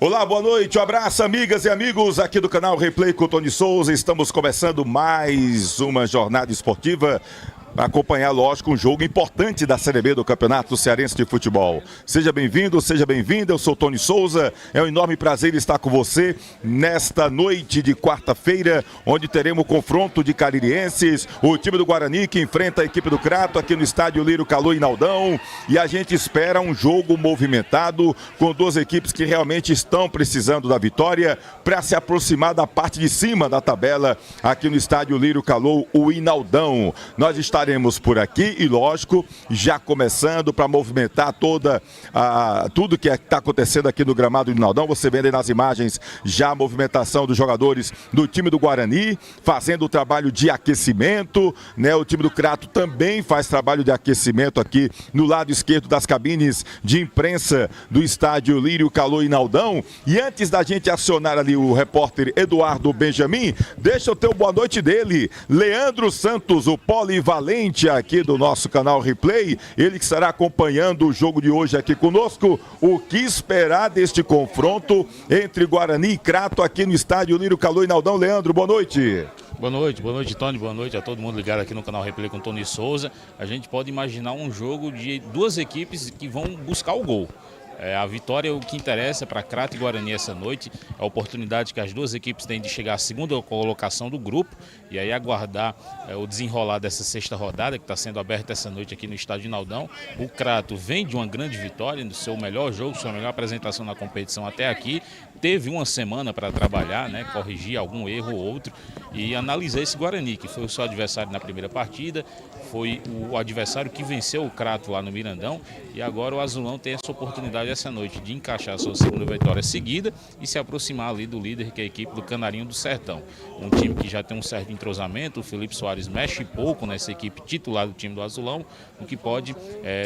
Olá, boa noite, um abraço, amigas e amigos aqui do canal Replay com Tony Souza. Estamos começando mais uma jornada esportiva para acompanhar, lógico, um jogo importante da Série B do Campeonato Cearense de Futebol. Seja bem-vindo, seja bem-vinda, eu sou Tony Souza, é um enorme prazer estar com você nesta noite de quarta-feira, onde teremos o confronto de caririenses, o time do Guarani que enfrenta a equipe do Crato aqui no estádio Lírio Calô Inaldão, e a gente espera um jogo movimentado, com duas equipes que realmente estão precisando da vitória para se aproximar da parte de cima da tabela aqui no estádio Lírio Calô, o Inaldão. Nós estaremos por aqui e, lógico, já começando para movimentar tudo que está acontecendo aqui no gramado do Inaldão. Você vê aí nas imagens já a movimentação dos jogadores do time do Guarani, fazendo o trabalho de aquecimento, né? O time do Crato também faz trabalho de aquecimento aqui no lado esquerdo das cabines de imprensa do estádio Lírio Calô Inaldão. E antes da gente acionar ali o repórter Eduardo Benjamin, deixa eu ter o boa noite dele, Leandro Santos, o polivalente aqui do nosso canal Replay, ele que estará acompanhando o jogo de hoje aqui conosco. O que esperar deste confronto entre Guarani e Crato aqui no estádio Lírio Calô Inaldão? Leandro, boa noite. Boa noite, Tony, boa noite a todo mundo ligado aqui no canal Replay com Tony Souza. A gente pode imaginar um jogo de duas equipes que vão buscar o gol. A vitória, o que interessa para Crato e Guarani essa noite, a oportunidade que as duas equipes têm de chegar à segunda colocação do grupo e aí aguardar o desenrolar dessa sexta rodada que está sendo aberta essa noite aqui no estádio Inaldão. O Crato vem de uma grande vitória, no seu melhor jogo, sua melhor apresentação na competição até aqui. Teve uma semana para trabalhar, né, corrigir algum erro ou outro e analisar esse Guarani, que foi o seu adversário na primeira partida, foi o adversário que venceu o Crato lá no Mirandão, e agora o Azulão tem essa oportunidade essa noite de encaixar a sua segunda vitória seguida e se aproximar ali do líder, que é a equipe do Canarinho do Sertão. Um time que já tem um certo entrosamento, o Felipe Soares mexe pouco nessa equipe titular do time do Azulão, o que pode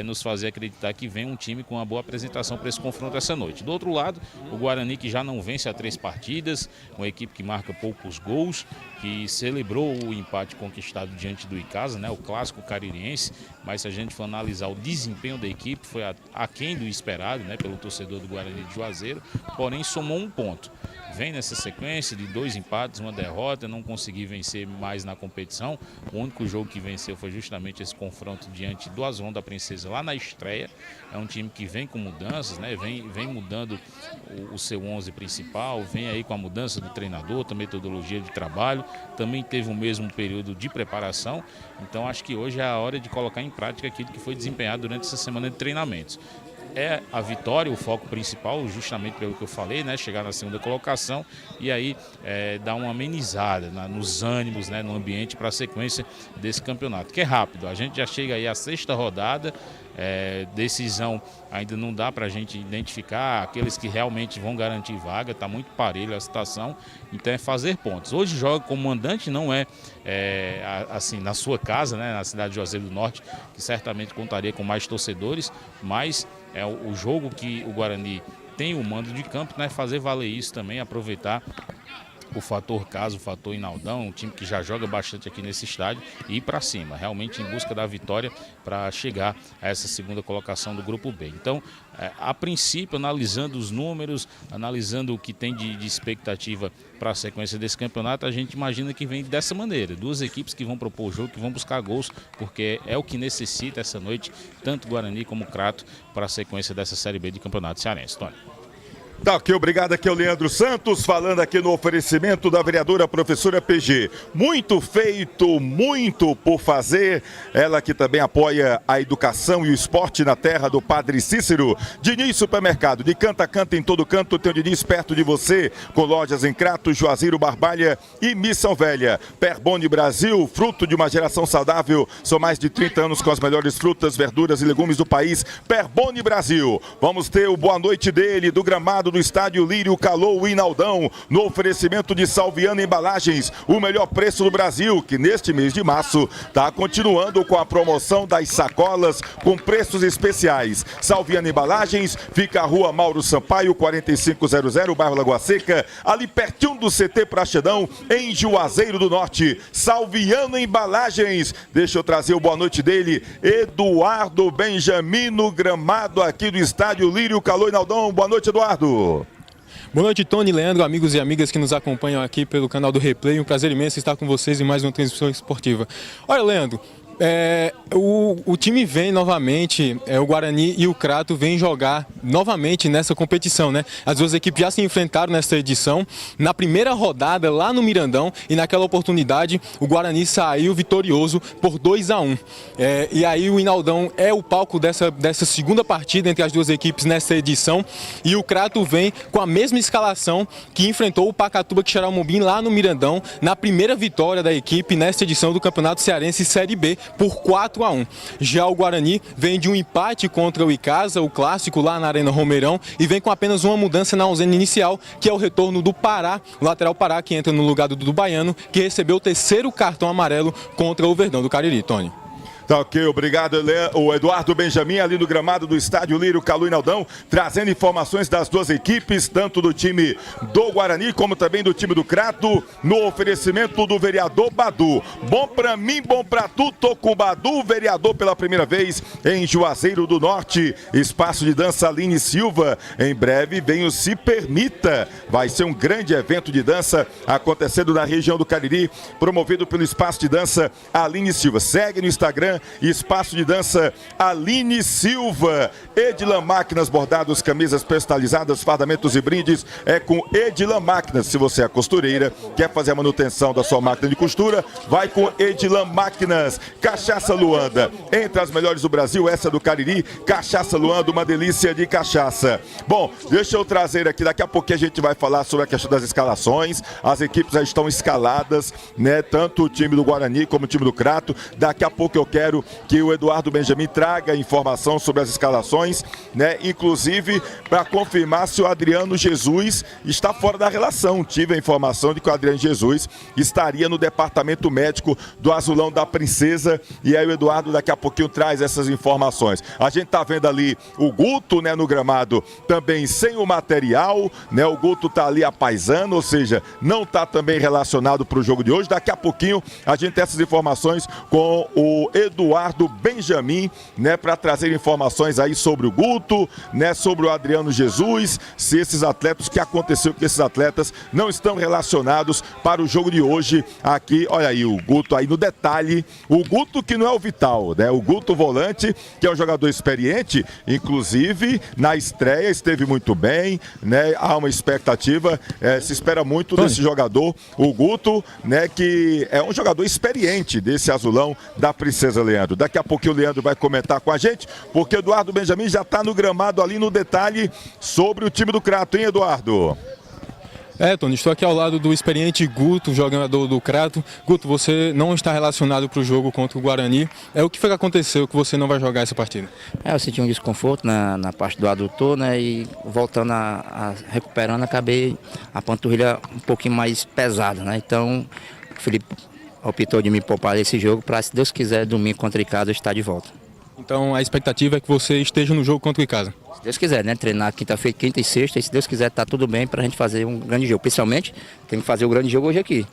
nos fazer acreditar que vem um time com uma boa apresentação para esse confronto essa noite. Do outro lado, o Guarani, que já não vence há 3 partidas, uma equipe que marca poucos gols, que celebrou o empate conquistado diante do Icasa, né, o clássico caririense, mas se a gente for analisar o desempenho da equipe, foi aquém do esperado, né, pelo torcedor do Guarani de Juazeiro, porém somou um ponto. Vem nessa sequência de 2 empates, uma derrota, não conseguiu vencer mais na competição. O único jogo que venceu foi justamente esse confronto diante do Azulão da Princesa lá na estreia. É um time que vem com mudanças, né? Vem mudando o seu 11 principal, vem aí com a mudança do treinador, também metodologia de trabalho, também teve o mesmo período de preparação. Então acho que hoje é a hora de colocar em prática aquilo que foi desempenhado durante essa semana de treinamentos. É a vitória, o foco principal, justamente pelo que eu falei, né? Chegar na segunda colocação e aí dar uma amenizada nos ânimos, né? No ambiente para a sequência desse campeonato, que é rápido. A gente já chega aí à 6ª rodada, decisão ainda não dá para a gente identificar aqueles que realmente vão garantir vaga, está muito parelho a situação, então é fazer pontos. Hoje joga como mandante, não assim na sua casa, né? Na cidade de Juazeiro do Norte, que certamente contaria com mais torcedores, mas é o jogo que o Guarani tem o mando de campo, né? Fazer valer isso também, aproveitar o fator casa, o fator Inaldão, um time que já joga bastante aqui nesse estádio, e ir para cima, realmente em busca da vitória para chegar a essa segunda colocação do Grupo B. Então, a princípio, analisando os números, analisando o que tem de expectativa para a sequência desse campeonato, a gente imagina que vem dessa maneira, duas equipes que vão propor o jogo, que vão buscar gols, porque é o que necessita essa noite, tanto Guarani como Crato, para a sequência dessa Série B de Campeonato Cearense. Tony. Tá ok, obrigado. Aqui é o Leandro Santos, falando aqui no oferecimento da vereadora professora PG. Muito feito, muito por fazer. Ela que também apoia a educação e o esporte na terra do Padre Cícero. Diniz Supermercado, de canto a canto, em todo canto, tem o Diniz perto de você, com lojas em Crato, Juazeiro, Barbalha e Missão Velha. Perboni Brasil, fruto de uma geração saudável. São mais de 30 anos com as melhores frutas, verduras e legumes do país. Perboni Brasil. Vamos ter o boa noite dele, do gramado do estádio Lírio Calô Inaldão, no oferecimento de Salviano Embalagens, o melhor preço do Brasil, que neste mês de março está continuando com a promoção das sacolas com preços especiais. Salviano Embalagens, fica a rua Mauro Sampaio, 4500, bairro Lagoa Seca, ali pertinho do CT Praxedão, em Juazeiro do Norte. Salviano Embalagens. Deixa eu trazer o boa noite dele, Eduardo Benjamin, no gramado aqui do estádio Lírio Calô Inaldão. Boa noite, Eduardo. Boa noite, Tony, Leandro, amigos e amigas que nos acompanham aqui pelo canal do Replay. Um prazer imenso estar com vocês em mais uma transmissão esportiva. Olha, Leandro, o time vem novamente, o Guarani e o Crato vêm jogar novamente nessa competição, né? As duas equipes já se enfrentaram nessa edição, na primeira rodada lá no Mirandão, e naquela oportunidade o Guarani saiu vitorioso por 2-1. E aí o Inaldão é o palco dessa segunda partida entre as duas equipes nessa edição, e o Crato vem com a mesma escalação que enfrentou o Pacatuba Quixeramobim lá no Mirandão, na primeira vitória da equipe nesta edição do Campeonato Cearense Série B, por 4-1. Já o Guarani vem de um empate contra o Icasa, o clássico lá na Arena Romeirão, e vem com apenas uma mudança na ausência inicial, que é o retorno do Pará, o lateral Pará, que entra no lugar do Baiano, que recebeu o terceiro cartão amarelo contra o Verdão do Cariri, Tony. Tá ok, obrigado, o Eduardo Benjamin, ali no gramado do estádio Lírio Calu Inaldão, trazendo informações das duas equipes, tanto do time do Guarani como também do time do Crato, no oferecimento do vereador Badu. Bom pra mim, bom pra tu, tô com o Badu, vereador pela primeira vez em Juazeiro do Norte, espaço de dança Aline Silva. Em breve vem o Se Permita, vai ser um grande evento de dança acontecendo na região do Cariri, promovido pelo espaço de dança Aline Silva. Segue no Instagram, espaço de dança Aline Silva. Edilan Máquinas, bordados, camisas personalizadas, fardamentos e brindes é com Edilan Máquinas. Se você é costureira, quer fazer a manutenção da sua máquina de costura, vai com Edilan Máquinas. Cachaça Luanda, entre as melhores do Brasil, essa do Cariri. Cachaça Luanda, uma delícia de cachaça. Bom, deixa eu trazer aqui, daqui a pouquinho a gente vai falar sobre a questão das escalações. As equipes já estão escaladas, né? Tanto o time do Guarani como o time do Crato. Daqui a pouco eu quero que o Eduardo Benjamin traga informação sobre as escalações, né? Inclusive para confirmar se o Adriano Jesus está fora da relação. Tive a informação de que o Adriano Jesus estaria no departamento médico do Azulão da Princesa, e aí o Eduardo daqui a pouquinho traz essas informações. A gente tá vendo ali o Guto, né, no gramado, também sem o material, né? O Guto tá ali apaisando, ou seja, não tá também relacionado para o jogo de hoje. Daqui a pouquinho a gente tem essas informações com o Eduardo Benjamin, né, para trazer informações aí sobre o Guto, né, sobre o Adriano Jesus, se esses atletas, o que aconteceu com esses atletas não estão relacionados para o jogo de hoje aqui. Olha aí o Guto aí no detalhe, o Guto que não é o Vital, né, o Guto volante, que é um jogador experiente, inclusive na estreia esteve muito bem, né, há uma expectativa, se espera muito desse jogador, o Guto, né, que é um jogador experiente desse Azulão da Princesa, Leandro. Daqui a pouquinho o Leandro vai comentar com a gente, porque o Eduardo Benjamin já está no gramado ali no detalhe sobre o time do Crato, hein, Eduardo? Tony, estou aqui ao lado do experiente Guto, jogador do Crato. Guto, você não está relacionado para o jogo contra o Guarani. O que foi que aconteceu que você não vai jogar essa partida? Eu senti um desconforto na parte do adutor, né? E voltando recuperando, acabei a panturrilha um pouquinho mais pesada, né? Então, o Felipe optou de me poupar desse jogo para, se Deus quiser, domingo contra o Icasa, estar de volta. Então a expectativa é que você esteja no jogo contra o Icasa? Se Deus quiser, né? Treinar quinta-feira, quinta e sexta, e se Deus quiser, tá tudo bem para a gente fazer um grande jogo. Principalmente, tem que fazer o grande jogo hoje aqui.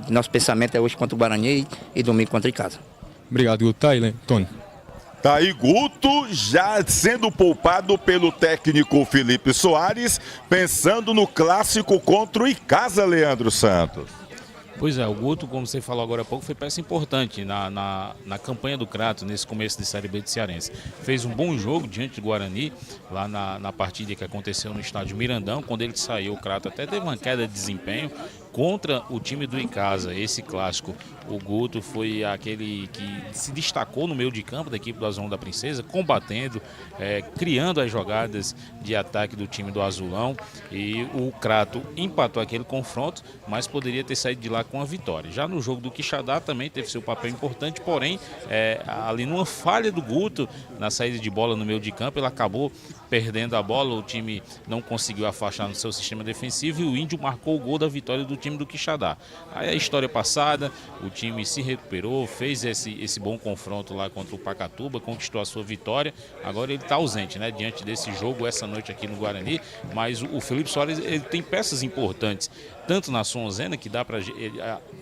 Nosso pensamento é hoje contra o Guarani e domingo contra o Icasa. Obrigado, Guto. Tá aí, Tony. Tá aí Guto já sendo poupado pelo técnico Felipe Soares, pensando no clássico contra o Icasa, Leandro Santos. Pois é, o Guto, como você falou agora há pouco, foi peça importante na campanha do Crato, nesse começo de Série B de Cearense. Fez um bom jogo diante do Guarani, lá na partida que aconteceu no estádio Mirandão. Quando ele saiu, o Crato até teve uma queda de desempenho contra o time do Icasa, esse clássico. O Guto foi aquele que se destacou no meio de campo da equipe do Azulão da Princesa, combatendo, criando as jogadas de ataque do time do Azulão, e o Crato empatou aquele confronto, mas poderia ter saído de lá com a vitória. Já no jogo do Quixadá também teve seu papel importante, porém, ali numa falha do Guto, na saída de bola no meio de campo, ele acabou perdendo a bola, o time não conseguiu afastar no seu sistema defensivo e o Índio marcou o gol da vitória do time do Quixadá. Aí a história passada, o time se recuperou, fez esse bom confronto lá contra o Pacatuba, conquistou a sua vitória. Agora ele está ausente, né, diante desse jogo essa noite aqui no Guarani, mas o Felipe Soares, ele tem peças importantes, tanto na sua onzena, que dá para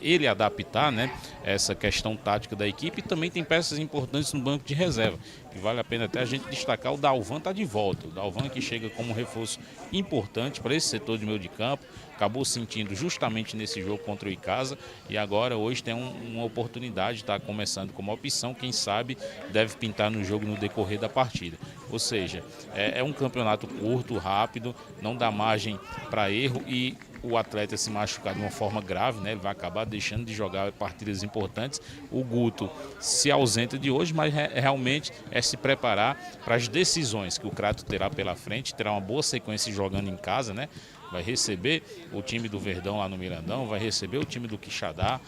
ele adaptar, né, essa questão tática da equipe, e também tem peças importantes no banco de reserva. que vale a pena até a gente destacar, o Dalvan está de volta. O Dalvan que chega como um reforço importante para esse setor de meio de campo, acabou sentindo justamente nesse jogo contra o Icasa e agora hoje tem uma oportunidade, está começando como opção, quem sabe deve pintar no jogo no decorrer da partida. Ou seja, é um campeonato curto, rápido, não dá margem para erro e o atleta se machucar de uma forma grave, né? Ele vai acabar deixando de jogar partidas importantes. O Guto se ausenta de hoje, mas realmente é se preparar para as decisões que o Crato terá pela frente, terá uma boa sequência jogando em casa, né? Vai receber o time do Verdão lá no Mirandão, vai receber o time do Quixadá,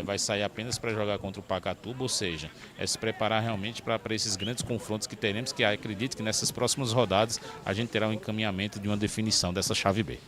vai sair apenas para jogar contra o Pacatuba, ou seja, é se preparar realmente para esses grandes confrontos que teremos, que acredito que nessas próximas rodadas a gente terá um encaminhamento de uma definição dessa chave B.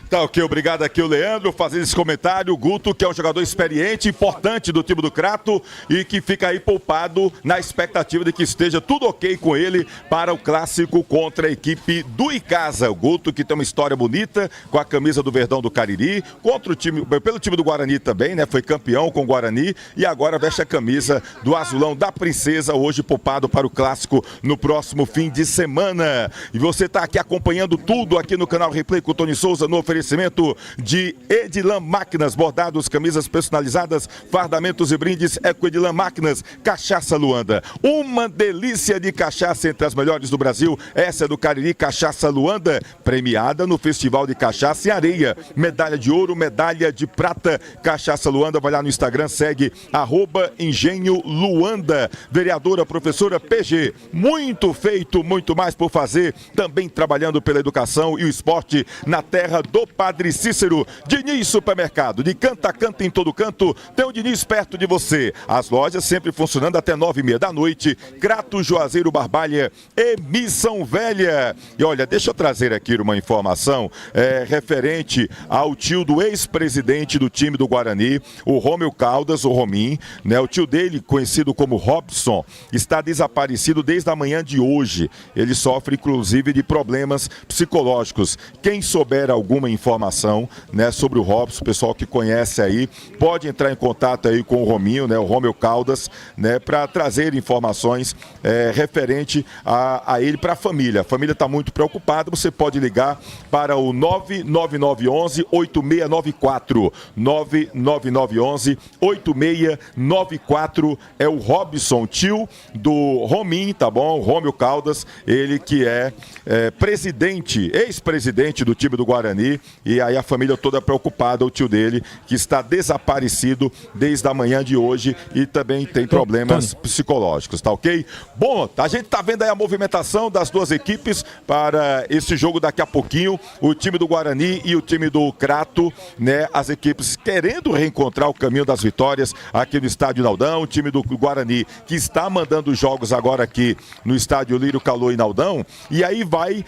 Tá ok, obrigado aqui o Leandro, fazendo esse comentário. O Guto, que é um jogador experiente, importante do time do Crato e que fica aí poupado na expectativa de que esteja tudo ok com ele para o clássico contra a equipe do Icasa. O Guto, que tem uma história bonita com a camisa do Verdão do Cariri, contra o time, pelo time do Guarani também, né? Foi campeão com o Guarani e agora veste a camisa do Azulão da Princesa, hoje poupado para o clássico no próximo fim de semana. E você está aqui acompanhando tudo aqui no canal Replay com o Tony Souza no oferecimento de Edilan Máquinas, bordados, camisas personalizadas, fardamentos e brindes. É com Edilan Máquinas. Cachaça Luanda, uma delícia de cachaça, entre as melhores do Brasil. Essa é do Cariri, Cachaça Luanda, premiada no Festival de Cachaça e Areia, medalha de ouro, medalha de prata. Cachaça Luanda, vai lá no Instagram, segue @Engenho Luanda. Vereadora, professora PG, muito feito, muito mais por fazer, também trabalhando pela educação e o esporte na terra do Padre Cícero. Diniz Supermercado, de canto a canto, em todo canto, tem o Diniz perto de você. As lojas sempre funcionando até 9h30 da noite. Crato, Juazeiro, Barbalha e Missão Velha. E olha, deixa eu trazer aqui uma informação referente ao tio do ex-presidente do time do Guarani, o Rômio Caldas, o Romim, né? O tio dele, conhecido como Robson, está desaparecido desde a manhã de hoje. Ele sofre, inclusive, de problemas psicológicos. Quem souber alguma informação, né, sobre o Robson, o pessoal que conhece aí, pode entrar em contato aí com o Rominho, né, o Rômio Caldas, né, para trazer informações referente a ele para a família. A família está muito preocupada, você pode ligar para o 99911 8694. 99911 8694 é o Robson, tio do Rominho, tá bom? O Rômio Caldas, ele que é presidente, ex-presidente do time do Guarani, e aí a família toda preocupada, o tio dele, que está desaparecido desde a manhã de hoje e também tem problemas psicológicos, tá ok? Bom, a gente tá vendo aí a movimentação das duas equipes para esse jogo daqui a pouquinho, o time do Guarani e o time do Crato, né? As equipes querendo reencontrar o caminho das vitórias aqui no Estádio Naldão, o time do Guarani que está mandando jogos agora aqui no Estádio Lírio Calô e Naldão, e aí vai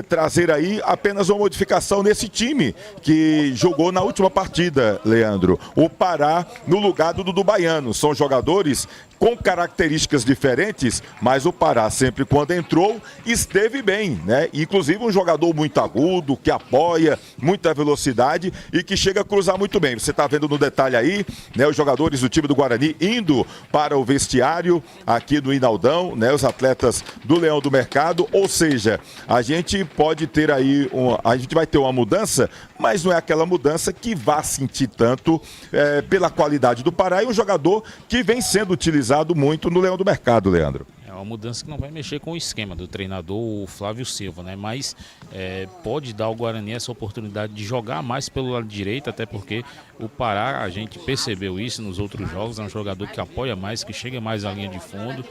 trazer aí apenas uma modificação nesse time que jogou na última partida, Leandro. O Pará no lugar do Dudu Baiano. São jogadores com características diferentes, mas o Pará sempre quando entrou esteve bem, né? Inclusive um jogador muito agudo, que apoia, muita velocidade e que chega a cruzar muito bem. Você está vendo no detalhe aí, né? Os jogadores do time do Guarani indo para o vestiário aqui do Inaldão, né? Os atletas do Leão do Mercado, ou seja, a gente pode ter aí, a gente vai ter uma mudança, mas não é aquela mudança que vá sentir tanto pela qualidade do Pará e um jogador que vem sendo utilizado muito no Leão do Mercado, Leandro. É uma mudança que não vai mexer com o esquema do treinador, o Flávio Silva, né? Mas pode dar ao Guarani essa oportunidade de jogar mais pelo lado direito, até porque o Pará, a gente percebeu isso nos outros jogos, é um jogador que apoia mais, que chega mais à linha de fundo,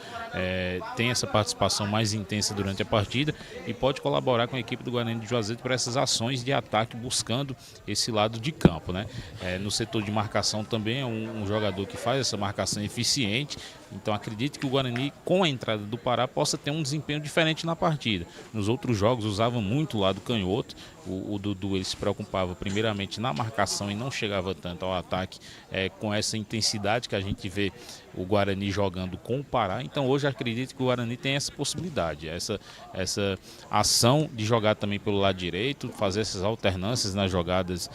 tem essa participação mais intensa durante a partida e pode colaborar com a equipe do Guarani de Juazeiro para essas ações de ataque buscando esse lado de campo, né? No setor de marcação também é um jogador que faz essa marcação eficiente, então acredito que o Guarani, com a entrada do Pará, possa ter um desempenho diferente na partida. Nos outros jogos usava muito o lado canhoto, o Dudu ele se preocupava primeiramente na marcação e não chegava tanto ao ataque com essa intensidade que a gente vê o Guarani jogando com o Pará. Então hoje acredito que o Guarani tem essa possibilidade, essa ação de jogar também pelo lado direito, fazer essas alternâncias nas jogadas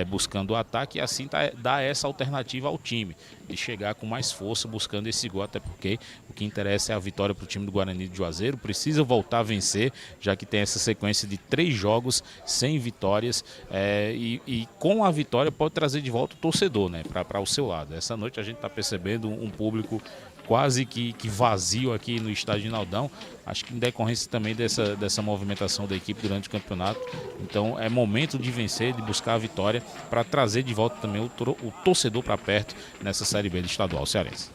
buscando o ataque e assim dar essa alternativa ao time, de chegar com mais força buscando esse gol, até porque o que interessa é a vitória para o time do Guarani de Juazeiro, precisa voltar a vencer, já que tem essa sequência de 3 jogos sem vitórias e com a vitória pode trazer de volta o torcedor, né, para o seu lado. Essa noite a gente está percebendo um público quase que vazio aqui no estádio Naldão, acho que em decorrência também dessa movimentação da equipe durante o campeonato. Então é momento de vencer, de buscar a vitória para trazer de volta também o torcedor para perto nessa Série B do estadual cearense.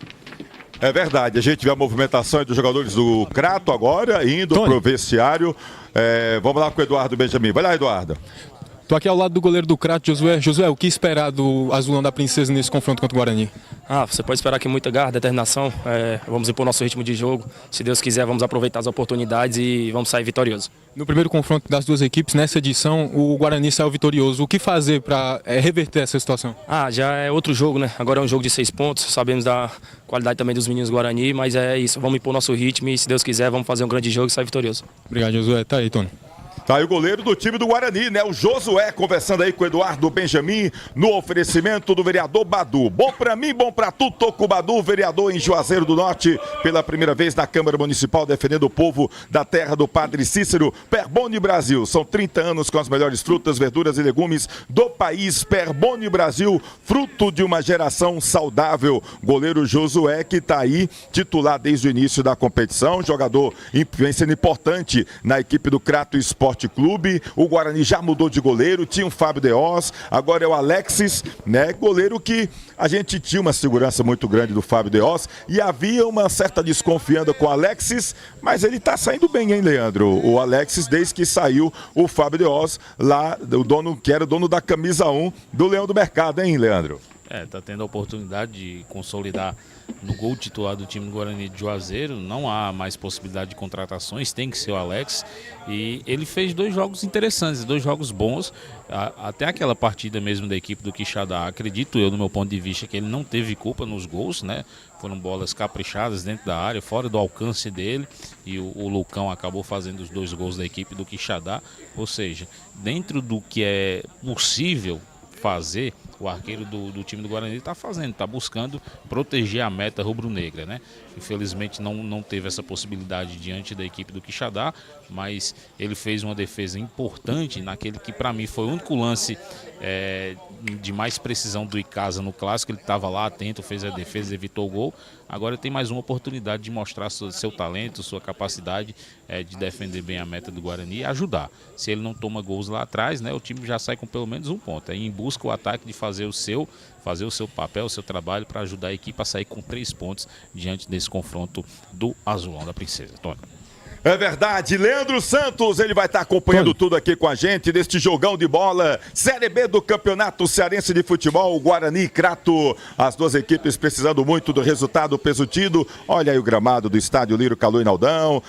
É verdade, a gente vê a movimentação dos jogadores do Crato agora, indo para o vestiário. Vamos lá com o Eduardo Benjamin. Vai lá, Eduardo. Tô aqui ao lado do goleiro do Crato, Josué. Josué, o que esperar do Azulão da Princesa nesse confronto contra o Guarani? Você pode esperar aqui muita garra, determinação. Vamos impor nosso ritmo de jogo. Se Deus quiser, vamos aproveitar as oportunidades e vamos sair vitoriosos. No primeiro confronto das duas equipes, nessa edição, o Guarani saiu vitorioso. O que fazer para reverter essa situação? Já é outro jogo, né? Agora é um jogo de 6 pontos. Sabemos da qualidade também dos meninos do Guarani, mas é isso. Vamos impor nosso ritmo e, se Deus quiser, vamos fazer um grande jogo e sair vitorioso. Obrigado, Josué. Tá aí, Tony. Tá aí o goleiro do time do Guarani, né? O Josué conversando aí com o Eduardo Benjamin no oferecimento do vereador Badu. Bom pra mim, bom pra tu, Toco Badu, vereador em Juazeiro do Norte, pela primeira vez na Câmara Municipal, defendendo o povo da terra do Padre Cícero. Perboni Brasil, são 30 anos com as melhores frutas, verduras e legumes do país. Perboni Brasil, fruto de uma geração saudável. Goleiro Josué, que tá aí, titular desde o início da competição, jogador vem sendo importante na equipe do Crato Esporte Clube. O Guarani já mudou de goleiro, tinha o Fábio Deoz, agora é o Alexis, né? Goleiro que a gente tinha uma segurança muito grande do Fábio Deoz e havia uma certa desconfiança com o Alexis, mas ele tá saindo bem, hein, Leandro? O Alexis, desde que saiu o Fábio Deoz, lá, o dono, que era o dono da camisa 1 do Leão do Mercado, hein, Leandro? Tá tendo a oportunidade de consolidar no gol titular do time do Guarani de Juazeiro. Não há mais possibilidade de contratações, tem que ser o Alex. E ele fez 2 jogos interessantes, 2 jogos bons. Até aquela partida mesmo da equipe do Quixadá, acredito eu, no meu ponto de vista, que ele não teve culpa nos gols, né? Foram bolas caprichadas dentro da área, fora do alcance dele. E o Lucão acabou fazendo os 2 gols da equipe do Quixadá. Ou seja, dentro do que é possível fazer, o arqueiro do time do Guarani está fazendo, está buscando proteger a meta rubro-negra, né? Infelizmente não teve essa possibilidade diante da equipe do Quixadá, mas ele fez uma defesa importante naquele que para mim foi o único lance de mais precisão do Icasa no clássico. Ele estava lá atento, fez a defesa, evitou o gol. Agora tem mais uma oportunidade de mostrar seu talento, sua capacidade de defender bem a meta do Guarani e ajudar. Se ele não toma gols lá atrás, né, o time já sai com pelo menos 1 ponto. Aí em busca o ataque de fazer o seu papel, o seu trabalho para ajudar a equipe a sair com 3 pontos diante desse confronto do Azulão da Princesa. Tony. É verdade, Leandro Santos, ele vai estar acompanhando tudo aqui com a gente deste jogão de bola, Série B do Campeonato Cearense de Futebol, Guarani e Crato, as duas equipes precisando muito do resultado pesutido. Olha aí o gramado do estádio Lírio Calui Naldão,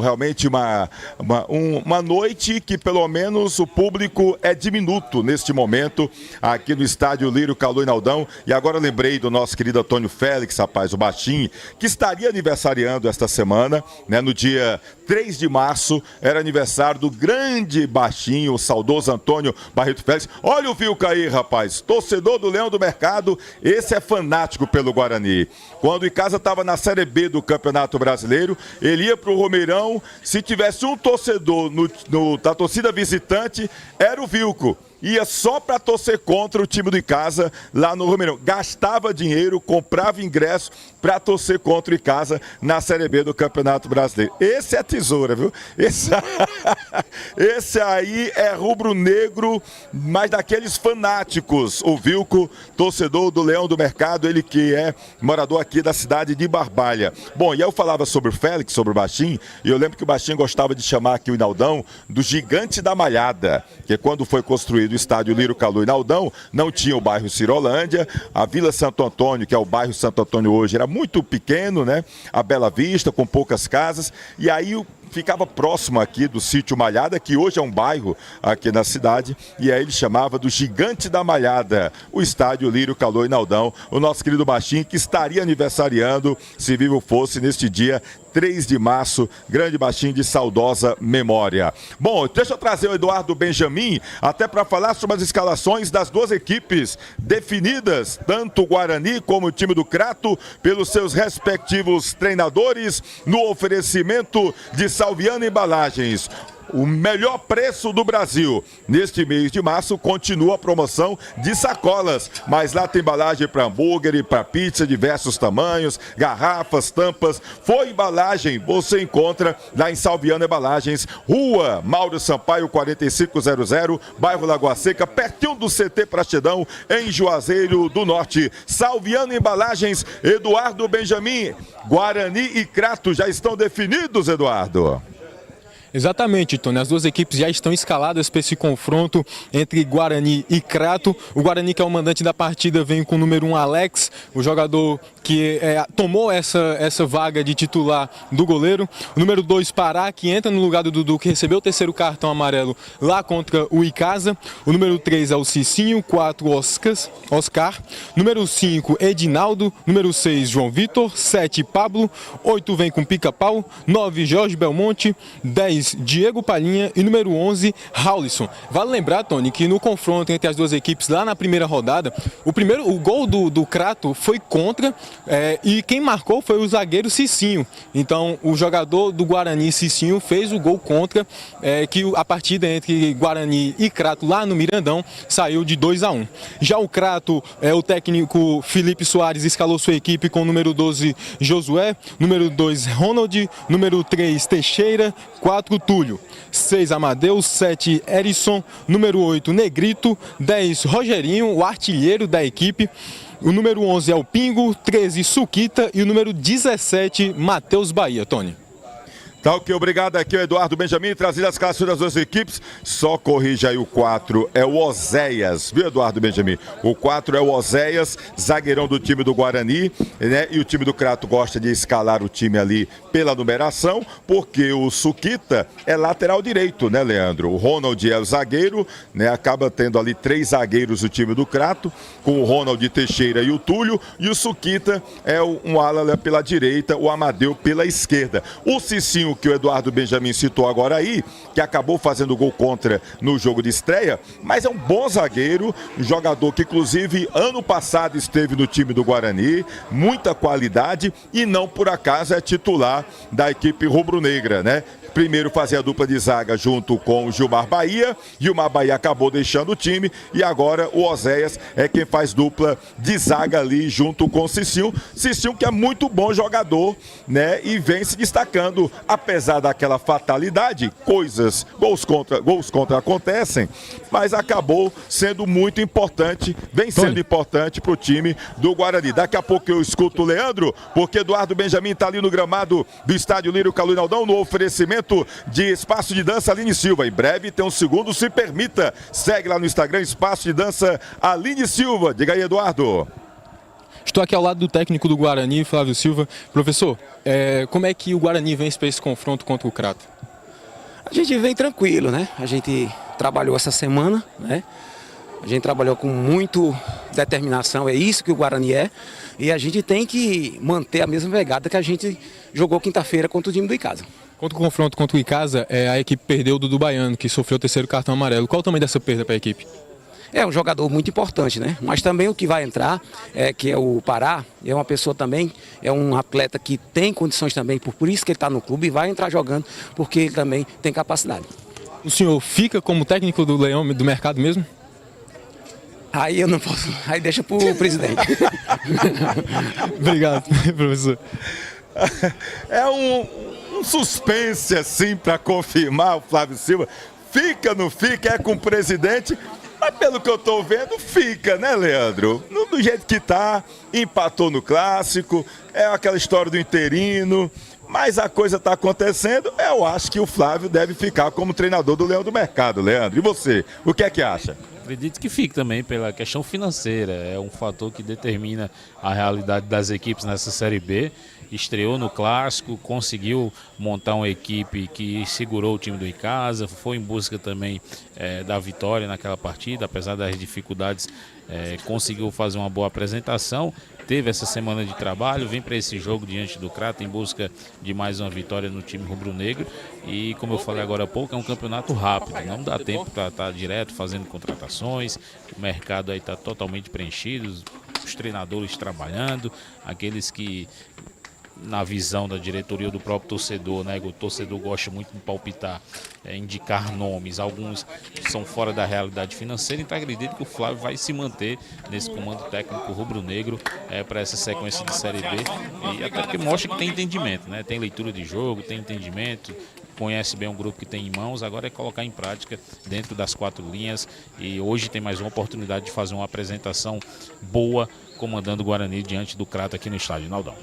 realmente uma noite que pelo menos o público é diminuto neste momento aqui no estádio Lírio Calui Naldão. E agora lembrei do nosso querido Antônio Félix, rapaz, o Baixinho, que estaria aniversariando esta semana, né, no dia 3 de março, era aniversário do grande Baixinho, o saudoso Antônio Barreto Félix. Olha o Vilca aí, rapaz, torcedor do Leão do Mercado, esse é fanático pelo Guarani. Quando o Icasa estava na Série B do Campeonato Brasileiro, ele ia pro Romeirão, se tivesse um torcedor da torcida visitante, era o Vilco. Ia só para torcer contra o time do Icasa lá no Romeirão. Gastava dinheiro, comprava ingresso para torcer contra o Icasa na Série B do Campeonato Brasileiro. Esse é tesoura, viu? Esse aí é rubro-negro, mas daqueles fanáticos. O Vilco, torcedor do Leão do Mercado, ele que é morador aqui da cidade de Barbalha. Bom, e eu falava sobre o Félix, sobre o Baixinho, e eu lembro que o Baixinho gostava de chamar aqui o Inaldão do Gigante da Malhada, que quando foi construído o estádio Lírio Calui Naldão, não tinha o bairro Cirolândia, a Vila Santo Antônio, que é o bairro Santo Antônio hoje, era muito pequeno, né? A Bela Vista, com poucas casas, e aí o ficava próximo aqui do sítio Malhada, que hoje é um bairro aqui na cidade, e aí ele chamava do Gigante da Malhada, o estádio Lírio Calô Inaldão, o nosso querido baixinho que estaria aniversariando, se vivo fosse, neste dia 3 de março, grande baixinho de saudosa memória. Bom, deixa eu trazer o Eduardo Benjamin, até para falar sobre as escalações das duas equipes definidas, tanto o Guarani como o time do Crato, pelos seus respectivos treinadores, no oferecimento de Salviano Embalagens. O melhor preço do Brasil. Neste mês de março continua a promoção de sacolas, mas lá tem embalagem para hambúrguer e para pizza, diversos tamanhos, garrafas, tampas. Foi embalagem, você encontra lá em Salviano Embalagens, Rua Mauro Sampaio 4500, bairro Lagoa Seca, pertinho do CT Pratidão, em Juazeiro do Norte. Salviano Embalagens, Eduardo Benjamin, Guarani e Crato já estão definidos, Eduardo? Exatamente, Tony. As duas equipes já estão escaladas para esse confronto entre Guarani e Crato. O Guarani, que é o mandante da partida, vem com o número 1, Alex, o jogador que tomou essa vaga de titular do goleiro. O número 2, Pará, que entra no lugar do Dudu, que recebeu o terceiro cartão amarelo lá contra o Icasa. O número 3 é o Cicinho, 4, Oscar. Número 5, Edinaldo. Número 6, João Vitor. 7, Pablo. 8 vem com Pica-Pau. 9, Jorge Belmonte. 10, Diego Palhinha e número 11, Raulison. Vale lembrar, Tony, que no confronto entre as duas equipes lá na primeira rodada, o gol do Crato foi contra e quem marcou foi o zagueiro Cicinho. Então o jogador do Guarani, Cicinho, fez o gol contra, que a partida entre Guarani e Crato lá no Mirandão saiu de 2-1. Já o Crato, o técnico Felipe Soares escalou sua equipe com o número 12, Josué, número 2, Ronald, número 3, Teixeira, 4, Túlio, 6, Amadeus, 7, Erisson, número 8, Negrito, 10, Rogerinho, o artilheiro da equipe, o número 11 é o Pingo, 13, Suquita e o número 17, Matheus Bahia, Tony. Tá ok, obrigado aqui o Eduardo Benjamin, trazendo as classes das duas equipes. Só corrija aí o 4, é o Oséias, viu, Eduardo Benjamin? O 4 é o Oséias, zagueirão do time do Guarani, né? E o time do Crato gosta de escalar o time ali pela numeração, porque o Suquita é lateral direito, né, Leandro? O Ronald é o zagueiro, né? Acaba tendo ali 3 zagueiros o time do Crato, com o Ronald, Teixeira e o Túlio, e o Suquita é um ala pela direita, o Amadeu pela esquerda. O Cicinho, que o Eduardo Benjamin citou agora aí, que acabou fazendo gol contra no jogo de estreia, mas é um bom zagueiro, um jogador que inclusive ano passado esteve no time do Guarani, muita qualidade e não por acaso é titular da equipe rubro-negra, né? Primeiro fazia a dupla de zaga junto com o Gilmar Bahia, Gilmar Bahia acabou deixando o time e agora o Oséias é quem faz dupla de zaga ali junto com o Cicinho. Cicinho que é muito bom jogador, né? E vem se destacando, apesar daquela fatalidade, gols contra acontecem, mas acabou sendo muito importante, vem sendo importante para o time do Guarani. Daqui a pouco eu escuto o Leandro, porque Eduardo Benjamin está ali no gramado do estádio Lírio Calô Inaldão, no oferecimento de Espaço de Dança Aline Silva. Em breve tem um segundo, se permita. Segue lá no Instagram, Espaço de Dança Aline Silva. Diga aí, Eduardo. Estou aqui ao lado do técnico do Guarani, Flávio Silva. Professor, como é que o Guarani vem para esse confronto contra o Crato? A gente vem tranquilo, né? A gente trabalhou essa semana, né? A gente trabalhou com muita determinação, é isso que o Guarani é. E a gente tem que manter a mesma pegada que a gente jogou quinta-feira contra o time do Icasa. Contra o confronto contra o Icasa, a equipe perdeu o Dudu Baiano, que sofreu o terceiro cartão amarelo. Qual o tamanho dessa perda para a equipe? É um jogador muito importante, né? Mas também o que vai entrar, que é o Pará, é uma pessoa também, é um atleta que tem condições também, por isso que ele está no clube e vai entrar jogando, porque ele também tem capacidade. O senhor fica como técnico do Leão, do mercado mesmo? Aí eu não posso, aí deixa pro presidente. Obrigado, professor. É um suspense assim para confirmar o Flávio Silva. Fica, não fica, é com o presidente. Mas pelo que eu tô vendo, fica, né, Leandro? Do jeito que tá, empatou no clássico, é aquela história do interino, mas a coisa tá acontecendo, eu acho que o Flávio deve ficar como treinador do Leão do Mercado, Leandro. E você, o que é que acha? Acredito que fique também pela questão financeira, é um fator que determina a realidade das equipes nessa Série B estreou no Clássico, conseguiu montar uma equipe que segurou o time do Icasa, foi em busca também da vitória naquela partida, apesar das dificuldades, conseguiu fazer uma boa apresentação. Teve essa semana de trabalho, vem para esse jogo diante do Crato em busca de mais uma vitória no time rubro-negro. E como eu falei agora há pouco, é um campeonato rápido, não dá tempo para estar direto fazendo contratações. O mercado aí está totalmente preenchido, os treinadores trabalhando, aqueles que, na visão da diretoria do próprio torcedor, né? O torcedor gosta muito de palpitar, indicar nomes, alguns são fora da realidade financeira, então acredito que o Flávio vai se manter nesse comando técnico rubro-negro para essa sequência de Série B, e até porque mostra que tem entendimento, né? Tem leitura de jogo, tem entendimento, conhece bem o grupo que tem em mãos, agora é colocar em prática dentro das 4 linhas, e hoje tem mais uma oportunidade de fazer uma apresentação boa, comandando o Guarani diante do Crato aqui no estádio Naldão.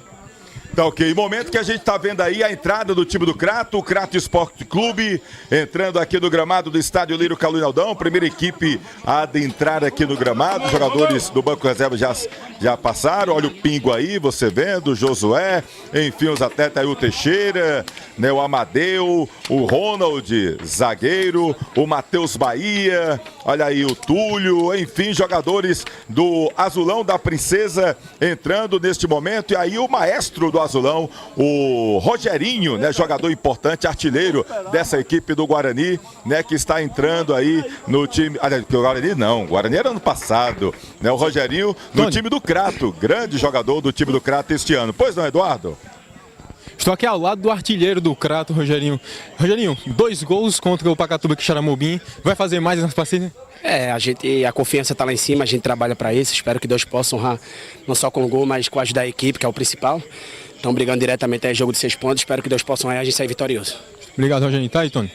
Tá ok, momento que a gente tá vendo aí a entrada do time do Crato, o Crato Esporte Clube, entrando aqui no gramado do estádio Lírio Calui Naldão, primeira equipe a adentrar aqui no gramado, os jogadores do banco reserva já passaram, olha o Pingo aí, você vendo, o Josué, enfim, os atletas aí, o Teixeira, né, o Amadeu, o Ronald, zagueiro, o Matheus Bahia, olha aí o Túlio, enfim, jogadores do Azulão da Princesa entrando neste momento, e aí o maestro do Azulão, o Rogerinho, né, jogador importante, artilheiro dessa equipe do Guarani, né, que está entrando aí no time, o Guarani não, o Guarani era ano passado, né, o Rogerinho no time do Crato, grande jogador do time do Crato este ano. Pois não, Eduardo? Estou aqui ao lado do artilheiro do Crato, Rogerinho. Rogerinho, 2 gols contra o Pacatuba Quixaramobim, vai fazer mais nessa partida? A confiança está lá em cima, a gente trabalha para isso, espero que Deus possa honrar não só com o gol, mas com a ajuda da equipe, que é o principal. Estão brigando diretamente aí, jogo de 6 pontos, espero que Deus possa honrar e a gente sair vitorioso. Obrigado, Rogerinho. Tá aí, Tony?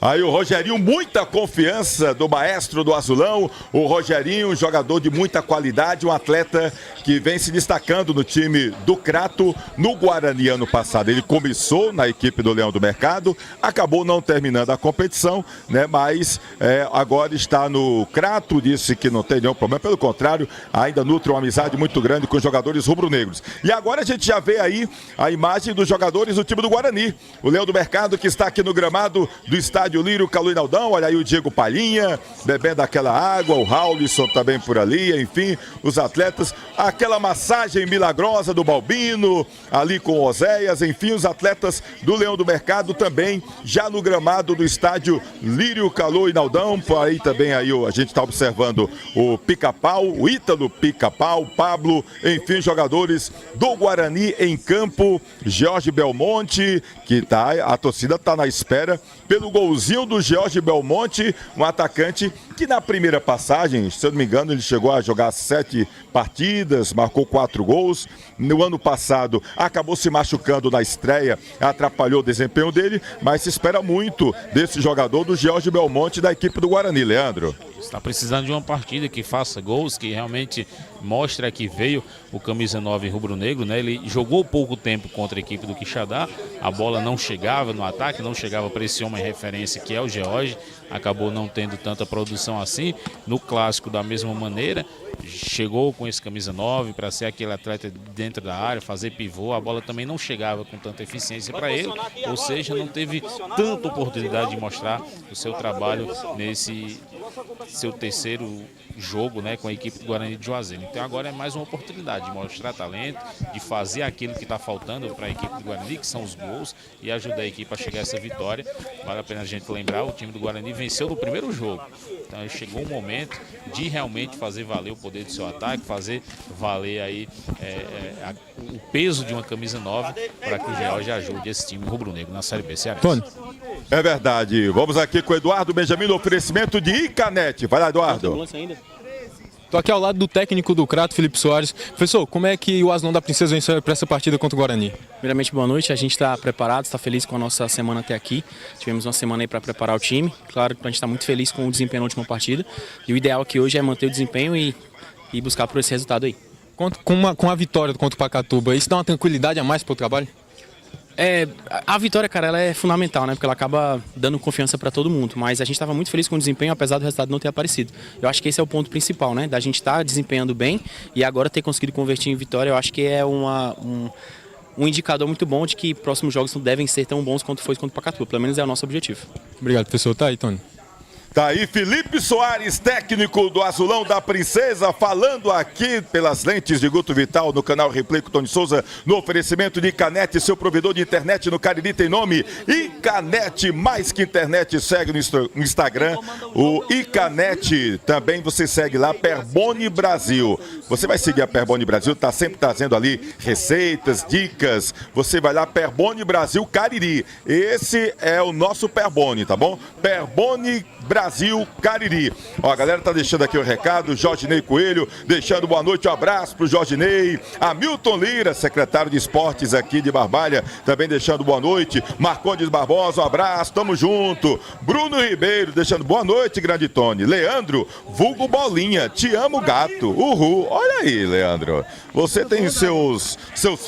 Aí o Rogerinho, muita confiança do maestro do Azulão, o Rogerinho, jogador de muita qualidade, um atleta que vem se destacando no time do Crato no Guarani ano passado. Ele começou na equipe do Leão do Mercado, acabou não terminando a competição, né? Mas agora está no Crato, disse que não tem nenhum problema, pelo contrário, ainda nutre uma amizade muito grande com os jogadores rubro-negros. E agora a gente já vê aí a imagem dos jogadores do time do Guarani, o Leão do Mercado que está aqui no gramado do estádio Lírio Calui Naldão, olha aí o Diego Palhinha, bebendo aquela água, o Raulison também por ali, enfim, os atletas, aquela massagem milagrosa do Balbino, ali com o Oséias, enfim, os atletas do Leão do Mercado também, já no gramado do estádio Lírio Calui Naldão, por aí também aí a gente está observando o Pica-Pau, o Ítalo Pica-Pau, Pablo, enfim, jogadores do Guarani em campo, Jorge Belmonte, que a torcida está na espera pelo golzinho do Jorge Belmonte, um atacante que na primeira passagem, se eu não me engano, ele chegou a jogar 7 partidas, marcou 4 gols. No ano passado acabou se machucando na estreia, atrapalhou o desempenho dele, mas se espera muito desse jogador do Jorge Belmonte da equipe do Guarani, Leandro. Está precisando de uma partida que faça gols, que realmente mostra que veio o camisa 9 rubro-negro, né? Ele jogou pouco tempo contra a equipe do Quixadá, a bola não chegava no ataque, não chegava para esse homem referência que é o George, acabou não tendo tanta produção assim. No clássico da mesma maneira, chegou com esse camisa 9 para ser aquele atleta dentro da área, fazer pivô, a bola também não chegava com tanta eficiência para ele, ou seja, não teve tanta oportunidade de mostrar o seu trabalho nesse seu terceiro jogo, né, com a equipe do Guarani de Juazeiro. Então agora é mais uma oportunidade de mostrar talento, de fazer aquilo que está faltando para a equipe do Guarani, que são os gols, e ajudar a equipe a chegar a essa vitória. Vale a pena a gente lembrar, o time do Guarani venceu no primeiro jogo. Então chegou o momento de realmente fazer valer o poder do seu ataque, fazer valer aí o peso de uma camisa 9 para que o George ajude esse time rubro-negro na Série B. Tony. É verdade. Vamos aqui com o Eduardo Benjamin no oferecimento de Icanete. Vai lá, Eduardo. Estou aqui ao lado do técnico do Crato, Felipe Soares. Professor, como é que o Azulão da Princesa venceu para essa partida contra o Guarani? Primeiramente, boa noite. A gente está preparado, está feliz com a nossa semana até aqui. Tivemos uma semana aí para preparar o time. Claro que a gente está muito feliz com o desempenho na última partida. E o ideal aqui hoje é manter o desempenho e buscar por esse resultado aí. Com a vitória contra o Pacatuba, isso dá uma tranquilidade a mais para o trabalho? A vitória, cara, ela é fundamental, né? Porque ela acaba dando confiança para todo mundo. Mas a gente estava muito feliz com o desempenho, apesar do resultado não ter aparecido. Eu acho que esse é o ponto principal, né? Da gente estar desempenhando bem e agora ter conseguido convertir em vitória. Eu acho que é um um indicador muito bom de que próximos jogos não devem ser tão bons quanto foi contra o Pacatu. Pelo menos é o nosso objetivo. Obrigado, professor. Tá aí, Tony. Tá aí Felipe Soares, técnico do Azulão da Princesa, falando aqui pelas lentes de Guto Vital no canal Replay com Tony Souza, no oferecimento de Icanete, seu provedor de internet no Cariri tem nome, Icanete, mais que internet, segue no Instagram, o Icanete, também você segue lá, Perboni Brasil. Você vai seguir a Perboni Brasil, tá sempre trazendo ali receitas, dicas, você vai lá, Perboni Brasil Cariri, esse é o nosso Perboni, tá bom? Perboni Brasil Cariri. Ó, a galera tá deixando aqui o recado, Jorge Ney Coelho, deixando boa noite, um abraço pro Jorge Ney, Hamilton Lira, secretário de esportes aqui de Barbalha, também deixando boa noite, Marcondes Barbosa, um abraço, tamo junto, Bruno Ribeiro, deixando boa noite, grande Tony, Leandro, vulgo Bolinha, te amo gato, uhul, olha aí, Leandro, você tem seus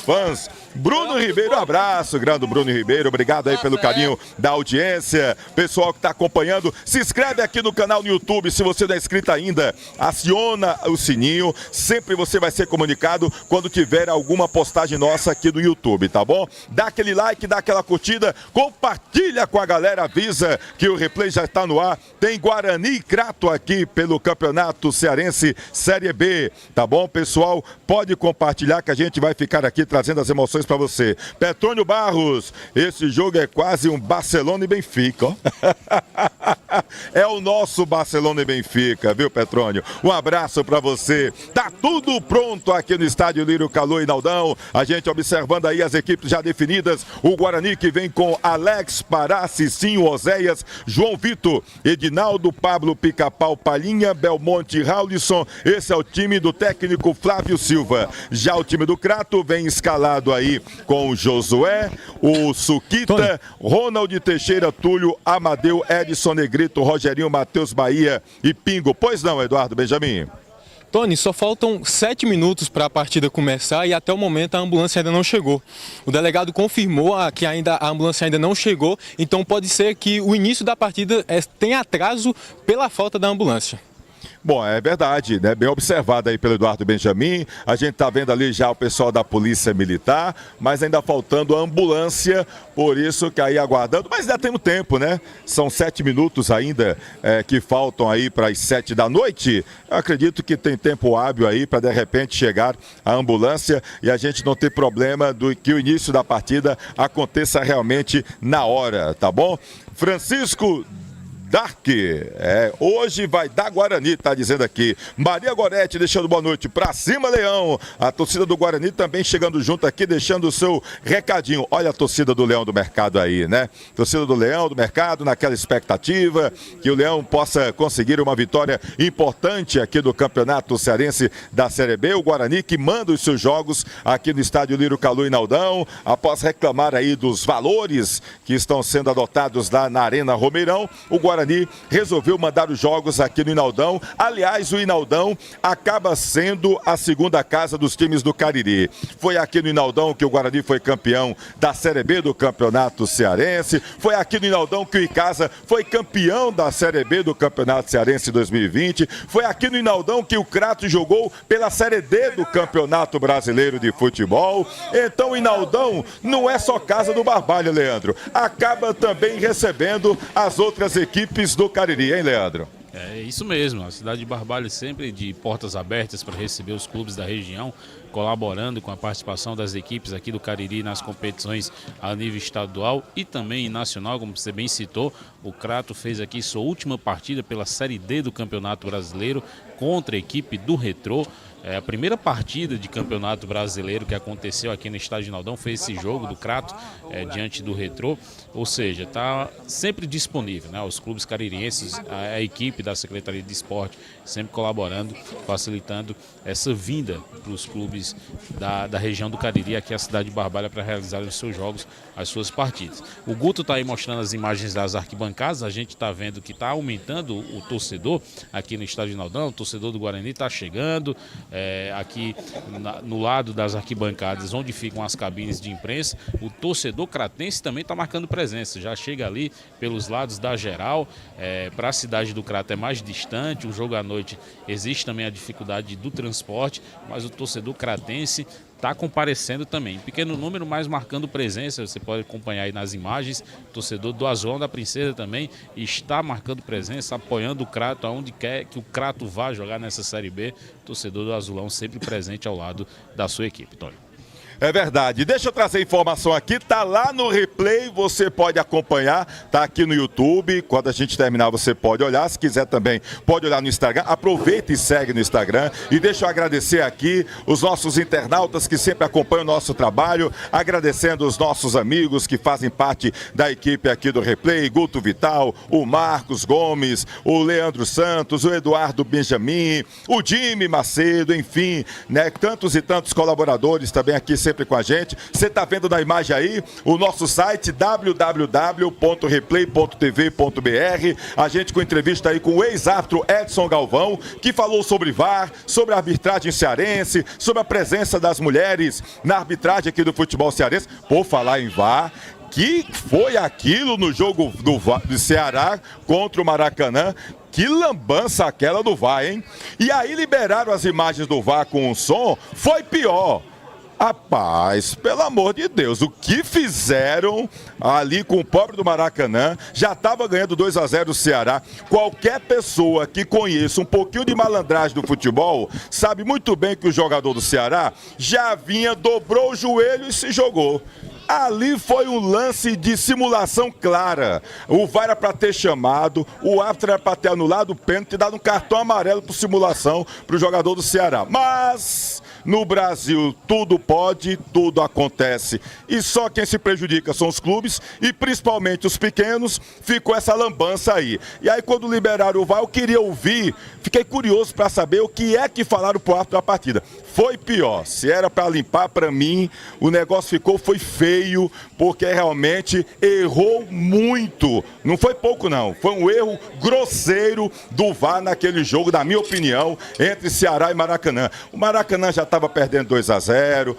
fãs. Bruno Ribeiro, abraço, grande Bruno Ribeiro, obrigado aí pelo carinho da audiência, pessoal que está acompanhando, se inscreve aqui no canal no YouTube, se você não é inscrito ainda, aciona o sininho, sempre você vai ser comunicado quando tiver alguma postagem nossa aqui no YouTube, tá bom? Dá aquele like, dá aquela curtida, compartilha com a galera, avisa que o replay já está no ar, tem Guarani e Crato aqui pelo Campeonato Cearense Série B, tá bom, pessoal? Pode compartilhar que a gente vai ficar aqui trazendo as emoções para você. Petrônio Barros, esse jogo é quase um Barcelona e Benfica, ó. É o nosso Barcelona e Benfica, viu, Petrônio? Um abraço para você. Tá tudo pronto aqui no estádio Lírio Calô e Naldão. A gente observando aí as equipes já definidas. O Guarani que vem com Alex, Pará, Cicinho, Oséias, João Vitor, Edinaldo, Pablo, Pica-Pau, Palhinha, Belmonte e Raulison. Esse é o time do técnico Flávio Silva. Já o time do Crato vem escalado aí com o Josué, o Suquita, Ronald Teixeira, Túlio, Amadeu, Edson Negrito, Rogerinho, Matheus Bahia e Pingo. Pois não, Eduardo Benjamin? Tony, só faltam 7 minutos para a partida começar e até o momento a ambulância ainda não chegou. O delegado confirmou que a ambulância ainda não chegou, então pode ser que o início da partida tenha atraso pela falta da ambulância. Bom, é verdade, né? Bem observado aí pelo Eduardo Benjamin. A gente tá vendo ali já o pessoal da Polícia Militar, mas ainda faltando a ambulância, por isso que aí aguardando. Mas ainda temos tempo, né? São 7 minutos ainda que faltam aí para as 7 da noite. Eu acredito que tem tempo hábil aí para de repente chegar a ambulância e a gente não ter problema do que o início da partida aconteça realmente na hora, tá bom? Francisco Dark, hoje vai dar Guarani, tá dizendo aqui. Maria Gorete deixando boa noite, pra cima Leão. A torcida do Guarani também chegando junto aqui, deixando o seu recadinho. Olha a torcida do Leão do Mercado aí, né? Torcida do Leão do Mercado, naquela expectativa que o Leão possa conseguir uma vitória importante aqui do Campeonato Cearense da Série B. O Guarani que manda os seus jogos aqui no estádio Lírio Calô e Naldão, após reclamar aí dos valores que estão sendo adotados lá na Arena Romeirão, o Guarani resolveu mandar os jogos aqui no Inaldão. Aliás, o Inaldão acaba sendo a segunda casa dos times do Cariri. Foi aqui no Inaldão que o Guarani foi campeão da Série B do Campeonato Cearense. Foi aqui no Inaldão que o Icasa foi campeão da Série B do Campeonato Cearense 2020. Foi aqui no Inaldão que o Crato jogou pela Série D do Campeonato Brasileiro de Futebol. Então o Inaldão não é só casa do Barbalha, Leandro. Acaba também recebendo as outras equipes do Cariri, hein, Leandro? É isso mesmo, a cidade de Barbalha sempre de portas abertas para receber os clubes da região, colaborando com a participação das equipes aqui do Cariri nas competições a nível estadual e também nacional, como você bem citou. O Crato fez aqui sua última partida pela Série D do Campeonato Brasileiro contra a equipe do Retrô. A primeira partida de Campeonato Brasileiro que aconteceu aqui no estádio Naldão foi esse jogo do Crato diante do Retrô, ou seja, está sempre disponível, né? Os clubes caririenses, a equipe da Secretaria de Esporte sempre colaborando, facilitando essa vinda para os clubes da região do Cariri aqui à cidade de Barbalha para realizar os seus jogos, as suas partidas. O Guto está aí mostrando as imagens das arquibancadas, a gente está vendo que está aumentando o torcedor aqui no estádio Naldão, o torcedor do Guarani está chegando. Aqui no lado das arquibancadas, onde ficam as cabines de imprensa, o torcedor cratense também está marcando presença, já chega ali pelos lados da geral, para a cidade do Crato é mais distante, o jogo à noite existe também a dificuldade do transporte, mas o torcedor cratense está comparecendo também. Pequeno número, mas marcando presença. Você pode acompanhar aí nas imagens. O torcedor do Azulão da Princesa também está marcando presença, apoiando o Crato, aonde quer que o Crato vá jogar nessa Série B. O torcedor do Azulão sempre presente ao lado da sua equipe, Tony. É verdade. Deixa eu trazer informação aqui, tá lá no replay, você pode acompanhar, tá aqui no YouTube. Quando a gente terminar, você pode olhar. Se quiser também, pode olhar no Instagram. Aproveita e segue no Instagram. E deixa eu agradecer aqui os nossos internautas que sempre acompanham o nosso trabalho. Agradecendo os nossos amigos que fazem parte da equipe aqui do replay. Guto Vital, o Marcos Gomes, o Leandro Santos, o Eduardo Benjamin, o Jimmy Macedo, enfim, né? Tantos e tantos colaboradores também aqui sempre com a gente. Você está vendo na imagem aí o nosso site www.replay.tv.br. A gente com entrevista aí com o ex-árbitro Edson Galvão, que falou sobre VAR, sobre a arbitragem cearense, sobre a presença das mulheres na arbitragem aqui do futebol cearense. Por falar em VAR, que foi aquilo no jogo do Ceará contra o Maracanã? Que lambança aquela do VAR, hein? E aí liberaram as imagens do VAR com o som, foi pior. Rapaz, pelo amor de Deus, o que fizeram ali com o pobre do Maracanã? Já estava ganhando 2-0 o Ceará. Qualquer pessoa que conheça um pouquinho de malandragem do futebol sabe muito bem que o jogador do Ceará já vinha, dobrou o joelho e se jogou. Ali foi um lance de simulação clara. O VAR era para ter chamado, o árbitro era para ter anulado o pênalti e dado um cartão amarelo por simulação para o jogador do Ceará. Mas no Brasil tudo pode, tudo acontece. E só quem se prejudica são os clubes e principalmente os pequenos. Ficou essa lambança aí. E aí quando liberaram o VAR, eu queria ouvir, fiquei curioso para saber o que é que falaram pro árbitro da partida. Foi pior. Se era para limpar, para mim, o negócio foi feio, porque realmente errou muito. Não foi pouco, não. Foi um erro grosseiro do VAR naquele jogo, na minha opinião, entre Ceará e Maracanã. O Maracanã já estava perdendo 2-0.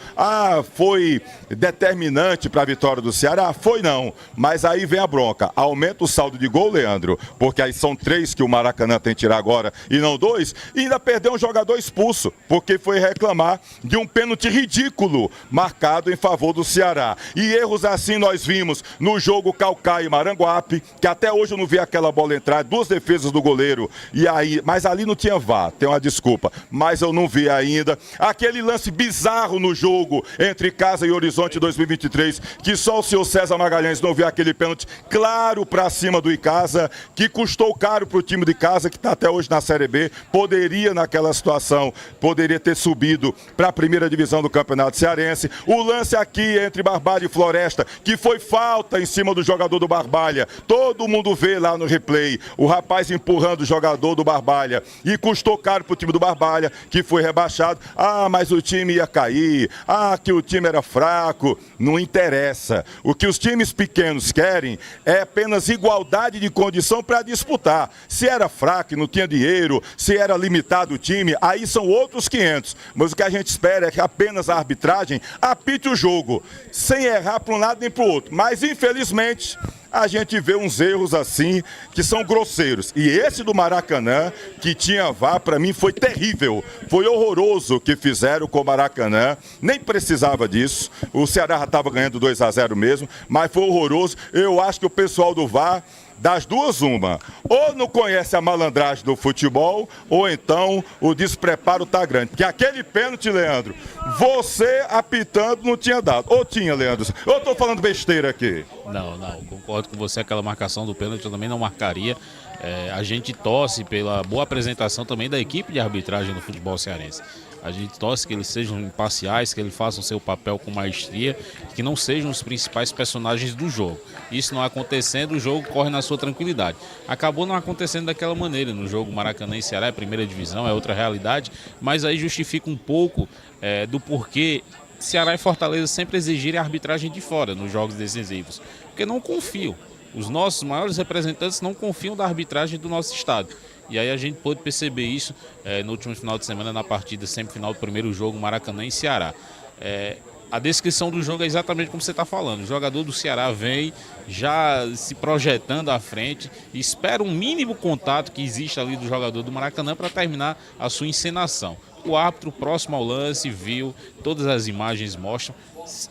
Foi determinante para a vitória do Ceará? Foi não. Mas aí vem a bronca. Aumenta o saldo de gol, Leandro, porque aí são 3 que o Maracanã tem que tirar agora e não 2. E ainda perdeu um jogador expulso, porque foi reclamar de um pênalti ridículo marcado em favor do Ceará. E erros assim nós vimos no jogo Caucaia e Maranguape, que até hoje eu não vi aquela bola entrar, 2 defesas do goleiro, e aí, mas ali não tinha VAR, tem uma desculpa, mas eu não vi ainda. Aquele lance bizarro no jogo entre Casa e Horizonte 2023, que só o senhor César Magalhães não viu aquele pênalti claro para cima do Icasa, que custou caro para o time de Casa, que está até hoje na Série B, poderia naquela situação, poderia ter subido para a primeira divisão do Campeonato Cearense. O lance aqui entre Barbalha e Floresta, que foi falta em cima do jogador do Barbalha. Todo mundo vê lá no replay, o rapaz empurrando o jogador do Barbalha, e custou caro para o time do Barbalha, que foi rebaixado. Mas o time ia cair, que o time era fraco. Não interessa. O que os times pequenos querem é apenas igualdade de condição para disputar. Se era fraco e não tinha dinheiro, se era limitado o time, aí são outros 500. Mas o que a gente espera é que apenas a arbitragem apite o jogo, sem errar para um lado nem para o outro. Mas, infelizmente, a gente vê uns erros assim que são grosseiros. E esse do Maracanã, que tinha VAR, para mim foi terrível. Foi horroroso o que fizeram com o Maracanã. Nem precisava disso. O Ceará já estava ganhando 2-0 mesmo, mas foi horroroso. Eu acho que o pessoal do VAR, das duas uma, ou não conhece a malandragem do futebol, ou então o despreparo tá grande. Porque aquele pênalti, Leandro, você apitando não tinha dado. Ou tinha, Leandro? Eu tô falando besteira aqui. Não, concordo com você, aquela marcação do pênalti eu também não marcaria. A gente torce pela boa apresentação também da equipe de arbitragem do futebol cearense. A gente torce que eles sejam imparciais, que eles façam seu papel com maestria, que não sejam os principais personagens do jogo. Isso não acontecendo, o jogo corre na sua tranquilidade. Acabou não acontecendo daquela maneira no jogo Maracanã e Ceará, é primeira divisão, é outra realidade, mas aí justifica um pouco do porquê Ceará e Fortaleza sempre exigirem a arbitragem de fora nos jogos decisivos, porque não confiam. Os nossos maiores representantes não confiam da arbitragem do nosso estado. E aí a gente pôde perceber isso no último final de semana na partida semifinal do primeiro jogo Maracanã e Ceará. A descrição do jogo é exatamente como você está falando. O jogador do Ceará vem já se projetando à frente e espera um mínimo contato que existe ali do jogador do Maracanã para terminar a sua encenação. O árbitro próximo ao lance viu, todas as imagens mostram.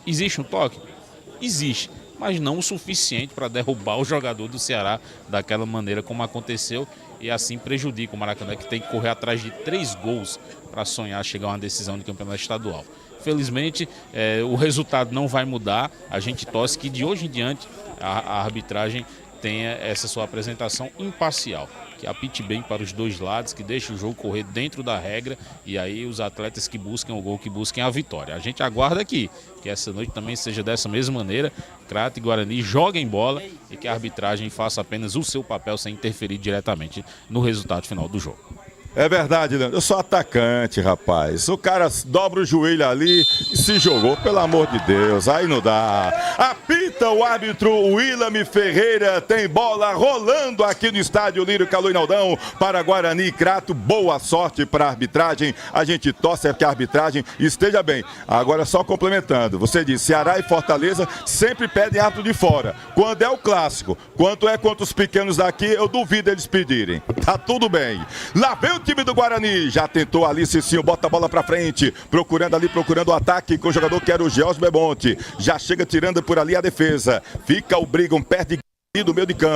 Existe um toque? Existe, mas não o suficiente para derrubar o jogador do Ceará daquela maneira como aconteceu e assim prejudica o Maracanã, que tem que correr atrás de 3 gols para sonhar chegar a uma decisão de campeonato estadual. Felizmente, o resultado não vai mudar. A gente torce que de hoje em diante a arbitragem tenha essa sua apresentação imparcial, que apite bem para os dois lados, que deixe o jogo correr dentro da regra e aí os atletas que buscam o gol, que busquem a vitória. A gente aguarda aqui que essa noite também seja dessa mesma maneira, Crato e Guarani joguem bola e que a arbitragem faça apenas o seu papel sem interferir diretamente no resultado final do jogo. É verdade, Leandro. Eu sou atacante, rapaz. O cara dobra o joelho ali e se jogou, pelo amor de Deus. Aí não dá. Apita o árbitro William Ferreira. Tem bola rolando aqui no estádio Lírio Caluinaldão para Guarani e Crato. Boa sorte para a arbitragem. A gente torce que a arbitragem esteja bem. Agora só complementando. Você disse, Ceará e Fortaleza sempre pedem árbitro de fora. Quando é o clássico, quanto é contra os pequenos daqui, eu duvido eles pedirem. Tá tudo bem. Lá vem o time do Guarani, já tentou ali, Cicinho, bota a bola pra frente, procurando o ataque com o jogador que era o George Belmonte, já chega tirando por ali a defesa, fica o Brigam, perde do meio de campo.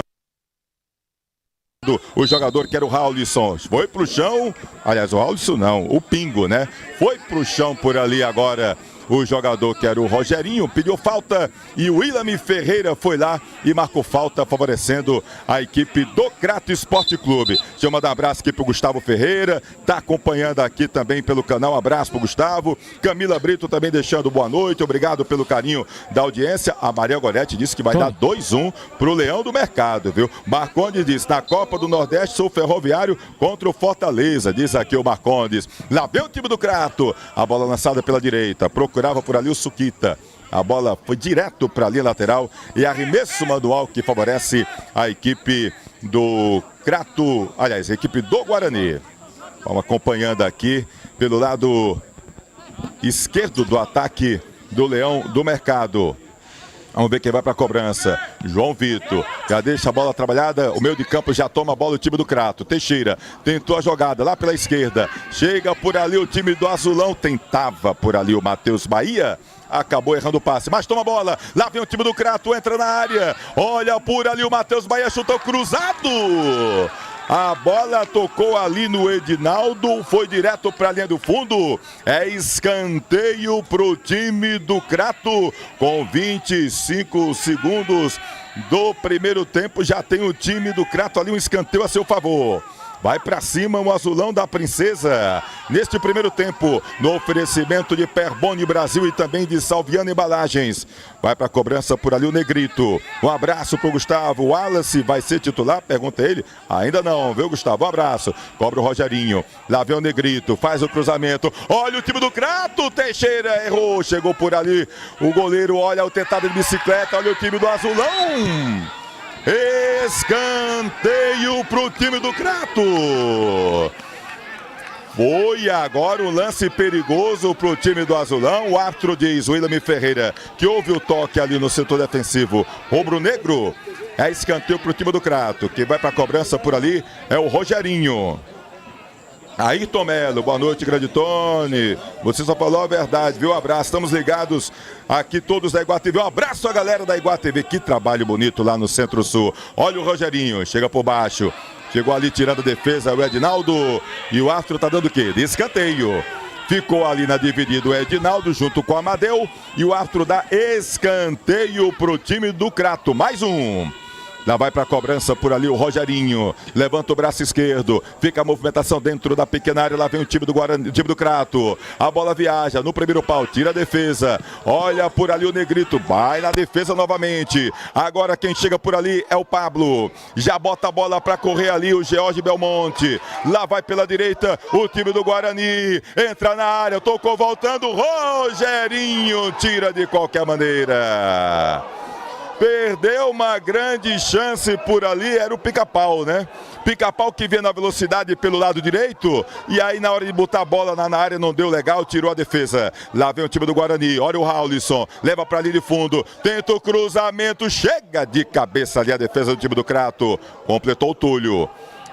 O jogador que era o Raulison, foi pro chão, aliás, o Raulison não, o Pingo, né? Foi pro chão por ali agora. O jogador que era o Rogerinho pediu falta e o William Ferreira foi lá e marcou falta, favorecendo a equipe do Crato Esporte Clube. Deixa eu mandar um abraço aqui pro Gustavo Ferreira, tá acompanhando aqui também pelo canal, um abraço pro Gustavo. Camila Brito também deixando boa noite, obrigado pelo carinho da audiência. A Maria Goretti disse que vai dar 2-1 pro Leão do Mercado, viu? Marcondes disse, na Copa do Nordeste sou Ferroviário contra o Fortaleza, diz aqui o Marcondes. Lá vem o time do Crato, a bola lançada pela direita, procurava por ali o Suquita. A bola foi direto para a linha lateral e arremesso manual que favorece a equipe do Crato, aliás, a equipe do Guarani. Vamos acompanhando aqui pelo lado esquerdo do ataque do Leão do Mercado. Vamos ver quem vai para a cobrança. João Vitor, já deixa a bola trabalhada. O meio de campo já toma a bola o time do Crato. Teixeira tentou a jogada lá pela esquerda. Chega por ali o time do Azulão. Tentava por ali o Matheus Bahia. Acabou errando o passe, mas toma a bola. Lá vem o time do Crato, entra na área. Olha por ali o Matheus Bahia, chutou cruzado. A bola tocou ali no Edinaldo, foi direto para a linha do fundo. É escanteio para o time do Crato. Com 25 segundos do primeiro tempo, já tem o time do Crato ali um escanteio a seu favor. Vai para cima o Azulão da Princesa. Neste primeiro tempo, no oferecimento de Perboni Brasil e também de Salviano Embalagens. Vai para a cobrança por ali o Negrito. Um abraço para o Gustavo. O Wallace vai ser titular? Pergunta ele. Ainda não, viu, Gustavo? Um abraço. Cobra o Rogerinho. Lá vem o Negrito. Faz o cruzamento. Olha o time do Crato. Teixeira errou. Chegou por ali o goleiro. Olha o tentado de bicicleta. Olha o time do Azulão. Escanteio para o time do Crato. Foi agora um lance perigoso para o time do Azulão. O árbitro diz, William Ferreira, que houve o toque ali no setor defensivo rubro-negro. É escanteio para o time do Crato. Quem vai para a cobrança por ali é o Rogerinho. Ayrton Melo, boa noite, grande Tony. Você só falou a verdade, viu? Abraço, estamos ligados aqui todos da Iguá TV. Um abraço à galera da Iguá TV. Que trabalho bonito lá no Centro-Sul. Olha o Rogerinho, chega por baixo. Chegou ali tirando a defesa o Edinaldo. E o árbitro tá dando o quê? De escanteio. Ficou ali na dividida o Edinaldo junto com o Amadeu. E o árbitro dá escanteio pro time do Crato. Mais um. Lá vai para a cobrança por ali o Rogerinho. Levanta o braço esquerdo. Fica a movimentação dentro da pequena área. Lá vem o time do Guarani, o time do Crato. A bola viaja no primeiro pau. Tira a defesa. Olha por ali o Negrito. Vai na defesa novamente. Agora quem chega por ali é o Pablo. Já bota a bola para correr ali o George Belmonte. Lá vai pela direita o time do Guarani. Entra na área. Tocou voltando. Rogerinho tira de qualquer maneira. Perdeu uma grande chance por ali, era o Pica-Pau, né? Pica-Pau que vinha na velocidade pelo lado direito, e aí na hora de botar a bola na área não deu legal, tirou a defesa. Lá vem o time do Guarani, olha o Raulison, leva pra ali de fundo, tenta o cruzamento, chega de cabeça ali a defesa do time do Crato, completou o Túlio.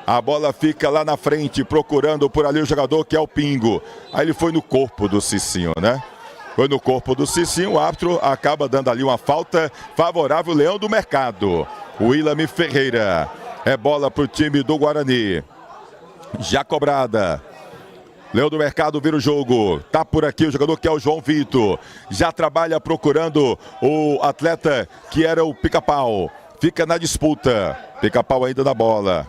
A bola fica lá na frente, procurando por ali o jogador que é o Pingo. Aí ele foi no corpo do Cicinho, né? Foi no corpo do Cicinho, o árbitro acaba dando ali uma falta favorável ao Leão do Mercado. O Willam Ferreira. É bola para o time do Guarani. Já cobrada. Leão do Mercado vira o jogo. Tá por aqui o jogador que é o João Vitor. Já trabalha procurando o atleta que era o Pica-Pau. Fica na disputa. Pica-Pau ainda na bola.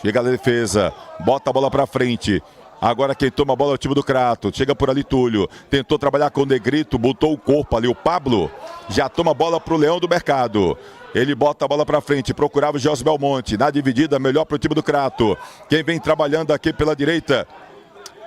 Chega na defesa. Bota a bola pra frente. Agora quem toma a bola é o time do Crato. Chega por ali Túlio. Tentou trabalhar com o Negrito. Botou o corpo ali. O Pablo já toma a bola pro Leão do Mercado. Ele bota a bola pra frente, procurava o Jorge Belmonte. Na dividida, melhor pro time do Crato. Quem vem trabalhando aqui pela direita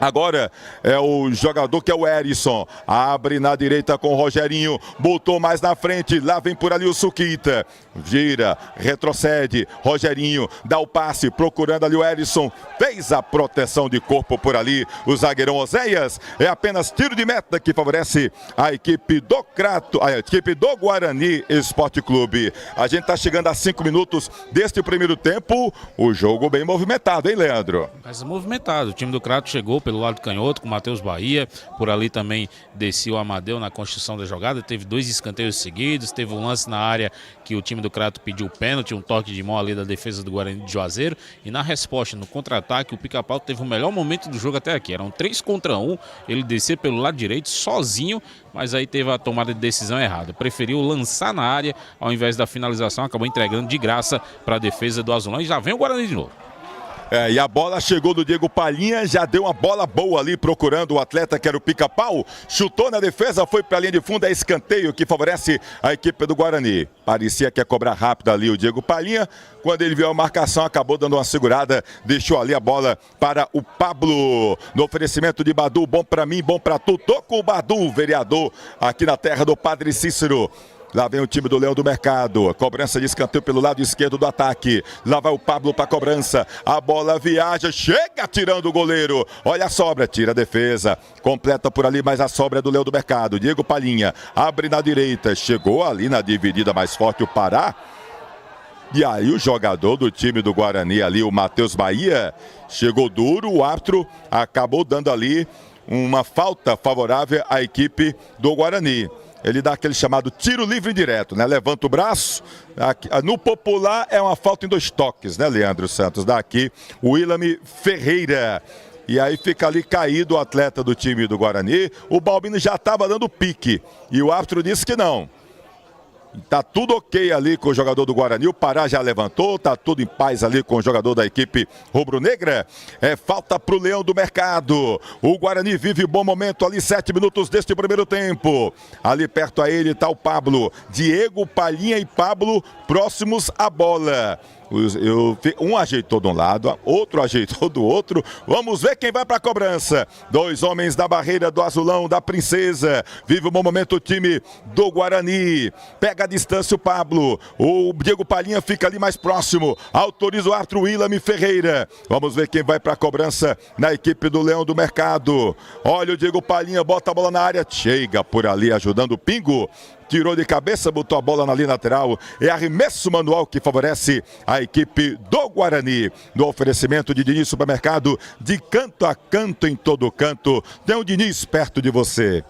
agora é o jogador que é o Erisson. Abre na direita com o Rogerinho. Botou mais na frente. Lá vem por ali o Suquita. Gira, retrocede. Rogerinho dá o passe, procurando ali o Erisson. Fez a proteção de corpo por ali. O zagueirão Oséias. É apenas tiro de meta que favorece a equipe do Crato, a equipe do Guarani Esporte Clube. A gente tá chegando a 5 minutos deste primeiro tempo. O jogo bem movimentado, hein, Leandro? Mas movimentado. O time do Crato chegou pelo lado canhoto com o Matheus Bahia. Por ali também desceu o Amadeu na construção da jogada. Teve 2 escanteios seguidos. Teve um lance na área que o time do Crato pediu pênalti, um toque de mão ali da defesa do Guarani de Juazeiro. E na resposta, no contra-ataque, o Pica-Pau teve o melhor momento do jogo até aqui. Eram 3 contra 1. Ele descer pelo lado direito sozinho, mas aí teve a tomada de decisão errada. Preferiu lançar na área ao invés da finalização. Acabou entregando de graça para a defesa do Azulão. E já vem o Guarani de novo. E a bola chegou do Diego Palhinha, já deu uma bola boa ali procurando o atleta que era o Pica-Pau. Chutou na defesa, foi para a linha de fundo, é escanteio que favorece a equipe do Guarani. Parecia que ia cobrar rápido ali o Diego Palhinha. Quando ele viu a marcação, acabou dando uma segurada, deixou ali a bola para o Pablo. No oferecimento de Badu, bom para mim, bom para tu. Tô com o Badu, vereador, aqui na terra do Padre Cícero. Lá vem o time do Leão do Mercado. A cobrança de escanteio pelo lado esquerdo do ataque. Lá vai o Pablo para a cobrança. A bola viaja, chega tirando o goleiro. Olha a sobra, tira a defesa. Completa por ali, mas a sobra é do Leão do Mercado. Diego Palhinha abre na direita. Chegou ali na dividida mais forte o Pará. E aí o jogador do time do Guarani ali, o Matheus Bahia, chegou duro. O árbitro acabou dando ali uma falta favorável à equipe do Guarani. Ele dá aquele chamado tiro livre direto, né? Levanta o braço. Aqui, no popular é uma falta em 2 toques, né, Leandro Santos? Dá aqui o Willam Ferreira. E aí fica ali caído o atleta do time do Guarani. O Balbino já estava dando pique. E o árbitro disse que não. Tá tudo ok ali com o jogador do Guarani. O Pará já levantou, tá tudo em paz ali com o jogador da equipe rubro-negra. É falta pro Leão do Mercado. O Guarani vive um bom momento ali, 7 minutos deste primeiro tempo. Ali perto a ele tá o Pablo. Diego, Palhinha e Pablo próximos à bola. Um ajeitou de um lado, outro ajeitou do outro. Vamos ver quem vai para a cobrança. 2 homens da barreira do Azulão, da Princesa. Vive um bom momento o time do Guarani. Pega a distância o Pablo. O Diego Palhinha fica ali mais próximo. Autoriza o árbitro Willam Ferreira. Vamos ver quem vai para a cobrança na equipe do Leão do Mercado. Olha o Diego Palhinha, bota a bola na área. Chega por ali ajudando o Pingo. Tirou de cabeça, botou a bola na linha lateral. É arremesso manual que favorece a equipe do Guarani. No oferecimento de Diniz Supermercado, de canto a canto, em todo canto. Tem o Diniz perto de você.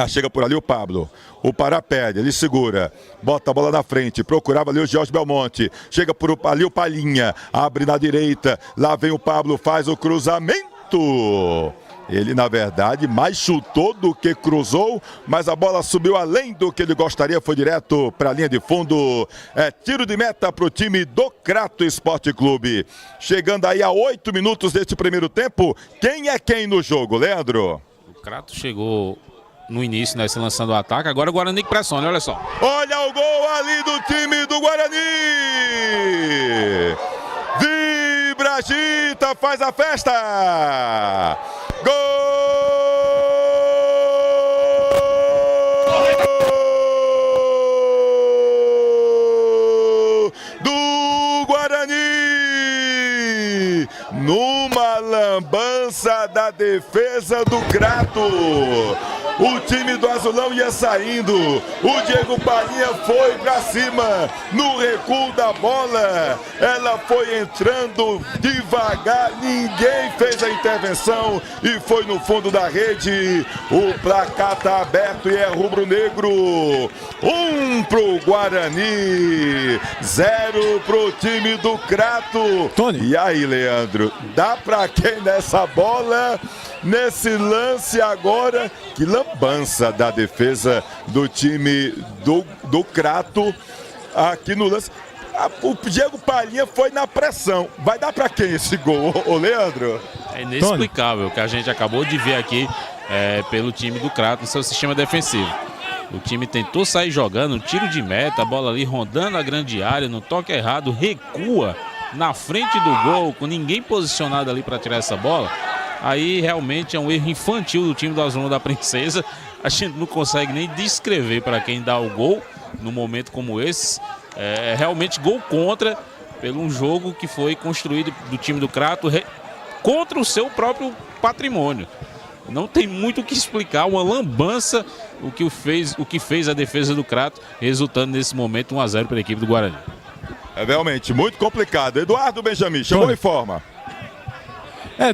Chega por ali o Pablo. O Pará pede, ele segura. Bota a bola na frente. Procurava ali o Jorge Belmonte. Chega por ali o Palhinha. Abre na direita. Lá vem o Pablo, faz o cruzamento. Ele, na verdade, mais chutou do que cruzou, mas a bola subiu além do que ele gostaria, foi direto para a linha de fundo. É tiro de meta para o time do Crato Esporte Clube. Chegando aí a 8 minutos deste primeiro tempo, quem é quem no jogo, Leandro? O Crato chegou no início, né, se lançando o ataque, agora o Guarani que pressiona, olha só. Olha o gol ali do time do Guarani! Vibra, agita, faz a festa! Gol do Guarani! Numa lambança da defesa do Crato. o time do Azulão ia saindo. O Diego Palhinha foi pra cima, no recuo da bola. Ela foi entrando devagar, ninguém fez a intervenção e foi no fundo da rede. O placar tá aberto e é rubro-negro. 1 pro Guarani, 0 pro time do Crato. Tony. E aí, Leandro, dá pra quem nessa bola? Nesse lance agora, que lambança da defesa do time do Crato aqui no lance. O Diego Palhinha foi na pressão. Vai dar pra quem esse gol, ô Leandro? É inexplicável o que a gente acabou de ver aqui pelo time do Crato no seu sistema defensivo. O time tentou sair jogando, tiro de meta, a bola ali rondando a grande área, no toque errado, recua na frente do gol, com ninguém posicionado ali para tirar essa bola. Aí realmente é um erro infantil do time do Azulão da Princesa. A gente não consegue nem descrever para quem dá o gol num momento como esse. É realmente gol contra pelo um jogo que foi construído do time do Crato contra o seu próprio patrimônio. Não tem muito o que explicar, uma lambança o que fez a defesa do Crato, resultando nesse momento 1-0 para a equipe do Guarani. É realmente muito complicado. Eduardo Benjamin, chamou em forma.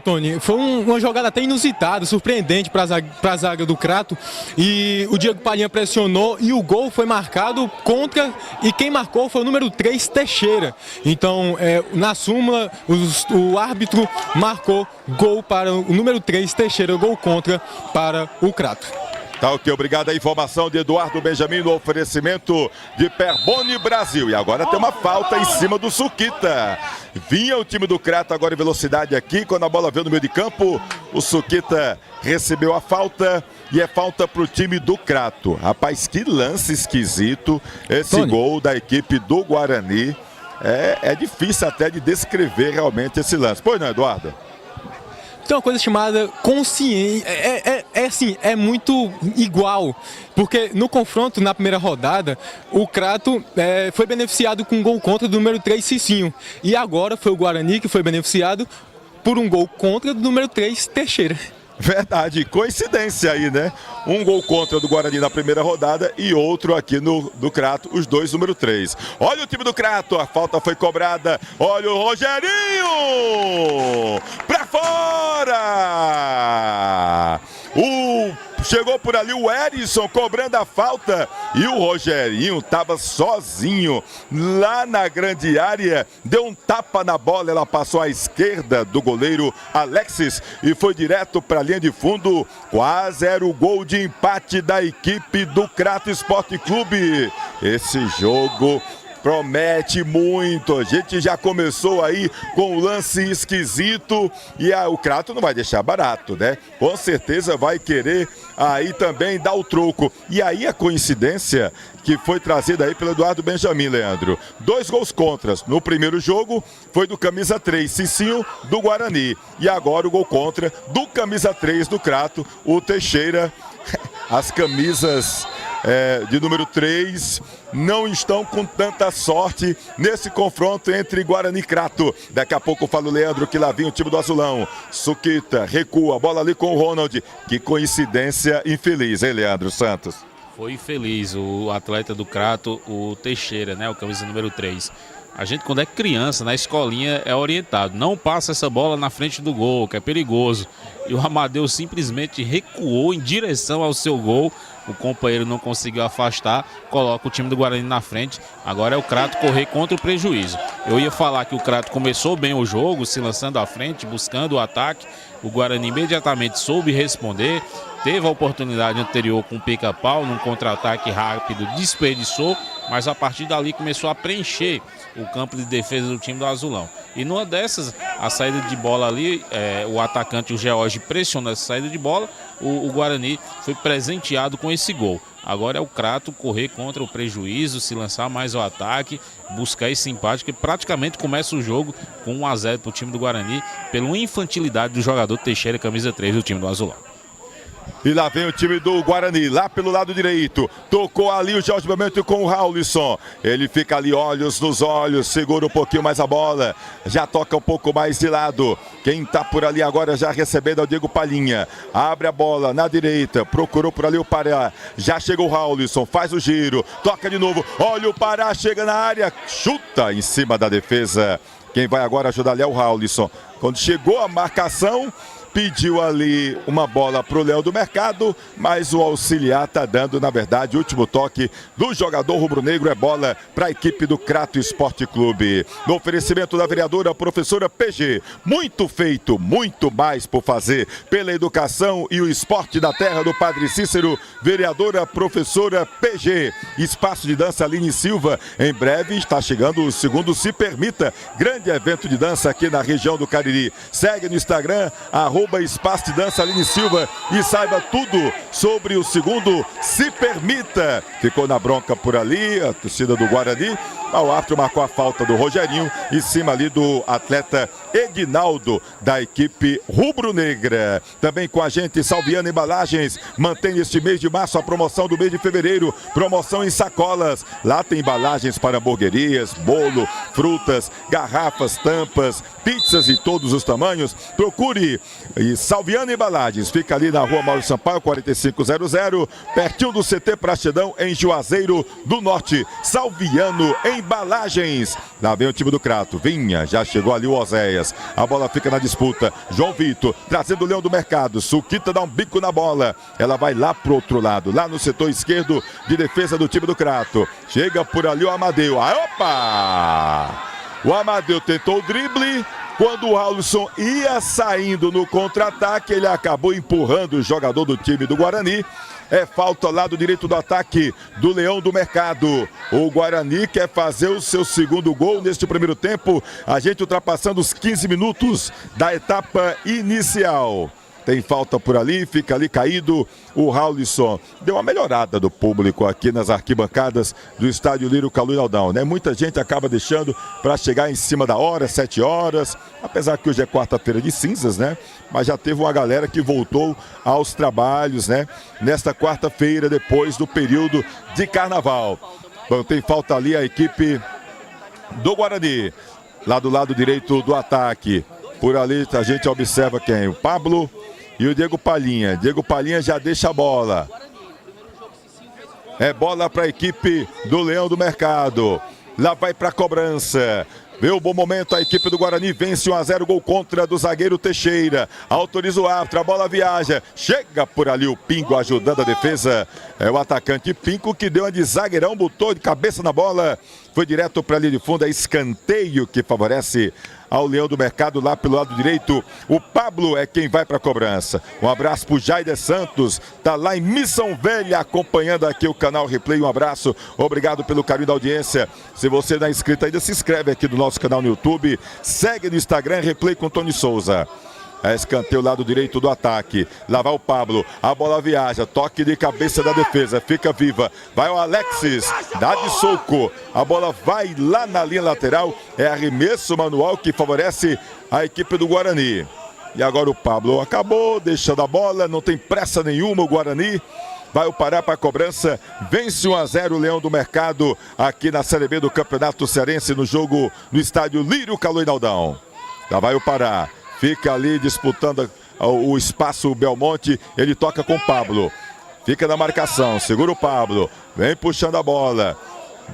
Tony, foi uma jogada até inusitada, surpreendente para a zaga do Crato. E o Diego Palhinha pressionou e o gol foi marcado contra. E quem marcou foi o número 3, Teixeira. Então, na súmula, o árbitro marcou gol para o número 3, Teixeira, gol contra para o Crato. Tá ok, obrigado. A informação de Eduardo Benjamin no oferecimento de Perboni Brasil. E agora tem uma falta em cima do Suquita. Vinha o time do Crato agora em velocidade aqui. Quando a bola veio no meio de campo, o Suquita recebeu a falta. E é falta para o time do Crato. Rapaz, que lance esquisito esse Tony. Gol da equipe do Guarani. É difícil até de descrever realmente esse lance. Pois não, Eduardo? Tem uma coisa chamada consciência, é muito igual, porque no confronto na primeira rodada, o Crato foi beneficiado com um gol contra do número 3, Cicinho, e agora foi o Guarani que foi beneficiado por um gol contra do número 3, Teixeira. Verdade, coincidência aí, né? Um gol contra do Guarani na primeira rodada e outro aqui do Crato, os dois número 3. Olha o time do Crato, a falta foi cobrada. Olha o Rogerinho! Pra fora! Chegou por ali o Erisson cobrando a falta e o Rogerinho estava sozinho lá na grande área, deu um tapa na bola, ela passou à esquerda do goleiro Alexis e foi direto para a linha de fundo. Quase era o gol de empate da equipe do Crato Esporte Clube. Esse jogo promete muito. A gente já começou aí com um lance esquisito e o Crato não vai deixar barato, né? Com certeza vai querer aí também dar o troco. E aí a coincidência que foi trazida aí pelo Eduardo Benjamin, Leandro. 2 gols contras. No primeiro jogo foi do camisa 3, Cicinho, do Guarani. E agora o gol contra do camisa 3 do Crato, o Teixeira. As camisas de número 3 não estão com tanta sorte nesse confronto entre Guarani e Crato. Daqui a pouco fala o Leandro que lá vinha o time do Azulão. Suquita recua, bola ali com o Ronald. Que coincidência infeliz, hein, Leandro Santos? Foi infeliz o atleta do Crato, o Teixeira, né, o camisa número 3. A gente, quando é criança, na escolinha, é orientado. Não passa essa bola na frente do gol, que é perigoso. E o Amadeu simplesmente recuou em direção ao seu gol. O companheiro não conseguiu afastar, coloca o time do Guarani na frente. Agora é o Crato correr contra o prejuízo. Eu ia falar que o Crato começou bem o jogo, se lançando à frente, buscando o ataque. O Guarani imediatamente soube responder. Teve a oportunidade anterior com o pica-pau, num contra-ataque rápido, desperdiçou. Mas a partir dali começou a preencher o campo de defesa do time do Azulão. E numa dessas, a saída de bola ali, o atacante, o George, pressionou essa saída de bola. O Guarani foi presenteado com esse gol. Agora é o Crato correr contra o prejuízo, se lançar mais ao ataque, buscar esse empate, que praticamente começa o jogo com 1-0 para o time do Guarani, pela infantilidade do jogador Teixeira, camisa 3 do time do Azulão. E lá vem o time do Guarani, lá pelo lado direito. Tocou ali o Jorge Momento com o Raulisson. Ele fica ali, olhos nos olhos, segura um pouquinho mais a bola. Já toca um pouco mais de lado. Quem tá por ali agora já recebendo é o Diego Palhinha. Abre a bola na direita, procurou por ali o Pará. Já chegou o Raulisson, faz o giro, toca de novo. Olha o Pará, chega na área, chuta em cima da defesa. Quem vai agora ajudar ali é o Raulisson. Quando chegou a marcação, pediu ali uma bola para o Leão do Mercado, mas o auxiliar está dando, na verdade, o último toque do jogador rubro-negro. É bola para a equipe do Crato Esporte Clube. No oferecimento da vereadora professora PG. Muito feito, muito mais por fazer pela educação e o esporte da terra do Padre Cícero. Vereadora professora PG. Espaço de dança Aline Silva. Em breve está chegando o segundo Se Permita. Grande evento de dança aqui na região do Cariri. Segue no Instagram, Espaço de Dança Aline Silva, e saiba tudo sobre o segundo Se Permita. Ficou na bronca por ali a torcida do Guarani. O árbitro marcou a falta do Rogerinho em cima ali do atleta Edinaldo da equipe rubro-negra. Também com a gente Salviano Embalagens, mantém este mês de março a promoção do mês de fevereiro, promoção em sacolas. Lá tem embalagens para hamburguerias, bolo, frutas, garrafas, tampas, pizzas de todos os tamanhos. Procure e Salviano Embalagens, fica ali na rua Mauro Sampaio 4500, pertinho do CT Praxedão, em Juazeiro do Norte. Salviano Embalagens. Lá vem o time do Crato. Vinha, já chegou ali o Oséias. A bola fica na disputa. João Vitor trazendo o Leão do Mercado. Suquita dá um bico na bola. Ela vai lá pro outro lado, lá no setor esquerdo de defesa do time do Crato. Chega por ali o Amadeu. Ah, opa! O Amadeu tentou o drible. Quando o Raulisson ia saindo no contra-ataque, ele acabou empurrando o jogador do time do Guarani. É falta lado direito do ataque do Leão do Mercado. O Guarani quer fazer o seu segundo gol neste primeiro tempo. A gente ultrapassando os 15 minutos da etapa inicial. Tem falta por ali, fica ali caído o Raulisson. Deu uma melhorada do público aqui nas arquibancadas do estádio Lírio Caluialdão, né? Muita gente acaba deixando para chegar em cima da hora, 7 horas. Apesar que hoje é quarta-feira de cinzas, né? Mas já teve uma galera que voltou aos trabalhos, né? Nesta quarta-feira, depois do período de carnaval. Bom, tem falta ali a equipe do Guarani. Lá do lado direito do ataque. Por ali a gente observa quem? O Pablo e o Diego Palhinha. Diego Palhinha já deixa a bola. É bola para a equipe do Leão do Mercado. Lá vai para a cobrança. Vê o bom momento, a equipe do Guarani vence 1-0, gol contra do zagueiro Teixeira. Autoriza o árbitro, a bola viaja. Chega por ali o Pingo ajudando a defesa. É o atacante Pingo que deu uma de zagueirão, botou de cabeça na bola. Foi direto para a linha de fundo, é escanteio que favorece ao Leão do Mercado lá pelo lado direito. O Pablo é quem vai para a cobrança. Um abraço para o Jair Santos, tá lá em Missão Velha acompanhando aqui o canal Replay. Um abraço, obrigado pelo carinho da audiência. Se você não é inscrito ainda, se inscreve aqui no nosso canal no YouTube. Segue no Instagram, Replay com Tony Souza. É escanteio lado direito do ataque. Lá vai o Pablo, a bola viaja, toque de cabeça da defesa, fica viva. Vai o Alexis, dá de soco. A bola vai lá na linha lateral. É arremesso manual que favorece a equipe do Guarani. E agora o Pablo acabou deixando a bola, não tem pressa nenhuma o Guarani. Vai o Pará para a cobrança, vence 1-0 o Leão do Mercado aqui na Série B do Campeonato Cearense no jogo no estádio Lírio Caluialdão. Lá vai o Pará. Fica ali disputando o espaço Belmonte. Ele toca com o Pablo. Fica na marcação. Segura o Pablo. Vem puxando a bola.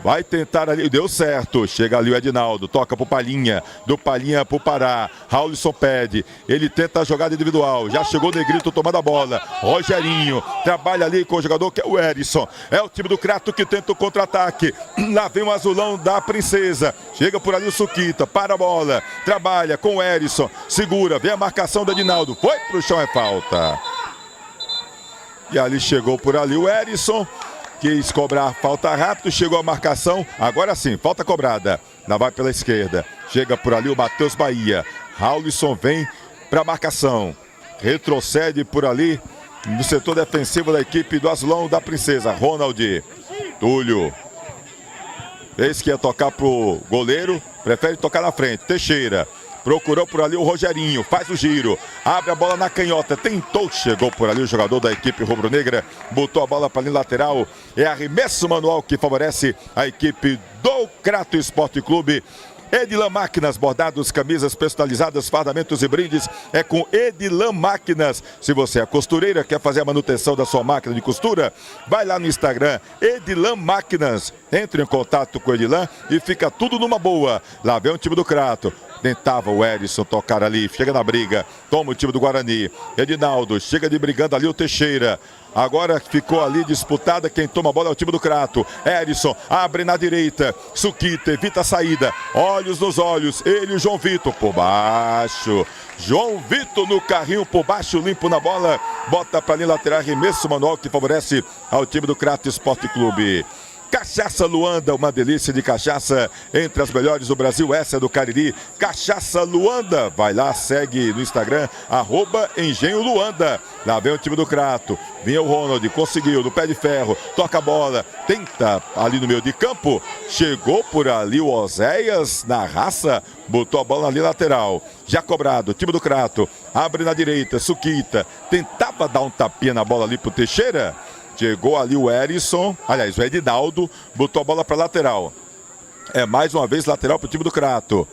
Vai tentar ali. Deu certo. Chega ali o Edinaldo. Toca pro Palhinha. Do Palhinha pro Pará. Raulisson pede. Ele tenta a jogada individual. Já chegou o Negrito tomando a bola. Rogerinho. Trabalha ali com o jogador que é o Erisson. É o time do Crato que tenta o contra-ataque. Lá vem o azulão da Princesa. Chega por ali o Suquita. Para a bola. Trabalha com o Erisson. Segura. Vem a marcação do Edinaldo. Foi pro chão, é falta. E ali chegou por ali o Erisson. Quis cobrar falta rápido, chegou a marcação, agora sim, falta cobrada. Lá vai pela esquerda, chega por ali o Matheus Bahia. Raulisson vem para a marcação, retrocede por ali no setor defensivo da equipe do Azulão da Princesa. Ronald, Túlio, fez que ia tocar pro goleiro, prefere tocar na frente. Teixeira, Procurou por ali o Rogerinho, faz o giro, abre a bola na canhota, tentou, chegou por ali o jogador da equipe rubro-negra, botou a bola para a linha lateral, é arremesso manual que favorece a equipe do Crato Esporte Clube. Edilan Máquinas, bordados, camisas personalizadas, fardamentos e brindes, é com Edilan Máquinas. Se você é costureira, quer fazer a manutenção da sua máquina de costura, vai lá no Instagram, Edilan Máquinas. Entre em contato com o Edilan e fica tudo numa boa. Lá vem o time do Crato. Tentava o Erisson tocar ali, chega na briga, toma o time do Guarani. Edinaldo, chega de brigando ali o Teixeira. Agora ficou ali disputada, quem toma a bola é o time do Crato. Erisson, abre na direita, Suquita, evita a saída, olhos nos olhos, ele e o João Vitor, por baixo. João Vitor no carrinho, por baixo, limpo na bola, bota para a linha lateral, arremesso manual que favorece ao time do Crato Esporte Clube. Cachaça Luanda, uma delícia de cachaça, entre as melhores do Brasil, essa é do Cariri. Cachaça Luanda, vai lá, segue no Instagram, @Engenho Luanda. Lá vem o time do Crato, vinha o Ronald, conseguiu, no pé de ferro, toca a bola, tenta ali no meio de campo, chegou por ali o Oséias na raça, botou a bola ali lateral, já cobrado, time do Crato, abre na direita, Suquita, tentava dar um tapinha na bola ali pro Teixeira. Chegou ali o Erisson, aliás, o Edinaldo, botou a bola para lateral. É mais uma vez lateral para o time do Crato.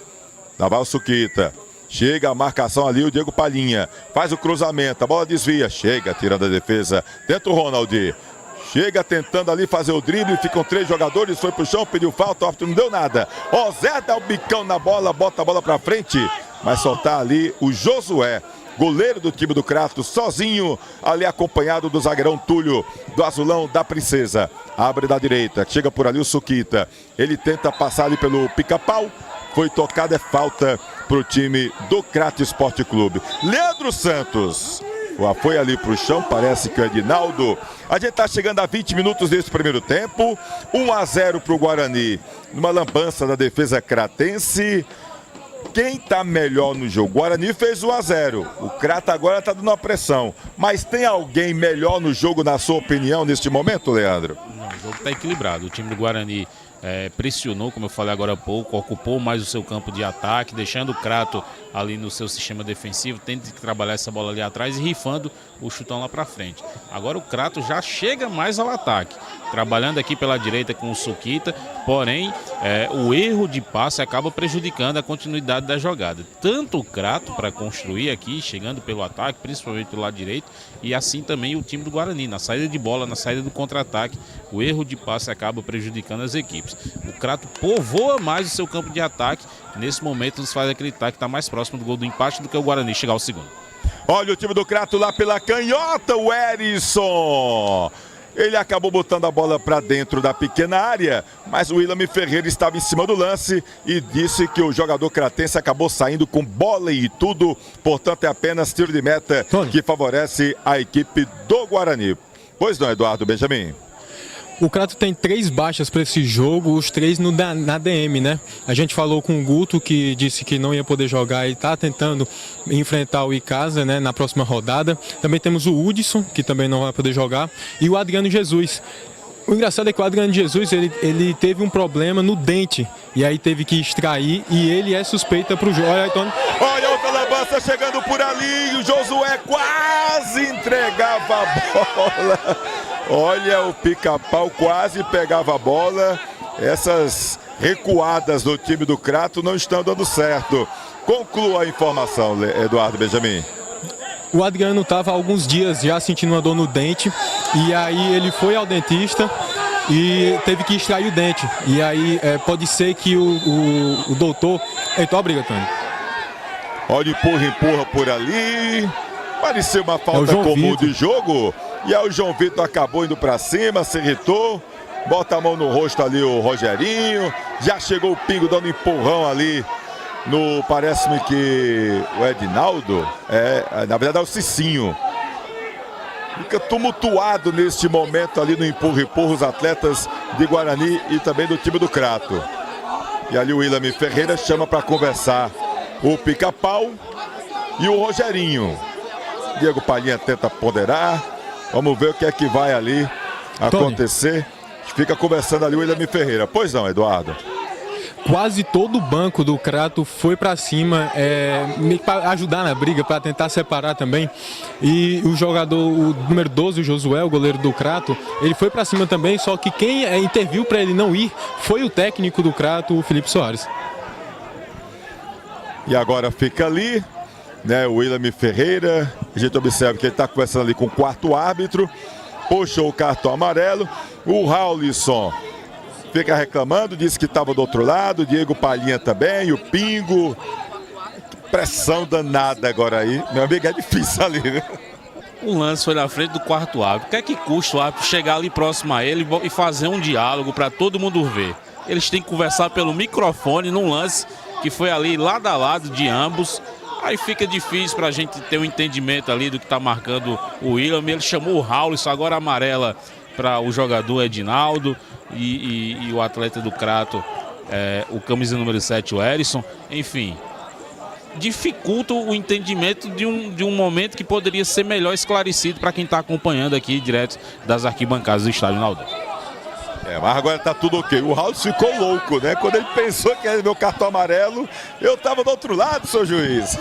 Lá vai o Suquita. Chega a marcação ali, o Diego Palhinha. Faz o cruzamento, a bola desvia. Chega tirando a defesa. Tenta o Ronald. Chega tentando ali fazer o drible. Ficam 3 jogadores, foi pro chão, pediu falta, o árbitro não deu nada. O Zé dá o bicão na bola, bota a bola para frente. Vai soltar ali o Josué, goleiro do time do Crato, sozinho, ali acompanhado do zagueirão Túlio, do azulão da Princesa. Abre da direita, chega por ali o Suquita. Ele tenta passar ali pelo Pica-Pau. Foi tocada, é falta pro time do Crato Esporte Clube. Leandro Santos foi ali pro chão, parece que é Edinaldo. A gente tá chegando a 20 minutos desse primeiro tempo. 1-0 pro Guarani, numa lambança da defesa cratense. Quem tá melhor no jogo? O Guarani fez 1-0. O Crato agora tá dando uma pressão. Mas tem alguém melhor no jogo, na sua opinião, neste momento, Leandro? Não, o jogo tá equilibrado. O time do Guarani pressionou, como eu falei agora há pouco, ocupou mais o seu campo de ataque, deixando o Crato ali no seu sistema defensivo, tenta trabalhar essa bola ali atrás e rifando o chutão lá para frente. Agora o Crato já chega mais ao ataque, trabalhando aqui pela direita com o Suquita, porém o erro de passe acaba prejudicando a continuidade da jogada. Tanto o Crato para construir aqui, chegando pelo ataque, principalmente pelo lado direito, e assim também o time do Guarani, na saída de bola, na saída do contra-ataque, o erro de passe acaba prejudicando as equipes. O Crato povoa mais o seu campo de ataque, nesse momento nos faz acreditar que está mais próximo do gol do empate do que o Guarani chegar ao segundo. Olha o time do Crato lá pela canhota, o Erisson. Ele acabou botando a bola para dentro da pequena área, mas o William Ferreira estava em cima do lance e disse que o jogador cratense acabou saindo com bola e tudo, portanto é apenas tiro de meta que favorece a equipe do Guarani. Pois não, Eduardo Benjamin? O Crato tem 3 baixas para esse jogo, os 3 na DM, né? A gente falou com o Guto, que disse que não ia poder jogar e está tentando enfrentar o Icasa, né, na próxima rodada. Também temos o Hudson, que também não vai poder jogar, e o Adriano Jesus. O engraçado é que o Adriano Jesus, ele teve um problema no dente, e aí teve que extrair, e ele é suspeita para o jogo. Olha, então... Olha outra lambança chegando por ali, o Josué quase entregava a bola. Olha, o Pica-Pau quase pegava a bola. Essas recuadas do time do Crato não estão dando certo. Conclua a informação, Eduardo Benjamin. O Adriano estava há alguns dias já sentindo uma dor no dente, e aí ele foi ao dentista e teve que extrair o dente. E aí pode ser que o doutor... Então, obrigado, Tony. Olha, empurra por ali. Pareceu uma falta comum de jogo. E aí o João Vitor acabou indo pra cima, se irritou, bota a mão no rosto ali o Rogerinho, já chegou o Pingo dando empurrão ali no, parece-me que o Edinaldo, na verdade é o Cicinho. Fica tumultuado neste momento ali no empurra os atletas de Guarani e também do time do Crato. E ali o William Ferreira chama para conversar o Pica-Pau e o Rogerinho. Diego Palhinha tenta ponderar. Vamos ver o que é que vai ali acontecer. Fica conversando ali o William Ferreira. Pois não, Eduardo? quase todo o banco do Crato foi para cima, para ajudar na briga, para tentar separar também. E o jogador, o número 12, o Josué, o goleiro do Crato, ele foi para cima também, só que quem interviu para ele não ir foi o técnico do Crato, o Felipe Soares. E agora fica ali, né, o William Ferreira. A gente observa que ele está conversando ali com o quarto árbitro. Puxou o cartão amarelo. O Raulisson fica reclamando, disse que estava do outro lado. Diego Palhinha também, o Pingo. Pressão danada agora aí. Meu amigo, é difícil ali, né? O lance foi na frente do quarto árbitro. O que é que custa o árbitro chegar ali próximo a ele e fazer um diálogo para todo mundo ver? Eles têm que conversar pelo microfone num lance que foi ali lado a lado de ambos. Aí fica difícil para a gente ter um entendimento ali do que está marcando o William. Ele chamou o Raulisson, agora amarela para o jogador Edinaldo e o atleta do Crato, o camisa número 7, o Erisson. Enfim, dificulta o entendimento de um momento que poderia ser melhor esclarecido para quem está acompanhando aqui direto das arquibancadas do estádio Naldo. Mas agora tá tudo ok. O Raul ficou louco, né? Quando ele pensou que era meu cartão amarelo, eu tava do outro lado, seu juiz.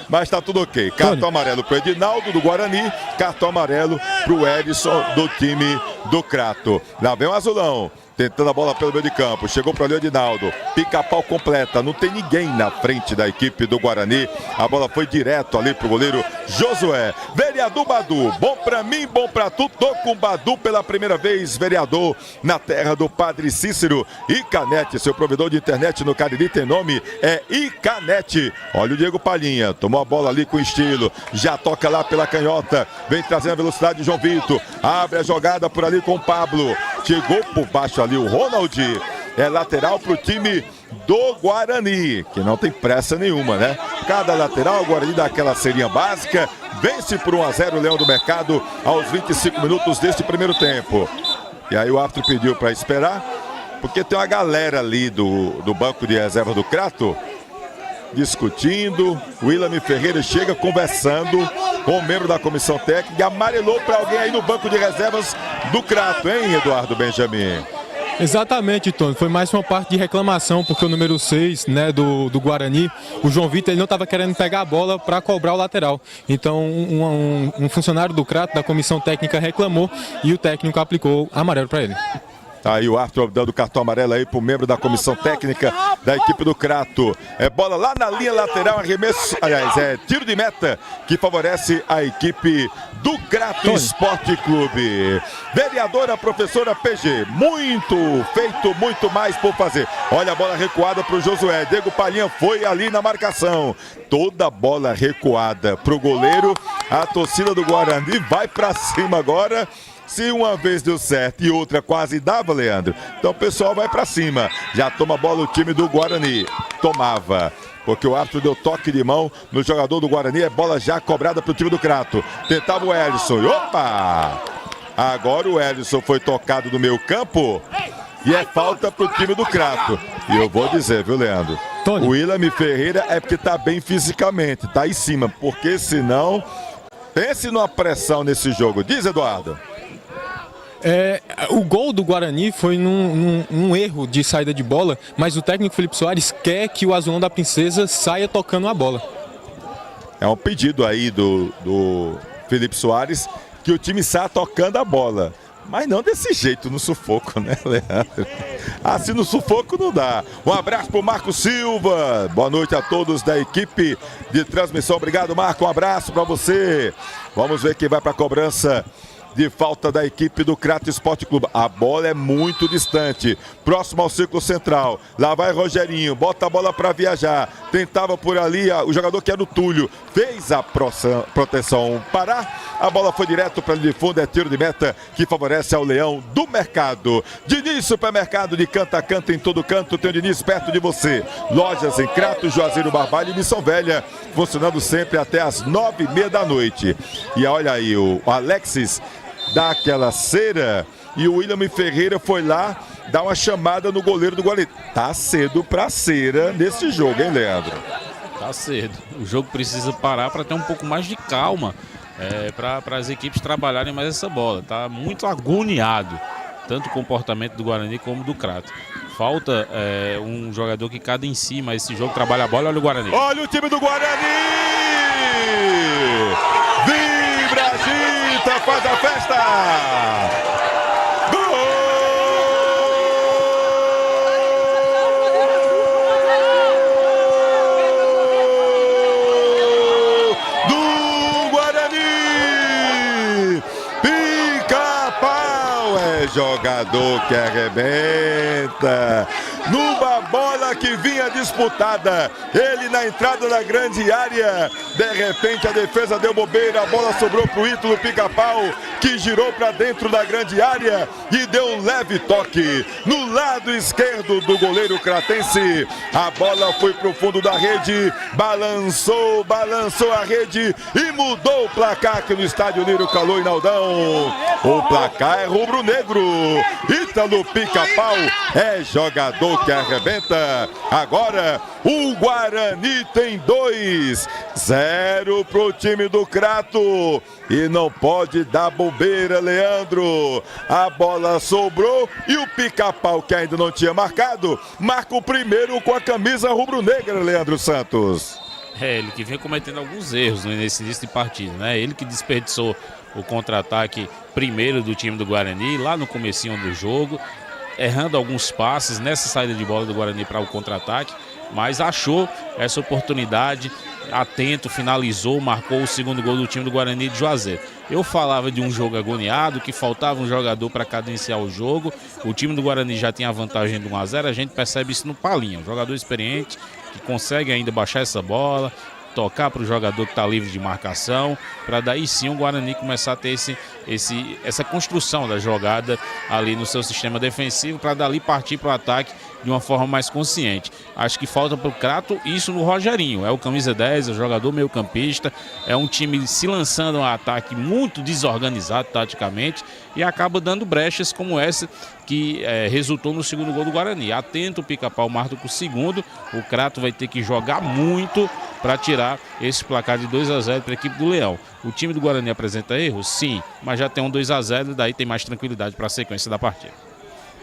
Mas tá tudo ok. Cartão amarelo pro Edinaldo, do Guarani. Cartão amarelo pro Edson, do time do Crato. Lá vem o Azulão. Tentando a bola pelo meio de campo. Chegou para o Edinaldo. Pica-pau completa. Não tem ninguém na frente da equipe do Guarani. A bola foi direto ali para o goleiro Josué. Vereador Badu. Bom para mim, bom para tu. Tô com Badu pela primeira vez. Vereador na terra do Padre Cícero. Icanete, seu provedor de internet no Cariri tem nome. É Icanete. Olha o Diego Palhinha. Tomou a bola ali com estilo. Já toca lá pela canhota. Vem trazendo a velocidade de João Vitor. Abre a jogada por ali com o Pablo. Chegou por baixo ali o Ronald. É lateral para o time do Guarani, que não tem pressa nenhuma, né? Cada lateral, o Guarani dá aquela serinha básica. Vence por 1-0 o Leão do Mercado aos 25 minutos deste primeiro tempo. E aí o árbitro pediu para esperar, porque tem uma galera ali do banco de reserva do Crato discutindo. O William Ferreira chega conversando com o membro da comissão técnica e amarelou para alguém aí no banco de reservas do Crato, hein, Eduardo Benjamin? Exatamente, Tony. Foi mais uma parte de reclamação, porque o número 6, né, do Guarani, o João Vitor, ele não estava querendo pegar a bola para cobrar o lateral. Então, um funcionário do Crato, da comissão técnica, reclamou e o técnico aplicou amarelo para ele. Aí o árbitro dando cartão amarelo aí pro membro da comissão técnica da equipe do Crato. É bola lá na linha lateral, arremesso, aliás, é tiro de meta que favorece a equipe do Crato Esporte Clube. Vereadora professora PG, muito mais por fazer. Olha a bola recuada pro Josué. Diego Palhinha foi ali na marcação. Toda bola recuada pro goleiro. A torcida do Guarani vai pra cima agora. Se uma vez deu certo e outra quase dava, Leandro, então o pessoal vai pra cima. Já toma a bola o time do Guarani. Tomava, porque o árbitro deu toque de mão no jogador do Guarani. É bola já cobrada pro time do Crato. Tentava o Elisson. Opa! Agora o Elisson foi tocado no meio campo. E é falta pro time do Crato. E eu vou dizer, viu, Leandro? O William Ferreira é porque tá bem fisicamente, tá em cima. Porque senão, pense numa pressão nesse jogo. Diz, Eduardo. O gol do Guarani foi num erro de saída de bola, mas o técnico Felipe Soares quer que o Azulão da Princesa saia tocando a bola. É um pedido aí do Felipe Soares que o time saia tocando a bola. Mas não desse jeito, no sufoco, né, Leandro? Assim no sufoco não dá. Um abraço pro Marco Silva. Boa noite a todos da equipe de transmissão. Obrigado, Marco. Um abraço para você. Vamos ver quem vai para a cobrança de falta da equipe do Crato Esporte Clube. A bola é muito distante, próximo ao círculo central. Lá vai Rogerinho, bota a bola para viajar. Tentava por ali o jogador que era o Túlio. Fez a proteção parar. A bola foi direto para linha de fundo. É tiro de meta que favorece ao Leão do Mercado. Diniz Supermercado, de canto a canto, em todo canto. Tem o Diniz perto de você. Lojas em Crato, Juazeiro, Barbalho e Missão Velha. Funcionando sempre até as 9h30 da noite. E olha aí, o Alexis dá aquela cera e o William Ferreira foi lá dar uma chamada no goleiro do Guarani. Tá cedo pra cera nesse jogo, hein, Leandro? Tá cedo. O jogo precisa parar para ter um pouco mais de calma, para as equipes trabalharem mais essa bola. Tá muito agoniado, tanto o comportamento do Guarani como do Crato. falta um jogador que cada em cima. Esse jogo trabalha a bola, olha o Guarani. Olha o time do Guarani! Vibra, agita, faz a festa! Jogador que arrebenta, numa bola que vinha disputada, ele na entrada da grande área, de repente a defesa deu bobeira, a bola sobrou pro Ítalo Pica-Pau, que girou para dentro da grande área e deu um leve toque no lado esquerdo do goleiro cratense. A bola foi pro fundo da rede, balançou a rede e mudou o placar aqui no estádio Lírio Calô Inaldão. O placar é rubro-negro. Ítalo Pica-Pau é jogador que arrebenta. Agora o Guarani tem 2-0 pro time do Crato. E não pode dar bobeira, Leandro. A bola sobrou e o Pica-Pau, que ainda não tinha marcado, marca o primeiro com a camisa rubro-negra, Leandro Santos. Ele que vem cometendo alguns erros nesse início de partida, né? Ele que desperdiçou o contra-ataque primeiro do time do Guarani, lá no comecinho do jogo, errando alguns passes nessa saída de bola do Guarani para o contra-ataque, mas achou essa oportunidade, atento, finalizou, marcou o segundo gol do time do Guarani de Juazeiro. Eu falava de um jogo agoniado, que faltava um jogador para cadenciar o jogo. O time do Guarani já tinha a vantagem de 1-0, a gente percebe isso no Palinha, um jogador experiente, que consegue ainda baixar essa bola, tocar para o jogador que está livre de marcação, para daí sim o Guarani começar a ter essa construção da jogada ali no seu sistema defensivo, para dali partir para o ataque de uma forma mais consciente. Acho que falta para o Crato isso no Rogerinho, é o camisa 10, é o jogador meio campista, é um time se lançando a ataque muito desorganizado taticamente e acaba dando brechas como essa que resultou no segundo gol do Guarani. Atento o Pica-Pau, marca com o segundo, o Crato vai ter que jogar muito para tirar esse placar de 2-0 para a equipe do Leão. O time do Guarani apresenta erros? Sim, mas já tem um 2-0 e daí tem mais tranquilidade para a sequência da partida.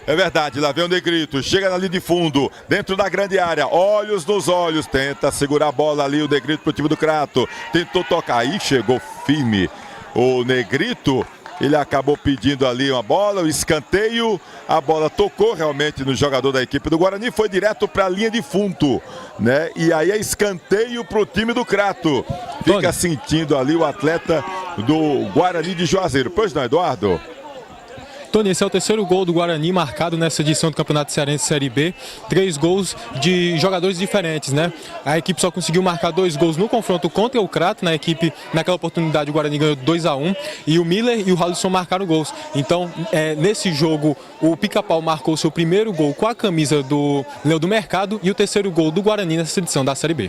É verdade, lá vem o Negrito, chega ali de fundo, dentro da grande área, olhos nos olhos, tenta segurar a bola ali, o Negrito pro time do Crato, tentou tocar, aí chegou firme o Negrito, ele acabou pedindo ali uma bola, o escanteio, a bola tocou realmente no jogador da equipe do Guarani, foi direto para a linha de fundo, né? E aí é escanteio pro time do Crato, fica sentindo ali o atleta do Guarani de Juazeiro. Pois não, Eduardo? Tony, esse é o terceiro gol do Guarani marcado nessa edição do Campeonato Cearense Série B. 3 gols de jogadores diferentes, né? A equipe só conseguiu marcar 2 gols no confronto contra o Crato. Naquela oportunidade o Guarani ganhou 2-1 e o Miller e o Halisson marcaram gols. Então, nesse jogo, o Pica-Pau marcou seu primeiro gol com a camisa do Leão do Mercado e o terceiro gol do Guarani nessa edição da Série B.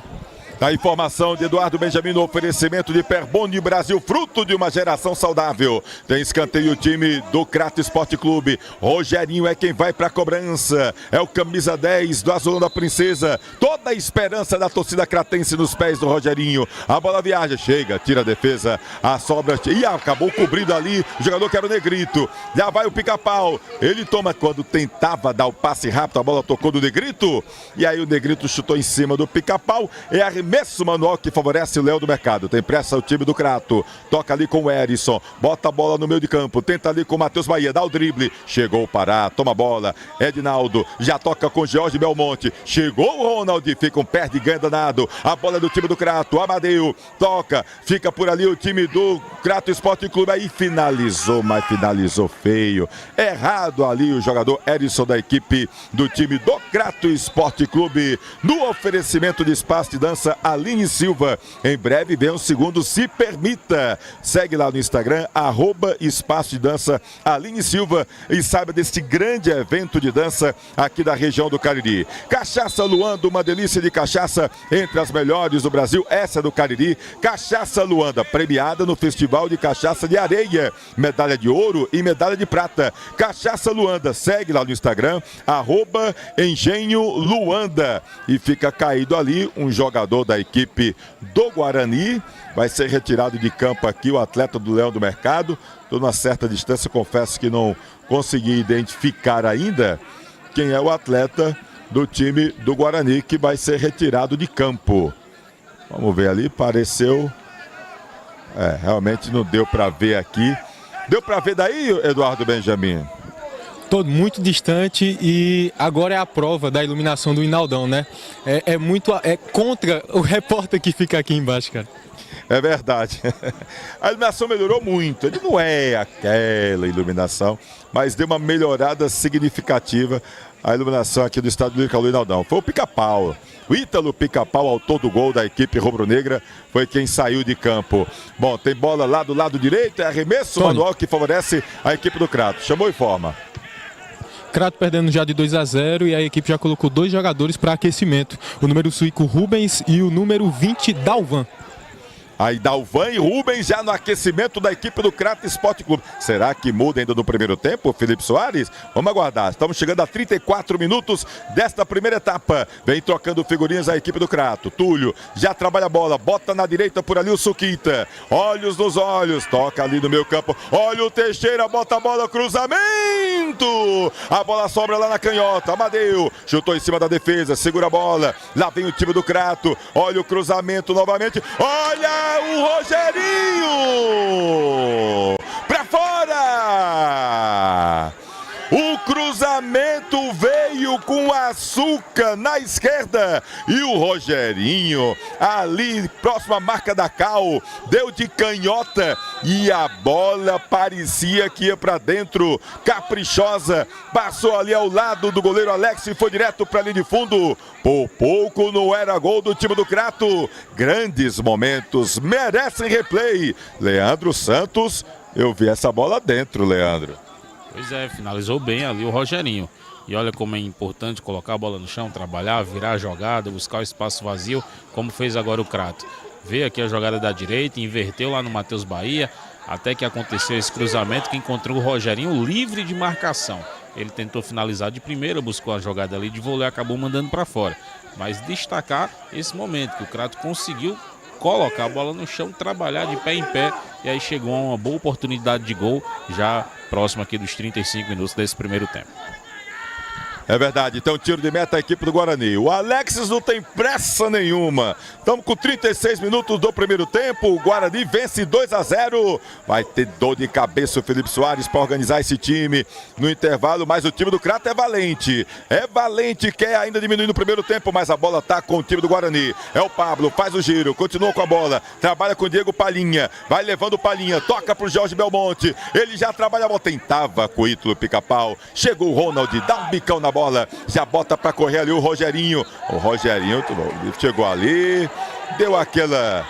A informação de Eduardo Benjamin no oferecimento de Perboni Brasil, fruto de uma geração saudável. Tem escanteio o time do Crato Esporte Clube. Rogerinho é quem vai para a cobrança. É o camisa 10 do Azulão da Princesa. Toda a esperança da torcida cratense nos pés do Rogerinho. A bola viaja, chega, tira a defesa. A sobra e acabou cobrindo ali o jogador que era o Negrito. Já vai o Pica-Pau. Ele toma quando tentava dar o passe rápido. A bola tocou do Negrito. E aí o Negrito chutou em cima do Pica-Pau. É arremesso manual que favorece o Leão do Mercado. Tem pressa o time do Crato. Toca ali com o Erisson. Bota a bola no meio de campo. Tenta ali com o Matheus Bahia. Dá o drible. Chegou o Pará. Toma a bola. Edinaldo. Já toca com Jorge Belmonte. Chegou o Ronald. Fica um perde e ganha danado. A bola é do time do Crato. Amadeu. Toca. Fica por ali o time do Crato Esporte Clube. Aí finalizou, mas finalizou feio. Errado ali o jogador Erisson da equipe do time do Crato Esporte Clube. No oferecimento de espaço de dança Aline Silva. Em breve vem um segundo, se permita. Segue lá no Instagram, @espaço de dança Aline Silva e saiba deste grande evento de dança aqui da região do Cariri. Cachaça Luanda, uma delícia de cachaça entre as melhores do Brasil. Essa é do Cariri. Cachaça Luanda, premiada no Festival de Cachaça de Areia. Medalha de ouro e medalha de prata. Cachaça Luanda, segue lá no Instagram, @engenho Luanda. E fica caído ali um jogador da equipe do Guarani, vai ser retirado de campo aqui o atleta do Leão do Mercado. Estou numa certa distância, confesso que não consegui identificar ainda quem é o atleta do time do Guarani que vai ser retirado de campo. Vamos ver ali, pareceu... realmente não deu para ver aqui. Deu para ver daí, Eduardo Benjamin? Todo muito distante e agora é a prova da iluminação do Hinaldão, né? É contra o repórter que fica aqui embaixo, cara. É verdade. A iluminação melhorou muito. Ele não é aquela iluminação, mas deu uma melhorada significativa a iluminação aqui do estádio Luiz Carlos Hinaldão. Foi o Pica-Pau. O Ítalo Pica-Pau, autor do gol da equipe rubro-negra, foi quem saiu de campo. Bom, tem bola lá do lado direito, é arremesso manual que favorece a equipe do Crato. Chamou e forma. Crato perdendo já de 2-0 e a equipe já colocou 2 jogadores para aquecimento. O número 5 Rubens e o número 20 Dalvan. Aí Dalvan e Rubens já no aquecimento da equipe do Crato Esporte Clube. Será que muda ainda no primeiro tempo, Felipe Soares? Vamos aguardar. Estamos chegando a 34 minutos desta primeira etapa. Vem trocando figurinhas a equipe do Crato. Túlio já trabalha a bola, bota na direita por ali o Suquita. Olhos nos olhos, toca ali no meio campo. Olha o Teixeira, bota a bola, cruzamento! A bola sobra lá na canhota. Amadeu chutou em cima da defesa, segura a bola. Lá vem o time do Crato. Olha o cruzamento novamente. Olha o Rogerinho! Pra fora! O cruzamento veio com açúcar na esquerda e o Rogerinho ali próximo à marca da Cal deu de canhota e a bola parecia que ia para dentro, caprichosa, passou ali ao lado do goleiro Alex e foi direto para a linha de fundo. Por pouco não era gol do time do Crato. Grandes momentos, merecem replay. Leandro Santos, eu vi essa bola dentro, Leandro. Pois é, finalizou bem ali o Rogerinho. E olha como é importante colocar a bola no chão, trabalhar, virar a jogada, buscar o espaço vazio, como fez agora o Crato. Veio aqui a jogada da direita, inverteu lá no Matheus Bahia, até que aconteceu esse cruzamento que encontrou o Rogerinho livre de marcação. Ele tentou finalizar de primeira, buscou a jogada ali de vôlei e acabou mandando para fora. Mas destacar esse momento que o Crato conseguiu colocar a bola no chão, trabalhar de pé em pé e aí chegou a uma boa oportunidade de gol já próximo aqui dos 35 minutos desse primeiro tempo. É verdade, então tiro de meta a equipe do Guarani. O Alexis não tem pressa nenhuma. Estamos com 36 minutos do primeiro tempo. O Guarani vence 2-0. Vai ter dor de cabeça o Felipe Soares para organizar esse time no intervalo, mas o time do Crato é valente. É valente, quer ainda diminuir no primeiro tempo, mas a bola está com o time do Guarani. É o Pablo, faz o giro, continua com a bola, trabalha com o Diego Palhinha, vai levando o Palhinha, toca para o Jorge Belmonte. Ele já trabalha a bola, tentava com o Ítalo Pica-Pau. Chegou o Ronald, dá um bicão na bola, já bota para correr ali o Rogerinho. O Rogerinho chegou ali, deu aquela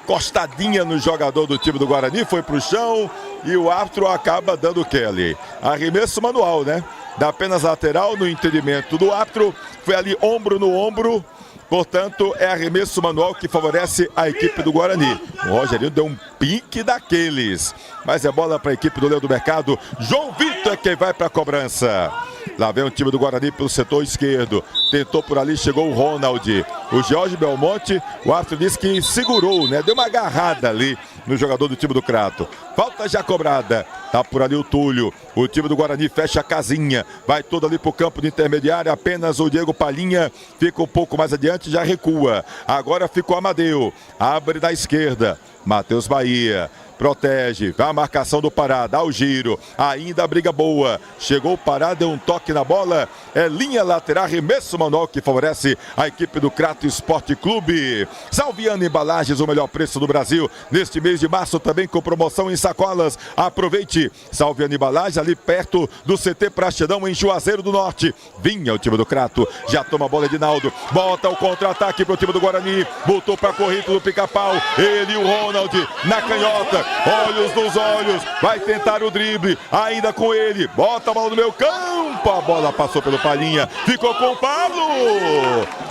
costadinha no jogador do time do Guarani, foi pro chão e o árbitro acaba dando o que ali? Arremesso manual, né? Dá apenas lateral no entendimento do árbitro, foi ali ombro no ombro, portanto é arremesso manual que favorece a equipe do Guarani. O Rogerinho deu um pique daqueles, mas é bola para a equipe do Leão do Mercado. João Vitor é quem vai para a cobrança. Lá vem o time do Guarani pelo setor esquerdo. Tentou por ali, chegou o Ronald. O Jorge Belmonte, o árbitro disse que segurou, né? Deu uma agarrada ali no jogador do time do Crato. Falta já cobrada. Tá por ali o Túlio. O time do Guarani fecha a casinha. Vai todo ali pro campo de intermediária. Apenas o Diego Palhinha fica um pouco mais adiante, já recua. Agora fica o Amadeu. Abre da esquerda. Matheus Bahia. Protege, vai a marcação do Pará, dá o giro, ainda a briga boa, chegou o Pará, deu um toque na bola, é linha lateral, arremesso manual que favorece a equipe do Crato Esporte Clube. Salviano Embalagens, o melhor preço do Brasil, neste mês de março também com promoção em sacolas, aproveite, Salviano Embalagens ali perto do CT Praxedão em Juazeiro do Norte. Vinha o time do Crato, já toma a bola de Naldo, bota o contra-ataque pro time do Guarani, botou pra corrida do Pica-Pau, ele e o Ronald na canhota. Olhos nos olhos, vai tentar o drible, ainda com ele, bota a bola no meio campo, a bola passou pelo Palhinha, ficou com o Pablo,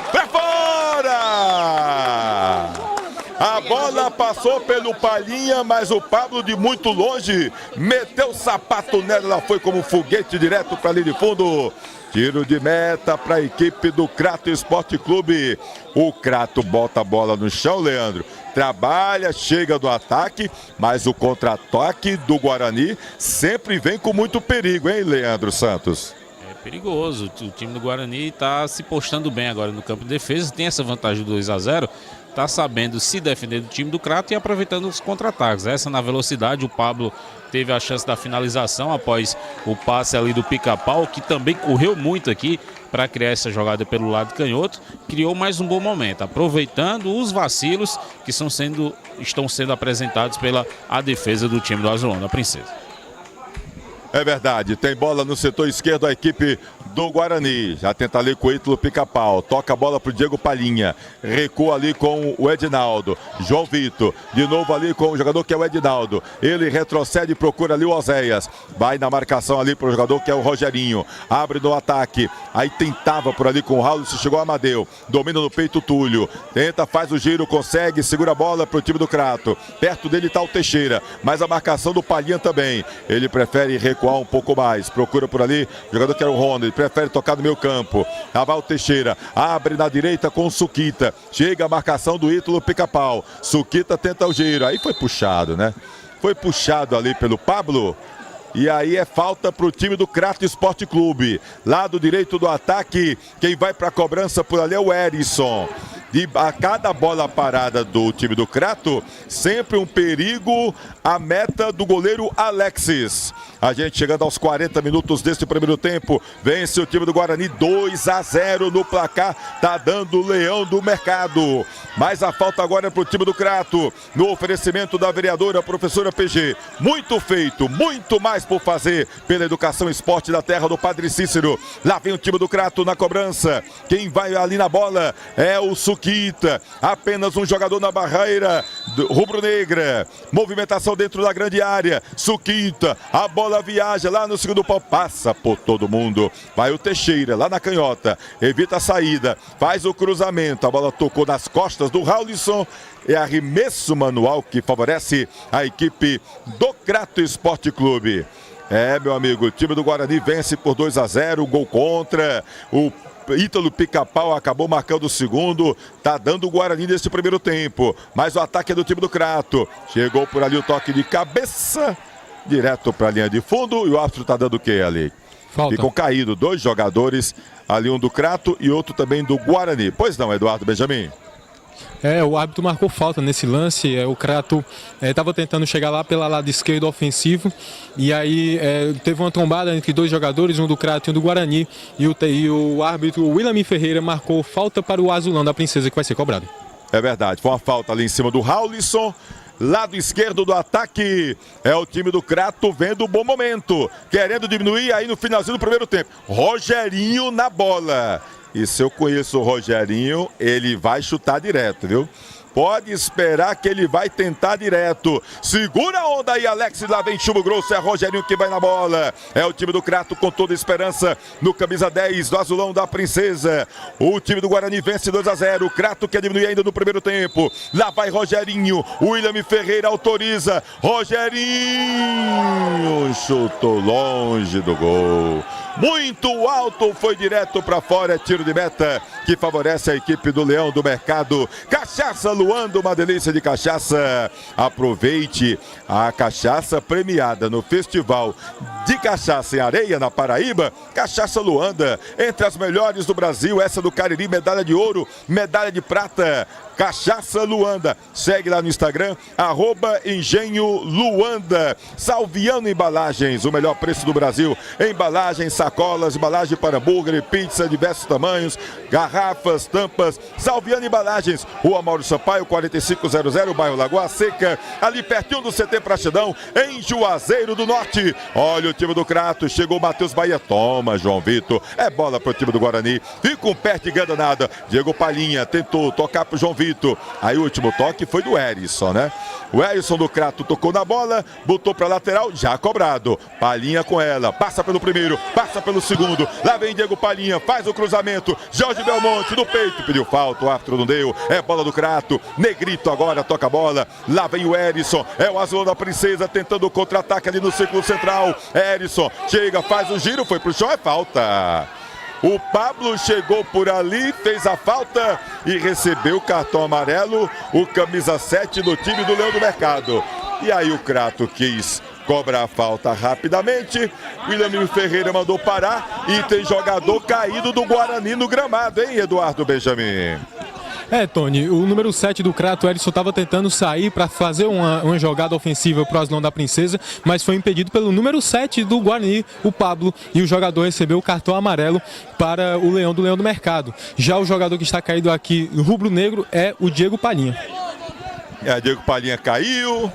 pra fora! A bola passou pelo Palhinha, mas o Pablo de muito longe meteu o sapato nela, ela foi como um foguete direto para a linha de fundo. Tiro de meta para a equipe do Crato Esporte Clube. O Crato bota a bola no chão, Leandro. Trabalha, chega do ataque, mas o contra-ataque do Guarani sempre vem com muito perigo, hein, Leandro Santos? Perigoso. O time do Guarani está se postando bem agora no campo de defesa, tem essa vantagem do 2-0, está sabendo se defender do time do Crato e aproveitando os contra-ataques. Essa na velocidade, o Pablo teve a chance da finalização após o passe ali do Pica-Pau, que também correu muito aqui para criar essa jogada pelo lado canhoto, criou mais um bom momento, aproveitando os vacilos que estão sendo apresentados pela a defesa do time do Azulão da Princesa. É verdade, tem bola no setor esquerdo a equipe do Guarani. Já tenta ali com o Ítalo Pica-Pau. Toca a bola para o Diego Palhinha. Recua ali com o Edinaldo. João Vitor. De novo ali com o jogador que é o Edinaldo. Ele retrocede e procura ali o Oséias. Vai na marcação ali para o jogador que é o Rogerinho. Abre no ataque. Aí tentava por ali com o Raul. Se chegou Amadeu. Domina no peito o Túlio. Tenta, faz o giro, consegue. Segura a bola para o time do Crato. Perto dele está o Teixeira. Mas a marcação do Palhinha também. Ele prefere recuar um pouco mais, procura por ali o jogador que era o Ronda, ele prefere tocar no meio campo. Lá vai o Teixeira, abre na direita com o Suquita, chega a marcação do Ítalo Pica-Pau, Suquita tenta o giro, aí foi puxado, né? Foi puxado ali pelo Pablo. E aí é falta para o time do Crato Esporte Clube. Lado direito do ataque, quem vai para a cobrança por ali é o Erisson. E a cada bola parada do time do Crato, sempre um perigo a meta do goleiro Alexis. A gente chegando aos 40 minutos deste primeiro tempo, vence o time do Guarani 2-0 no placar, tá dando o leão do mercado. Mas a falta agora é para o time do Crato, no oferecimento da vereadora professora PG. Muito feito, muito mais por fazer pela educação e esporte da terra do Padre Cícero. Lá vem o time do Crato na cobrança. Quem vai ali na bola é o Suquita. Apenas um jogador na barreira rubro-negra. Movimentação dentro da grande área. Suquita, a bola viaja lá no segundo pau, passa por todo mundo. Vai o Teixeira lá na canhota. Evita a saída, faz o cruzamento. A bola tocou nas costas do Raulisson. É arremesso manual que favorece a equipe do Crato Esporte Clube. É, meu amigo, o time do Guarani vence por 2-0, gol contra. O Ítalo Pica-Pau acabou marcando o segundo, tá dando o Guarani nesse primeiro tempo. Mas o ataque é do time do Crato. Chegou por ali o toque de cabeça, direto para a linha de fundo. E o árbitro tá dando o que ali? Falta. Ficou caído dois jogadores, ali um do Crato e outro também do Guarani. Pois não, Eduardo Benjamin? O árbitro marcou falta nesse lance. O Crato estava tentando chegar lá pela lado esquerdo ofensivo. E aí teve uma trombada entre dois jogadores, um do Crato e um do Guarani. E o árbitro William Ferreira marcou falta para o Azulão da Princesa, que vai ser cobrado. É verdade, foi uma falta ali em cima do Raulisson. Lado esquerdo do ataque é o time do Crato vendo um bom momento, querendo diminuir aí no finalzinho do primeiro tempo. Rogerinho na bola. E se eu conheço o Rogerinho, ele vai chutar direto, viu? Pode esperar que ele vai tentar direto. Segura a onda aí, Alex. Lá vem chumbo grosso. É Rogerinho que vai na bola. É o time do Crato com toda a esperança no camisa 10 do Azulão da Princesa. O time do Guarani vence 2-0. O Crato quer diminuir ainda no primeiro tempo. Lá vai Rogerinho. O William Ferreira autoriza. Rogerinho chutou longe do gol. Muito alto, foi direto para fora, tiro de meta que favorece a equipe do Leão do Mercado. Cachaça Luanda, uma delícia de cachaça. Aproveite a cachaça premiada no Festival de Cachaça em Areia, na Paraíba. Cachaça Luanda, entre as melhores do Brasil, essa do Cariri, medalha de ouro, medalha de prata. Cachaça Luanda, segue lá no Instagram, @Engenho Luanda. Salviano Embalagens, o melhor preço do Brasil. Embalagens, sacolas, embalagem para hambúrguer, pizza, diversos tamanhos, garrafas, tampas. Salviano Embalagens, Rua Mauro Sampaio, 4500, bairro Lagoa Seca, ali pertinho do CT Praxedão, em Juazeiro do Norte. Olha o time do Crato, chegou o Matheus Bahia, toma João Vitor, é bola pro time do Guarani, fica um pé de danada. Diego Palhinha tentou tocar pro João Vitor. Aí o último toque foi do Erisson, né? O Erisson do Crato tocou na bola, botou pra lateral, já cobrado. Palhinha com ela, passa pelo primeiro, passa pelo segundo. Lá vem Diego Palhinha, faz o cruzamento. Jorge Belmonte no peito, pediu falta, o árbitro não deu. É bola do Crato, Negrito agora toca a bola. Lá vem o Erisson, é o Azulão da Princesa tentando o contra-ataque ali no círculo central. Erisson chega, faz o giro, foi pro chão, é falta. O Pablo chegou por ali, fez a falta e recebeu o cartão amarelo, o camisa 7 do time do Leão do Mercado. E aí o Crato quis cobrar a falta rapidamente. William Ferreira mandou parar e tem jogador caído do Guarani no gramado, hein, Eduardo Benjamin? Tony, o número 7 do Crato, Erisson, estava tentando sair para fazer uma jogada ofensiva para o Aslão da Princesa, mas foi impedido pelo número 7 do Guarani, o Pablo, e o jogador recebeu o cartão amarelo para o Leão do Mercado. Já o jogador que está caído aqui, rubro-negro, é o Diego Palhinha. Diego Palhinha caiu.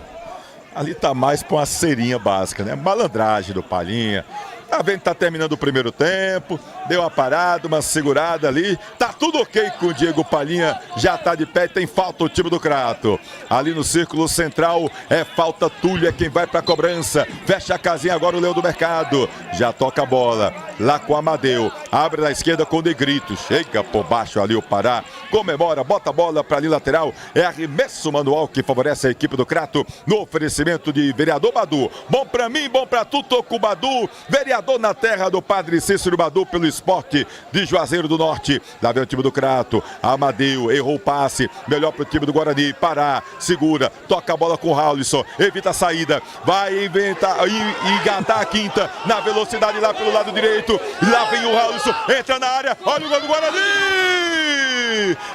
Ali tá mais para uma cerinha básica, né? Malandragem do Palhinha. Tá vendo que tá terminando o primeiro tempo, deu uma parada, uma segurada ali. Tá tudo ok com o Diego Palhinha, já tá de pé, tem falta o time do Crato. Ali no círculo central é falta. Túlio é quem vai pra cobrança. Fecha a casinha agora o Leão do Mercado. Já toca a bola lá com o Amadeu. Abre na esquerda com o Negrito. Chega por baixo ali o Pará. Comemora, bota a bola pra ali lateral. É arremesso manual que favorece a equipe do Crato no oferecimento de Vereador Badu. Bom pra mim, bom pra tu, tô com o Badu. Vereador na terra do Padre Cícero Badu pelo esporte de Juazeiro do Norte. Lá vem o time do Crato. Amadeu errou o passe. Melhor pro time do Guarani. Pará, segura, toca a bola com o Raulison. Evita a saída. Vai inventar e engatar a quinta na velocidade lá pelo lado direito. Lá vem o Raulison. Entra na área. Olha o gol do Guarani.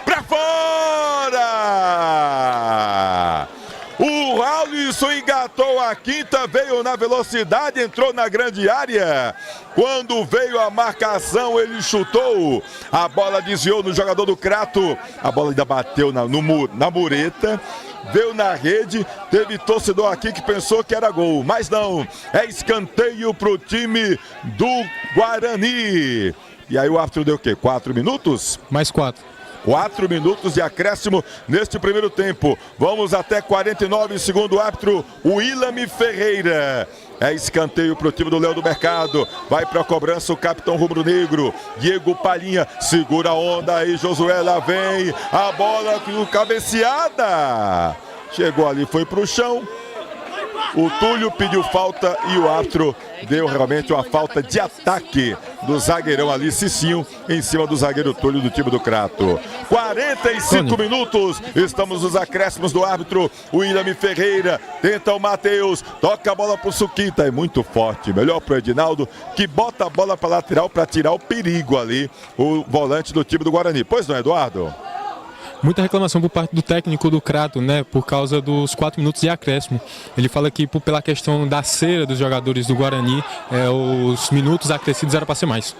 Pra fora! O Raulison engatou a quinta, veio na velocidade, entrou na grande área. Quando veio a marcação, ele chutou. A bola desviou no jogador do Crato. A bola ainda bateu na mureta. Veio na rede, teve torcedor aqui que pensou que era gol, mas não, é escanteio pro time do Guarani. E aí o árbitro deu o quê? 4 minutos? Mais 4. 4 minutos de acréscimo neste primeiro tempo. Vamos até 49, segundo o árbitro, William Ferreira. É escanteio para o time do Leão do Mercado. Vai para a cobrança o capitão rubro-negro, Diego Palhinha. Segura a onda aí, Josué, lá vem. A bola cabeceada. Chegou ali, foi para o chão. O Túlio pediu falta e o árbitro deu realmente uma falta de ataque do zagueirão ali, Cicinho, em cima do zagueiro Túlio do time do Crato. 45 minutos, estamos nos acréscimos do árbitro. O William Ferreira tenta o Matheus, toca a bola pro Suquita, é muito forte, melhor pro Edinaldo, que bota a bola para lateral para tirar o perigo ali, o volante do time do Guarani. Pois não, Eduardo? Muita reclamação por parte do técnico do Crato, né, por causa dos 4 minutos de acréscimo. Ele fala que pela questão da cera dos jogadores do Guarani, os minutos acrescidos era para ser mais.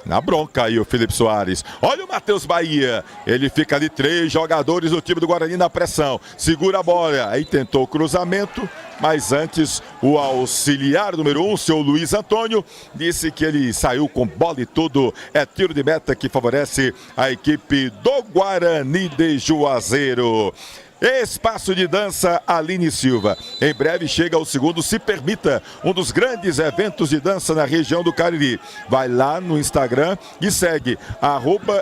Na bronca aí o Felipe Soares. Olha o Matheus Bahia. Ele fica ali, 3 jogadores do time do Guarani na pressão. Segura a bola. Aí tentou o cruzamento. Mas antes, o auxiliar número 1, seu Luiz Antônio, disse que ele saiu com bola e tudo. É tiro de meta que favorece a equipe do Guarani de Juazeiro. Espaço de dança Aline Silva. Em breve chega o segundo Se Permita, um dos grandes eventos de dança na região do Cariri. Vai lá no Instagram e segue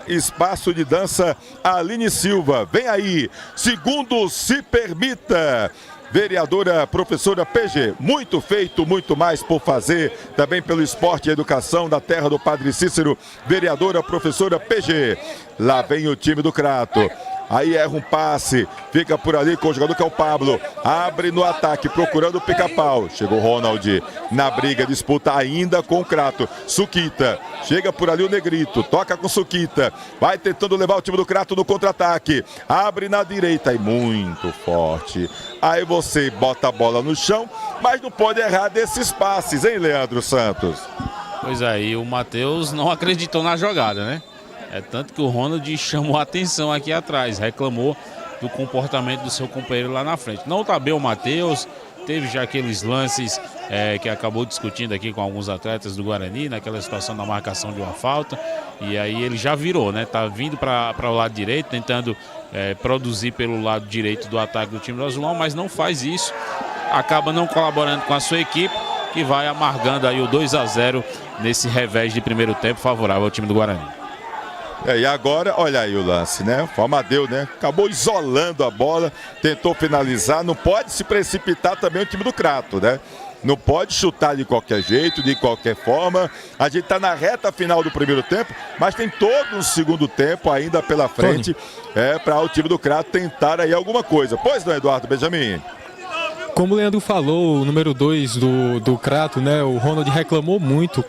@Espaço de Dança Aline Silva. Vem aí, segundo Se Permita. Vereadora professora PG, muito feito, muito mais por fazer, também pelo esporte e educação da terra do Padre Cícero. Vereadora professora PG. Lá vem o time do Crato. Aí erra um passe, fica por ali com o jogador que é o Pablo. Abre no ataque, procurando o pica-pau. Chegou o Ronald na briga, disputa ainda com o Crato. Suquita, chega por ali o Negrito, toca com Suquita. Vai tentando levar o time do Crato no contra-ataque. Abre na direita e muito forte. Aí você bota a bola no chão, mas não pode errar desses passes, hein, Leandro Santos? Pois é, e o Matheus não acreditou na jogada, né? É tanto que o Ronald chamou a atenção aqui atrás, reclamou do comportamento do seu companheiro lá na frente. Não tá bem o Matheus, teve já aqueles lances que acabou discutindo aqui com alguns atletas do Guarani, naquela situação da marcação de uma falta, e aí ele já virou, né? Tá vindo para o lado direito, tentando produzir pelo lado direito do ataque do time do Azulão, mas não faz isso, acaba não colaborando com a sua equipe, que vai amargando aí o 2-0 nesse revés de primeiro tempo favorável ao time do Guarani. E agora, olha aí o lance, né? O Amadeu, né? Acabou isolando a bola, tentou finalizar. Não pode se precipitar também o time do Crato, né? Não pode chutar de qualquer jeito, de qualquer forma. A gente está na reta final do primeiro tempo, mas tem todo um segundo tempo ainda pela frente para o time do Crato tentar aí alguma coisa. Pois não, Eduardo Benjamin? Como o Leandro falou, o número 2 do Crato, né, o Ronald reclamou muito,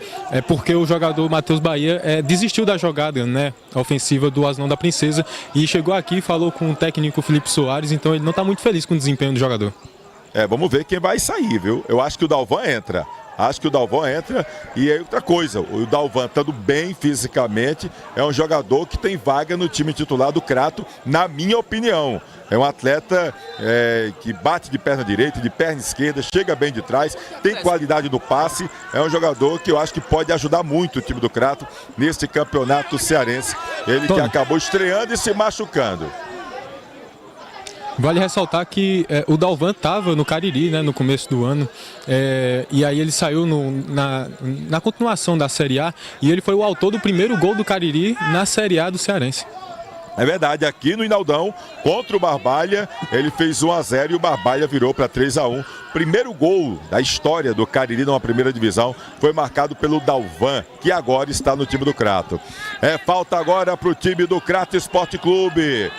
porque o jogador Matheus Bahia desistiu da jogada, né, ofensiva do Asnão da Princesa e chegou aqui e falou com o técnico Felipe Soares, então ele não está muito feliz com o desempenho do jogador. Vamos ver quem vai sair, viu? Eu acho que o Dalvan entra. E aí outra coisa, o Dalvan estando bem fisicamente, é um jogador que tem vaga no time titular do Crato, na minha opinião. É um atleta que bate de perna direita, de perna esquerda, chega bem de trás, tem qualidade no passe, é um jogador que eu acho que pode ajudar muito o time do Crato nesse campeonato cearense. Ele que acabou estreando e se machucando. Vale ressaltar que o Dalvan estava no Cariri, né, no começo do ano, e aí ele saiu na continuação da Série A e ele foi o autor do primeiro gol do Cariri na Série A do Cearense. É verdade, aqui no Inaldão, contra o Barbalha, ele fez 1-0 e o Barbalha virou para 3-1. Primeiro gol da história do Cariri numa primeira divisão foi marcado pelo Dalvan, que agora está no time do Crato. Falta agora para o time do Crato Esporte Clube.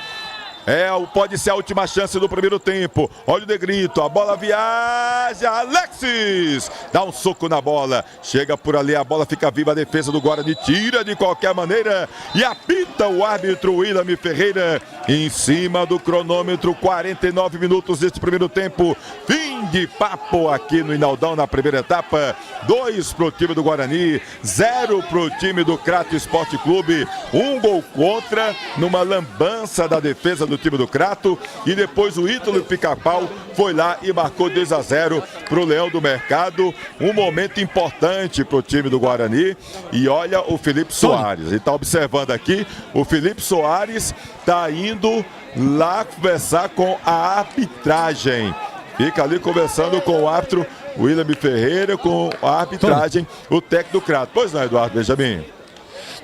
Pode ser a última chance do primeiro tempo. Olha o Negrito, a bola viaja, Alexis dá um soco na bola, chega por ali, a bola fica viva, a defesa do Guarani tira de qualquer maneira e apita o árbitro William Ferreira em cima do cronômetro. 49 minutos deste primeiro tempo, fim de papo aqui no Inaldão na primeira etapa. 2 para o time do Guarani, 0 para o time do Crato Esporte Clube. Um gol contra numa lambança da defesa do time do Crato, e depois o Ítalo Pica-Pau foi lá e marcou 2-0 para o Leão do Mercado. Um momento importante para o time do Guarani. E olha o Felipe Soares, ele está observando aqui, o Felipe Soares está indo lá conversar com a arbitragem, fica ali conversando com o árbitro William Ferreira, com a arbitragem, o técnico do Crato. Pois não, Eduardo Benjamin?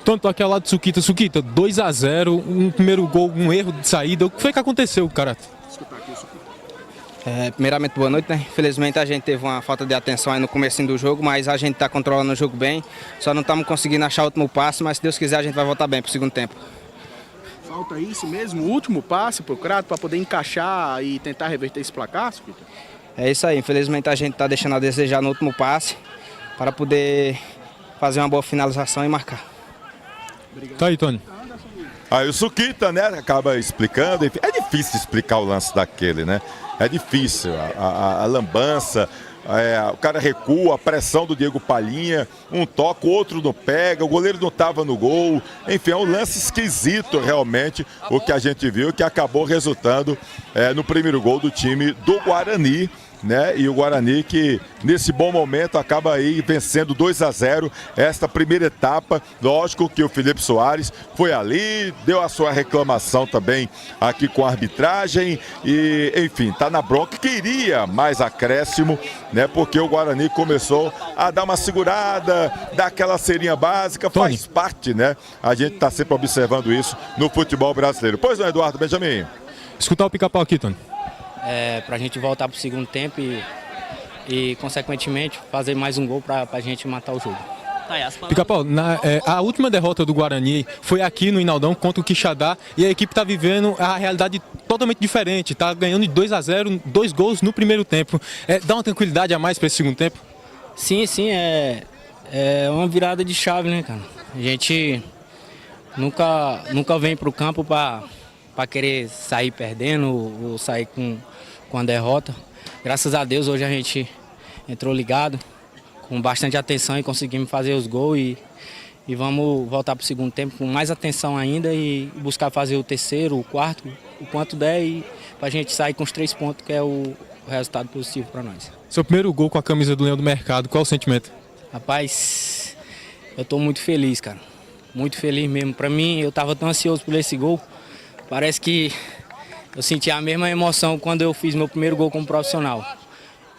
Tanto aqui ao lado de Suquita, 2-0, um primeiro gol, um erro de saída. O que foi que aconteceu, cara? Primeiramente, boa noite, né? Infelizmente a gente teve uma falta de atenção aí no comecinho do jogo, mas a gente está controlando o jogo bem. Só não estamos conseguindo achar o último passe, mas se Deus quiser a gente vai voltar bem para o segundo tempo. Falta isso mesmo, o último passe para o Crato para poder encaixar e tentar reverter esse placar, Suquita? É isso aí, infelizmente a gente está deixando a desejar no último passe para poder fazer uma boa finalização e marcar. Obrigado. Tá aí, Tony. Aí o Suquita, né, acaba explicando. É difícil explicar o lance daquele, né? É difícil. A lambança, o cara recua, a pressão do Diego Palhinha, um toque, o outro não pega, o goleiro não estava no gol. Enfim, é um lance esquisito realmente o que a gente viu, que acabou resultando no primeiro gol do time do Guarani. Né? E o Guarani que nesse bom momento acaba aí vencendo 2-0 esta primeira etapa. Lógico que o Felipe Soares foi ali, deu a sua reclamação também aqui com a arbitragem e enfim, tá na bronca, queria mais acréscimo, né? Porque o Guarani começou a dar uma segurada, dar aquela serinha básica, faz parte, né? A gente tá sempre observando isso no futebol brasileiro. Pois não, Eduardo Benjamin? Escutar o Pica-Pau aqui, Tony. Para a gente voltar para o segundo tempo e consequentemente, fazer mais um gol para a gente matar o jogo. Pica-Pau, a última derrota do Guarani foi aqui no Inaldão contra o Quixadá e a equipe está vivendo a realidade totalmente diferente. Está ganhando de 2-0, 2 gols no primeiro tempo. Dá uma tranquilidade a mais para esse segundo tempo? Sim, é uma virada de chave, né, cara? A gente nunca vem para o campo para querer sair perdendo ou sair com a derrota. Graças a Deus hoje a gente entrou ligado, com bastante atenção e conseguimos fazer os gols e vamos voltar para o segundo tempo com mais atenção ainda e buscar fazer o terceiro, o quarto, o quanto der e para a gente sair com os 3 pontos, que é o resultado positivo para nós. Seu primeiro gol com a camisa do Leão do Mercado, qual o sentimento? Rapaz, eu estou muito feliz, cara. Muito feliz mesmo. Para mim, eu estava tão ansioso por esse gol. Parece que eu senti a mesma emoção quando eu fiz meu primeiro gol como profissional.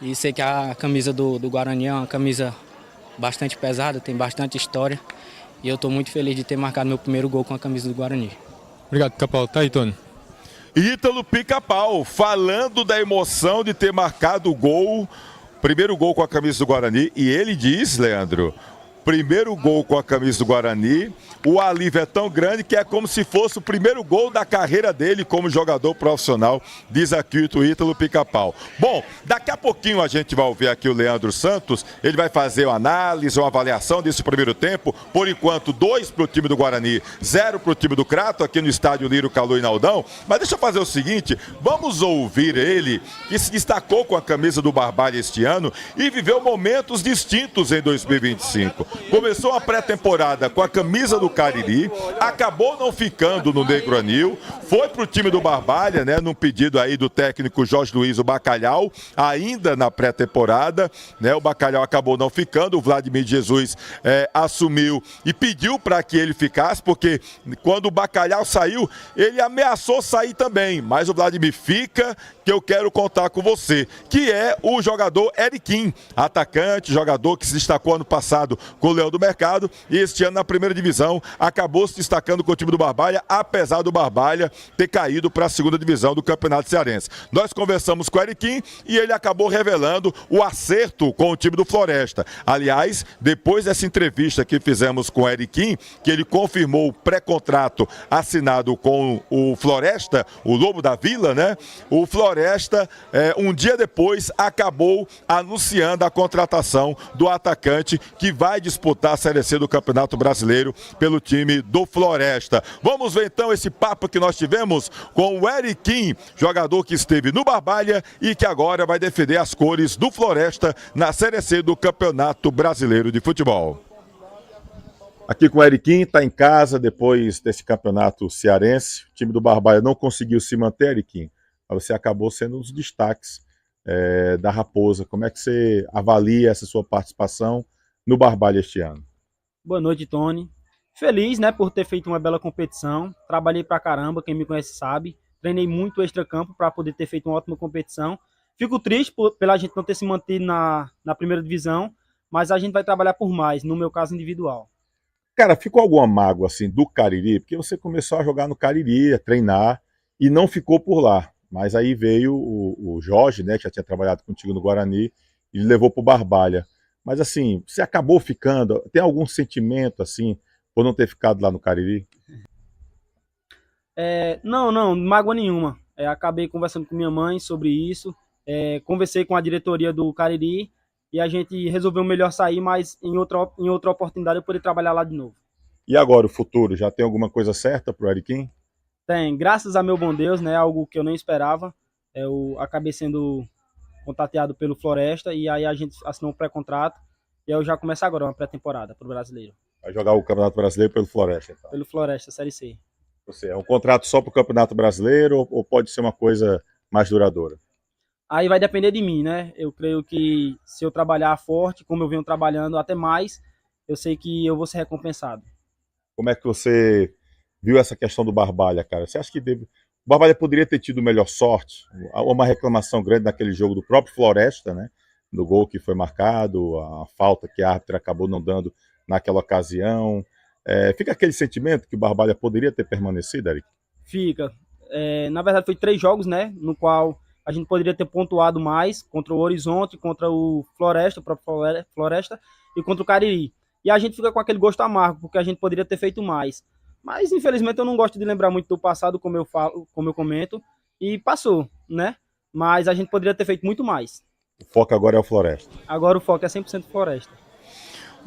E sei que a camisa do Guarani é uma camisa bastante pesada, tem bastante história. E eu estou muito feliz de ter marcado meu primeiro gol com a camisa do Guarani. Obrigado, Pica-Pau. Tá aí, Tony. Ítalo Pica-Pau, falando da emoção de ter marcado o gol, primeiro gol com a camisa do Guarani. E ele diz, Leandro, primeiro gol com a camisa do Guarani. O alívio é tão grande que é como se fosse o primeiro gol da carreira dele como jogador profissional, diz aqui o Ítalo Pica-Pau. Bom, daqui a pouquinho a gente vai ouvir aqui o Leandro Santos, ele vai fazer uma análise, uma avaliação desse primeiro tempo. Por enquanto, 2 para o time do Guarani, 0 para o time do Crato, aqui no estádio Lírio Calu e Naldão. Mas deixa eu fazer o seguinte, vamos ouvir ele, que se destacou com a camisa do Barbalha este ano e viveu momentos distintos em 2025. Começou a pré-temporada com a camisa do Cariri, acabou não ficando no Negro Anil, foi para o time do Barbalha, né, num pedido aí do técnico Jorge Luiz, o Bacalhau, ainda na pré-temporada, né, o Bacalhau acabou não ficando, o Vladimir Jesus assumiu e pediu para que ele ficasse, porque quando o Bacalhau saiu, ele ameaçou sair também, mas o Vladimir fica, que eu quero contar com você, que é o jogador Eriquim, atacante, jogador que se destacou ano passado com o Leão do Mercado e este ano na primeira divisão acabou se destacando com o time do Barbalha, apesar do Barbalha ter caído para a segunda divisão do Campeonato Cearense. Nós conversamos com o Eriquim e ele acabou revelando o acerto com o time do Floresta. Aliás, depois dessa entrevista que fizemos com o Eriquim, que ele confirmou o pré-contrato assinado com o Floresta, o Lobo da Vila, né? O Floresta, um dia depois, acabou anunciando a contratação do atacante que vai disputar a Série C do Campeonato Brasileiro pelo time do Floresta. Vamos ver então esse papo que nós tivemos com o Eriquim, jogador que esteve no Barbalha e que agora vai defender as cores do Floresta na Série C do Campeonato Brasileiro de Futebol. Aqui com o Eriquim, está em casa depois desse campeonato cearense. O time do Barbalha não conseguiu se manter, Eriquim, mas você acabou sendo um dos destaques da Raposa. Como é que você avalia essa sua participação no Barbalha este ano? Boa noite, Tony. Feliz, né, por ter feito uma bela competição. Trabalhei pra caramba, quem me conhece sabe. Treinei muito extra-campo para poder ter feito uma ótima competição. Fico triste pela gente não ter se mantido na primeira divisão, mas a gente vai trabalhar por mais, no meu caso individual. Cara, ficou alguma mágoa assim do Cariri? Porque você começou a jogar no Cariri, a treinar e não ficou por lá. Mas aí veio o Jorge, né, que já tinha trabalhado contigo no Guarani, e levou pro Barbalha. Mas assim, você acabou ficando, tem algum sentimento assim, por não ter ficado lá no Cariri? Não, mágoa nenhuma. Acabei conversando com minha mãe sobre isso, conversei com a diretoria do Cariri e a gente resolveu melhor sair, mas em outra oportunidade eu poder trabalhar lá de novo. E agora, o futuro? Já tem alguma coisa certa pro Eriquim? Tem, graças a meu bom Deus, né, algo que eu nem esperava. Eu acabei sendo contateado pelo Floresta e aí a gente assinou um pré-contrato e eu já começo agora uma pré-temporada pro Brasileiro. Vai jogar o Campeonato Brasileiro pelo Floresta, então. Pelo Floresta, Série C. Você é um contrato só pro Campeonato Brasileiro ou pode ser uma coisa mais duradoura? Aí vai depender de mim, né? Eu creio que se eu trabalhar forte, como eu venho trabalhando até mais, eu sei que eu vou ser recompensado. Como é que você viu essa questão do Barbalha, cara? Você acha que o Barbalha poderia ter tido melhor sorte? Uma reclamação grande naquele jogo do próprio Floresta, né? Do gol que foi marcado, a falta que a árbitra acabou não dando naquela ocasião. Fica aquele sentimento que o Barbalha poderia ter permanecido, Eric? Fica. Na verdade, foi 3 jogos, né? No qual a gente poderia ter pontuado mais contra o Horizonte, contra o Floresta, o próprio Floresta, e contra o Cariri. E a gente fica com aquele gosto amargo, porque a gente poderia ter feito mais. Mas, infelizmente, eu não gosto de lembrar muito do passado, como eu comento, e passou, né? Mas a gente poderia ter feito muito mais. O foco agora é o Floresta. Agora o foco é 100% Floresta.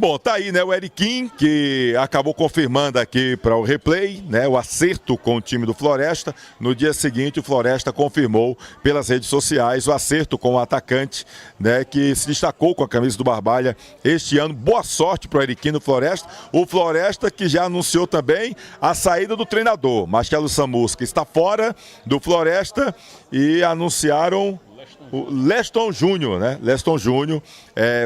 Bom, tá aí, né, o Eriquim, que acabou confirmando aqui para o replay, né, o acerto com o time do Floresta. No dia seguinte, o Floresta confirmou pelas redes sociais o acerto com o atacante, né, que se destacou com a camisa do Barbalha este ano. Boa sorte para o Eriquim no Floresta. O Floresta que já anunciou também a saída do treinador, Marcelo Samusca, está fora do Floresta e anunciaram o Leston Júnior, né? Leston Júnior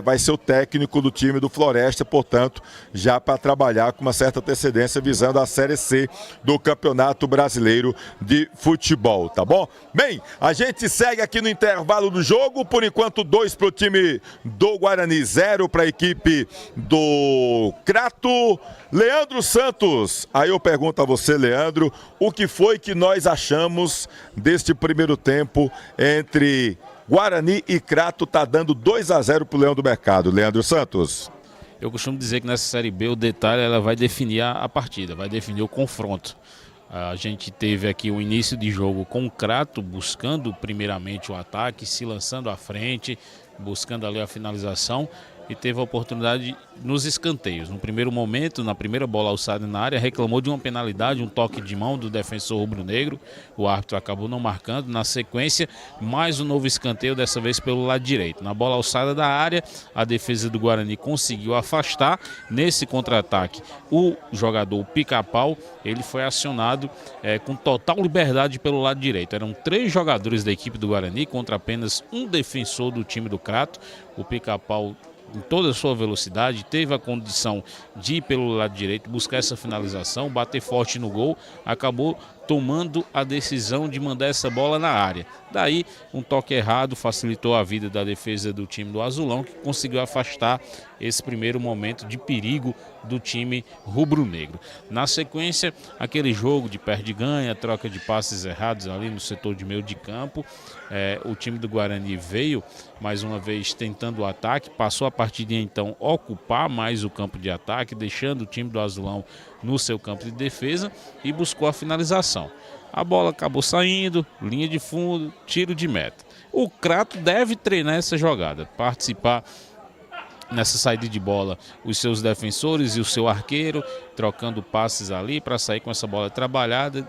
vai ser o técnico do time do Floresta, portanto, já para trabalhar com uma certa antecedência visando a Série C do Campeonato Brasileiro de Futebol, tá bom? Bem, a gente segue aqui no intervalo do jogo, por enquanto 2 para o time do Guarani, 0 para a equipe do Crato. Leandro Santos, aí eu pergunto a você, Leandro, o que foi que nós achamos deste primeiro tempo entre Guarani e Crato? Tá dando 2-0 pro Leão do Mercado, Leandro Santos. Eu costumo dizer que nessa Série B o detalhe ela vai definir a partida, vai definir o confronto. A gente teve aqui o início de jogo com o Crato buscando primeiramente o ataque, se lançando à frente, buscando ali a finalização, e teve a oportunidade nos escanteios. No primeiro momento, na primeira bola alçada na área, reclamou de uma penalidade, um toque de mão do defensor rubro-negro. O árbitro acabou não marcando. Na sequência, mais um novo escanteio, dessa vez pelo lado direito. Na bola alçada da área, a defesa do Guarani conseguiu afastar. Nesse contra-ataque, o jogador Pica-Pau, ele foi acionado com total liberdade pelo lado direito. Eram 3 jogadores da equipe do Guarani contra apenas um defensor do time do Crato. O Pica-Pau, em toda a sua velocidade, teve a condição de ir pelo lado direito, buscar essa finalização, bater forte no gol, acabou tomando a decisão de mandar essa bola na área. Daí, um toque errado facilitou a vida da defesa do time do Azulão, que conseguiu afastar esse primeiro momento de perigo do time rubro-negro. Na sequência, aquele jogo de perde-ganha, troca de passes errados ali no setor de meio de campo. O time do Guarani veio mais uma vez tentando o ataque, passou a partir de então ocupar mais o campo de ataque, deixando o time do Azulão no seu campo de defesa e buscou a finalização. A bola acabou saindo, linha de fundo, tiro de meta. O Crato deve treinar essa jogada, participar nessa saída de bola, os seus defensores e o seu arqueiro trocando passes ali para sair com essa bola trabalhada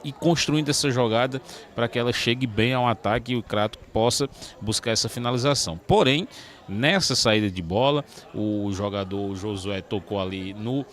e construindo essa jogada para que ela chegue bem ao ataque e o Crato possa buscar essa finalização. Porém, nessa saída de bola, o jogador Josué tocou ali no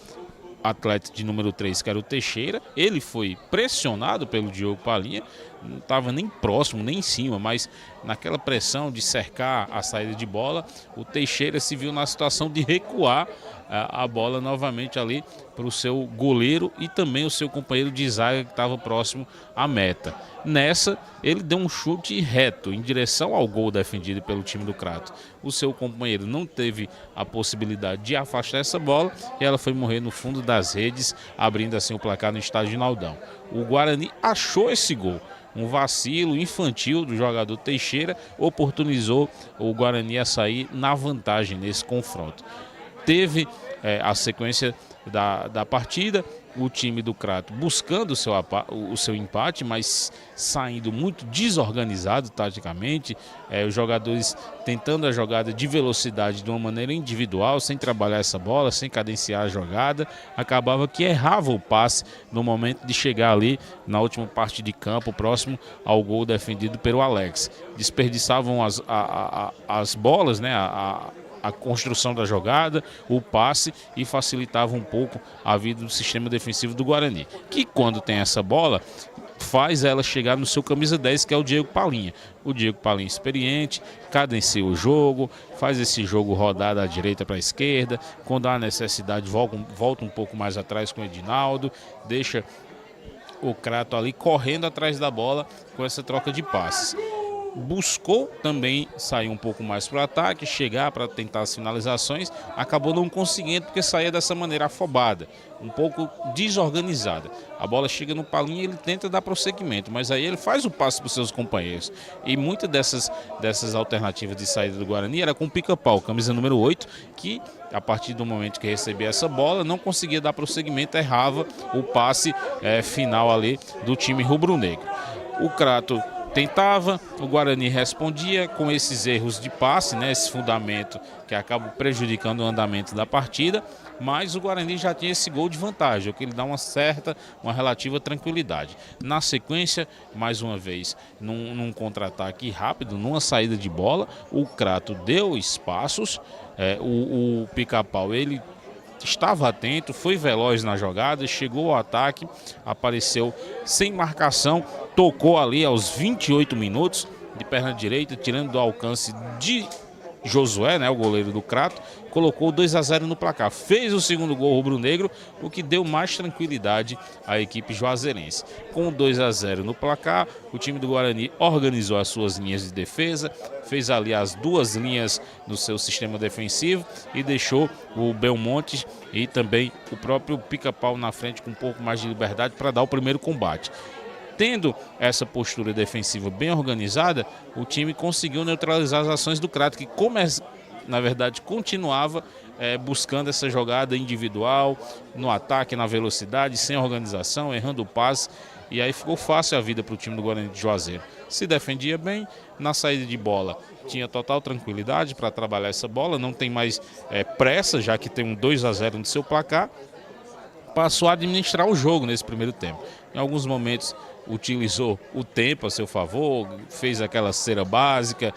atleta de número 3, que era o Teixeira. Ele foi pressionado pelo Diogo Palinha, não estava nem próximo, nem em cima, mas naquela pressão de cercar a saída de bola, o Teixeira se viu na situação de recuar a bola novamente ali para o seu goleiro e também o seu companheiro de zaga que estava próximo à meta. Nessa, ele deu um chute reto em direção ao gol defendido pelo time do Crato. O seu companheiro não teve a possibilidade de afastar essa bola e ela foi morrer no fundo das redes, abrindo assim o placar no estádio Naldão. O Guarani achou esse gol. Um vacilo infantil do jogador Teixeira oportunizou o Guarani a sair na vantagem nesse confronto. Teve a sequência da partida, o time do Crato buscando o seu empate, mas saindo muito desorganizado taticamente, os jogadores tentando a jogada de velocidade de uma maneira individual, sem trabalhar essa bola, sem cadenciar a jogada, acabava que errava o passe no momento de chegar ali na última parte de campo, próximo ao gol defendido pelo Alex. Desperdiçavam as bolas, né, a construção da jogada, o passe, e facilitava um pouco a vida do sistema defensivo do Guarani, que quando tem essa bola, faz ela chegar no seu camisa 10, que é o Diego Palinha. O Diego Palinha experiente, cadencia o jogo, faz esse jogo rodar da direita para a esquerda, quando há necessidade volta um pouco mais atrás com o Edinaldo, deixa o Crato ali correndo atrás da bola com essa troca de passes. Buscou também sair um pouco mais para o ataque, chegar para tentar as finalizações, acabou não conseguindo porque saía dessa maneira afobada, um pouco desorganizada. A bola chega no Palinha e ele tenta dar prosseguimento, mas aí ele faz o passe para os seus companheiros. E muitas dessas alternativas de saída do Guarani era com o Pica-Pau, camisa número 8, que a partir do momento que recebia essa bola não conseguia dar prosseguimento, errava o passe final ali do time rubro-negro. O Crato tentava, o Guarani respondia com esses erros de passe, né, esse fundamento que acaba prejudicando o andamento da partida, mas o Guarani já tinha esse gol de vantagem, o que lhe dá uma relativa tranquilidade. Na sequência, mais uma vez, num contra-ataque rápido, numa saída de bola, o Crato deu espaços, o Pica-Pau, ele estava atento, foi veloz na jogada, chegou ao ataque, apareceu sem marcação, tocou ali aos 28 minutos de perna direita, tirando do alcance de Josué, né, o goleiro do Crato, colocou 2-0 no placar. Fez o segundo gol rubro-negro, o que deu mais tranquilidade à equipe juazeirense. Com 2-0 no placar, o time do Guarani organizou as suas linhas de defesa, fez ali as duas linhas no seu sistema defensivo e deixou o Belmonte e também o próprio Pica-Pau na frente com um pouco mais de liberdade para dar o primeiro combate. Tendo essa postura defensiva bem organizada, o time conseguiu neutralizar as ações do Crato, que na verdade continuava buscando essa jogada individual, no ataque, na velocidade, sem organização, errando o passe. E aí ficou fácil a vida para o time do Guarani de Juazeiro. Se defendia bem, na saída de bola tinha total tranquilidade para trabalhar essa bola, não tem mais pressa, já que tem um 2-0 no seu placar. Passou a administrar o jogo nesse primeiro tempo. Em alguns momentos utilizou o tempo a seu favor, fez aquela cera básica,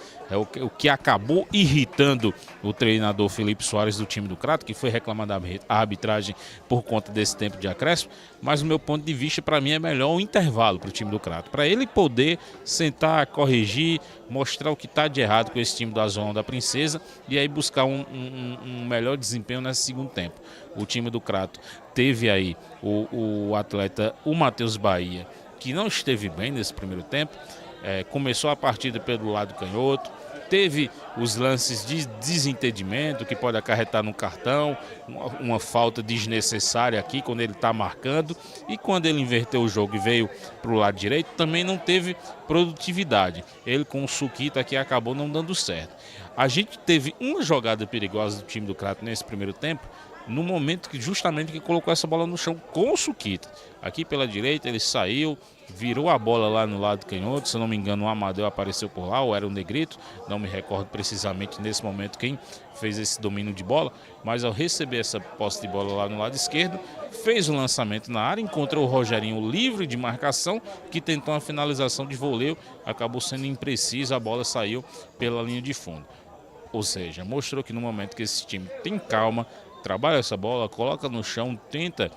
o que acabou irritando o treinador Felipe Soares do time do Crato, que foi reclamar da arbitragem por conta desse tempo de acréscimo. Mas do meu ponto de vista, para mim é melhor um intervalo para o time do Crato, para ele poder sentar, corrigir, mostrar o que está de errado com esse time do Azulão da Princesa e aí buscar um melhor desempenho nesse segundo tempo. O time do Crato teve aí o atleta, o Matheus Bahia, que não esteve bem nesse primeiro tempo, começou a partida pelo lado canhoto, teve os lances de desentendimento que pode acarretar no cartão, uma falta desnecessária aqui quando ele está marcando, e quando ele inverteu o jogo e veio para o lado direito, também não teve produtividade. Ele com o Suquita aqui acabou não dando certo. A gente teve uma jogada perigosa do time do Crato nesse primeiro tempo, no momento que justamente que colocou essa bola no chão com o Suquita. Aqui pela direita ele saiu, virou a bola lá no lado canhoto, se eu não me engano o Amadeu apareceu por lá, ou era o Negrito, não me recordo precisamente nesse momento quem fez esse domínio de bola, mas ao receber essa posse de bola lá no lado esquerdo, fez o lançamento na área, encontrou o Rogerinho livre de marcação, que tentou uma finalização de voleio, acabou sendo imprecisa, a bola saiu pela linha de fundo. Ou seja, mostrou que no momento que esse time tem calma, trabalha essa bola, coloca no chão, tenta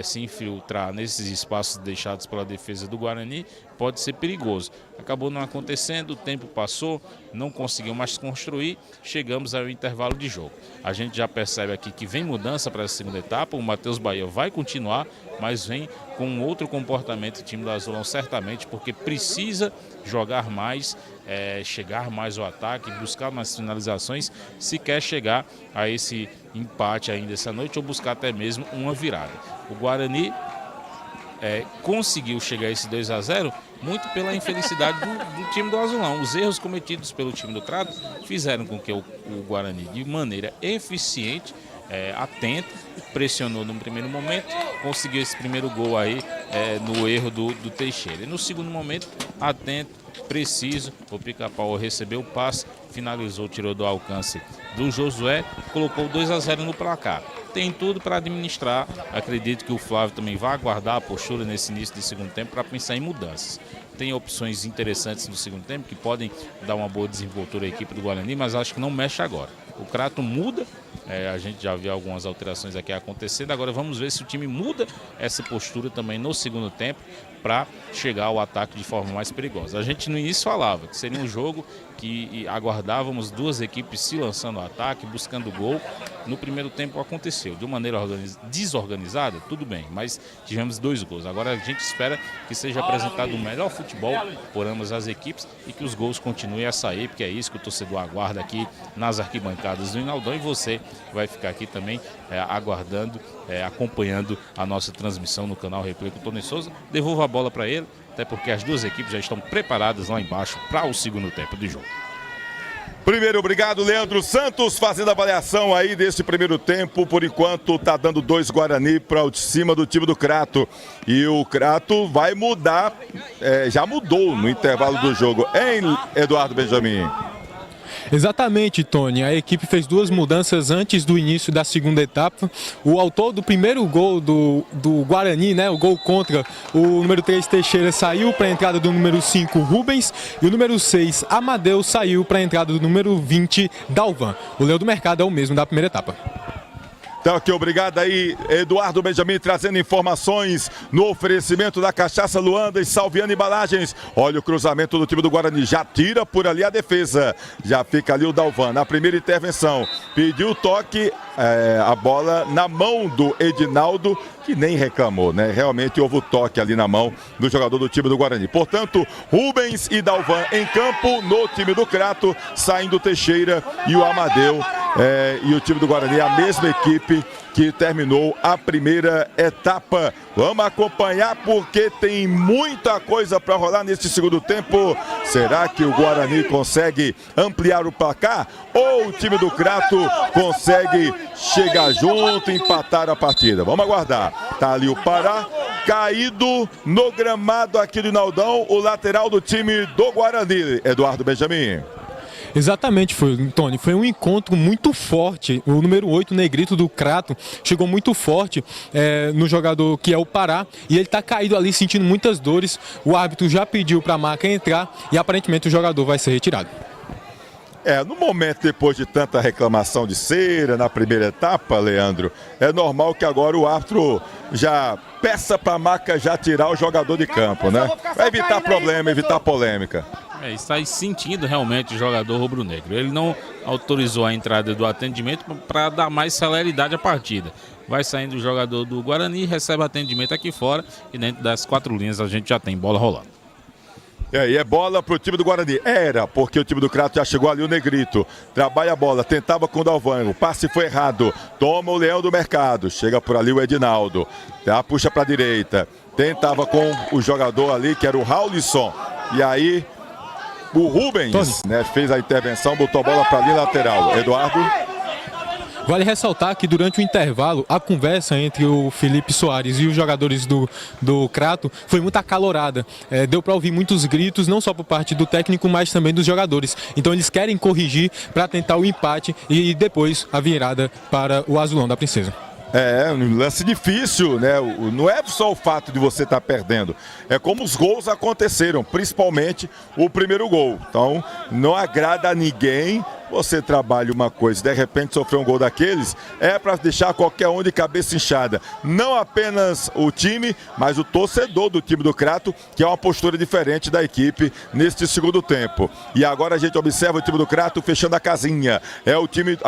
se infiltrar nesses espaços deixados pela defesa do Guarani, pode ser perigoso. Acabou não acontecendo, o tempo passou, não conseguiu mais construir, chegamos ao intervalo de jogo. A gente já percebe aqui que vem mudança para a segunda etapa, o Matheus Bahia vai continuar, mas vem com um outro comportamento o time do Azulão certamente, porque precisa jogar mais, chegar mais ao ataque, buscar mais finalizações, se quer chegar a esse empate ainda essa noite ou buscar até mesmo uma virada. O Guarani conseguiu chegar a esse 2-0 muito pela infelicidade do time do Azulão. Os erros cometidos pelo time do Crato fizeram com que o Guarani, de maneira eficiente, atento, pressionou no primeiro momento, conseguiu esse primeiro gol aí no erro do Teixeira. E no segundo momento, atento, preciso, o Pica-Pau recebeu o passe, finalizou, tirou do alcance do Josué, colocou 2-0 no placar. Tem tudo para administrar, acredito que o Flávio também vai aguardar a postura nesse início de segundo tempo para pensar em mudanças. Tem opções interessantes no segundo tempo que podem dar uma boa desenvoltura à equipe do Guarani, mas acho que não mexe agora. O Crato muda, a gente já viu algumas alterações aqui acontecendo, agora vamos ver se o time muda essa postura também no segundo tempo para chegar ao ataque de forma mais perigosa. A gente no início falava que seria um jogo que aguardávamos duas equipes se lançando ao ataque, buscando gol. No primeiro tempo aconteceu, de uma maneira desorganizada, tudo bem, mas tivemos 2 gols. Agora a gente espera que seja apresentado o melhor futebol por ambas as equipes e que os gols continuem a sair, porque é isso que o torcedor aguarda aqui nas arquibancadas do Inaldão, e você vai ficar aqui também aguardando, acompanhando a nossa transmissão no canal Replay com o Tony Souza. Devolvo a bola para ele, até porque as duas equipes já estão preparadas lá embaixo para o segundo tempo de jogo. Primeiro, obrigado, Leandro Santos, fazendo a avaliação aí desse primeiro tempo. Por enquanto, tá dando 2 Guarani para cima do time do Crato. E o Crato vai mudar, já mudou no intervalo do jogo, hein, Eduardo Benjamin? Exatamente, Tony. A equipe fez 2 mudanças antes do início da segunda etapa. O autor do primeiro gol do Guarani, né, o gol contra, o número 3 Teixeira, saiu para a entrada do número 5 Rubens, e o número 6 Amadeu saiu para a entrada do número 20 Dalvan. O Leo do Mercado é o mesmo da primeira etapa. Então aqui, obrigado aí, Eduardo Benjamin, trazendo informações no oferecimento da Cachaça Luanda e Salviano Embalagens. Olha o cruzamento do time do Guarani, já tira por ali a defesa, já fica ali o Dalvan na primeira intervenção, pediu o toque, a bola na mão do Edinaldo, que nem reclamou, né? Realmente houve o toque ali na mão do jogador do time do Guarani. Portanto, Rubens e Dalvan em campo no time do Crato, saindo Teixeira e o Amadeu e o time do Guarani é a mesma equipe que terminou a primeira etapa. Vamos acompanhar porque tem muita coisa para rolar neste segundo tempo. Será que o Guarani consegue ampliar o placar ou o time do Crato consegue chegar junto e empatar a partida? Vamos aguardar. Tá ali o Pará caído no gramado aqui do Naldão, o lateral do time do Guarani, Eduardo Benjamin. Exatamente, Tony. Foi um encontro muito forte. O número 8, Negrito do Crato, chegou muito forte no jogador que é o Pará. E ele está caído ali, sentindo muitas dores. O árbitro já pediu para a Maca entrar e aparentemente o jogador vai ser retirado. No momento, depois de tanta reclamação de cera na primeira etapa, Leandro, é normal que agora o árbitro já peça para a Maca já tirar o jogador de campo, né? Para evitar problema, evitar polêmica. Está sentindo realmente o jogador rubro-negro. Ele não autorizou a entrada do atendimento para dar mais celeridade à partida. Vai saindo o jogador do Guarani, recebe atendimento aqui fora e dentro das 4 linhas a gente já tem bola rolando. E é bola pro time do Guarani. Porque o time do Crato já chegou ali, o Negrito. Trabalha a bola, tentava com o Dalvan. O passe foi errado. Toma o Leão do Mercado. Chega por ali o Edinaldo. Puxa pra direita. Tentava com o jogador ali, que era o Raulisson. E aí, o Rubens, fez a intervenção, botou a bola pra linha lateral. Eduardo. Vale ressaltar que durante o intervalo, a conversa entre o Felipe Soares e os jogadores do Crato foi muito acalorada. Deu para ouvir muitos gritos, não só por parte do técnico, mas também dos jogadores. Então eles querem corrigir para tentar o empate e depois a virada para o Azulão da Princesa. Um lance difícil, né? Não é só o fato de você estar perdendo, é como os gols aconteceram, principalmente o primeiro gol. Então, não agrada a ninguém. Você trabalha uma coisa, de repente sofrer um gol daqueles, é para deixar qualquer um de cabeça inchada. Não apenas o time, mas o torcedor do time do Crato, que é uma postura diferente da equipe neste segundo tempo. E agora a gente observa o time do Crato fechando a casinha. O time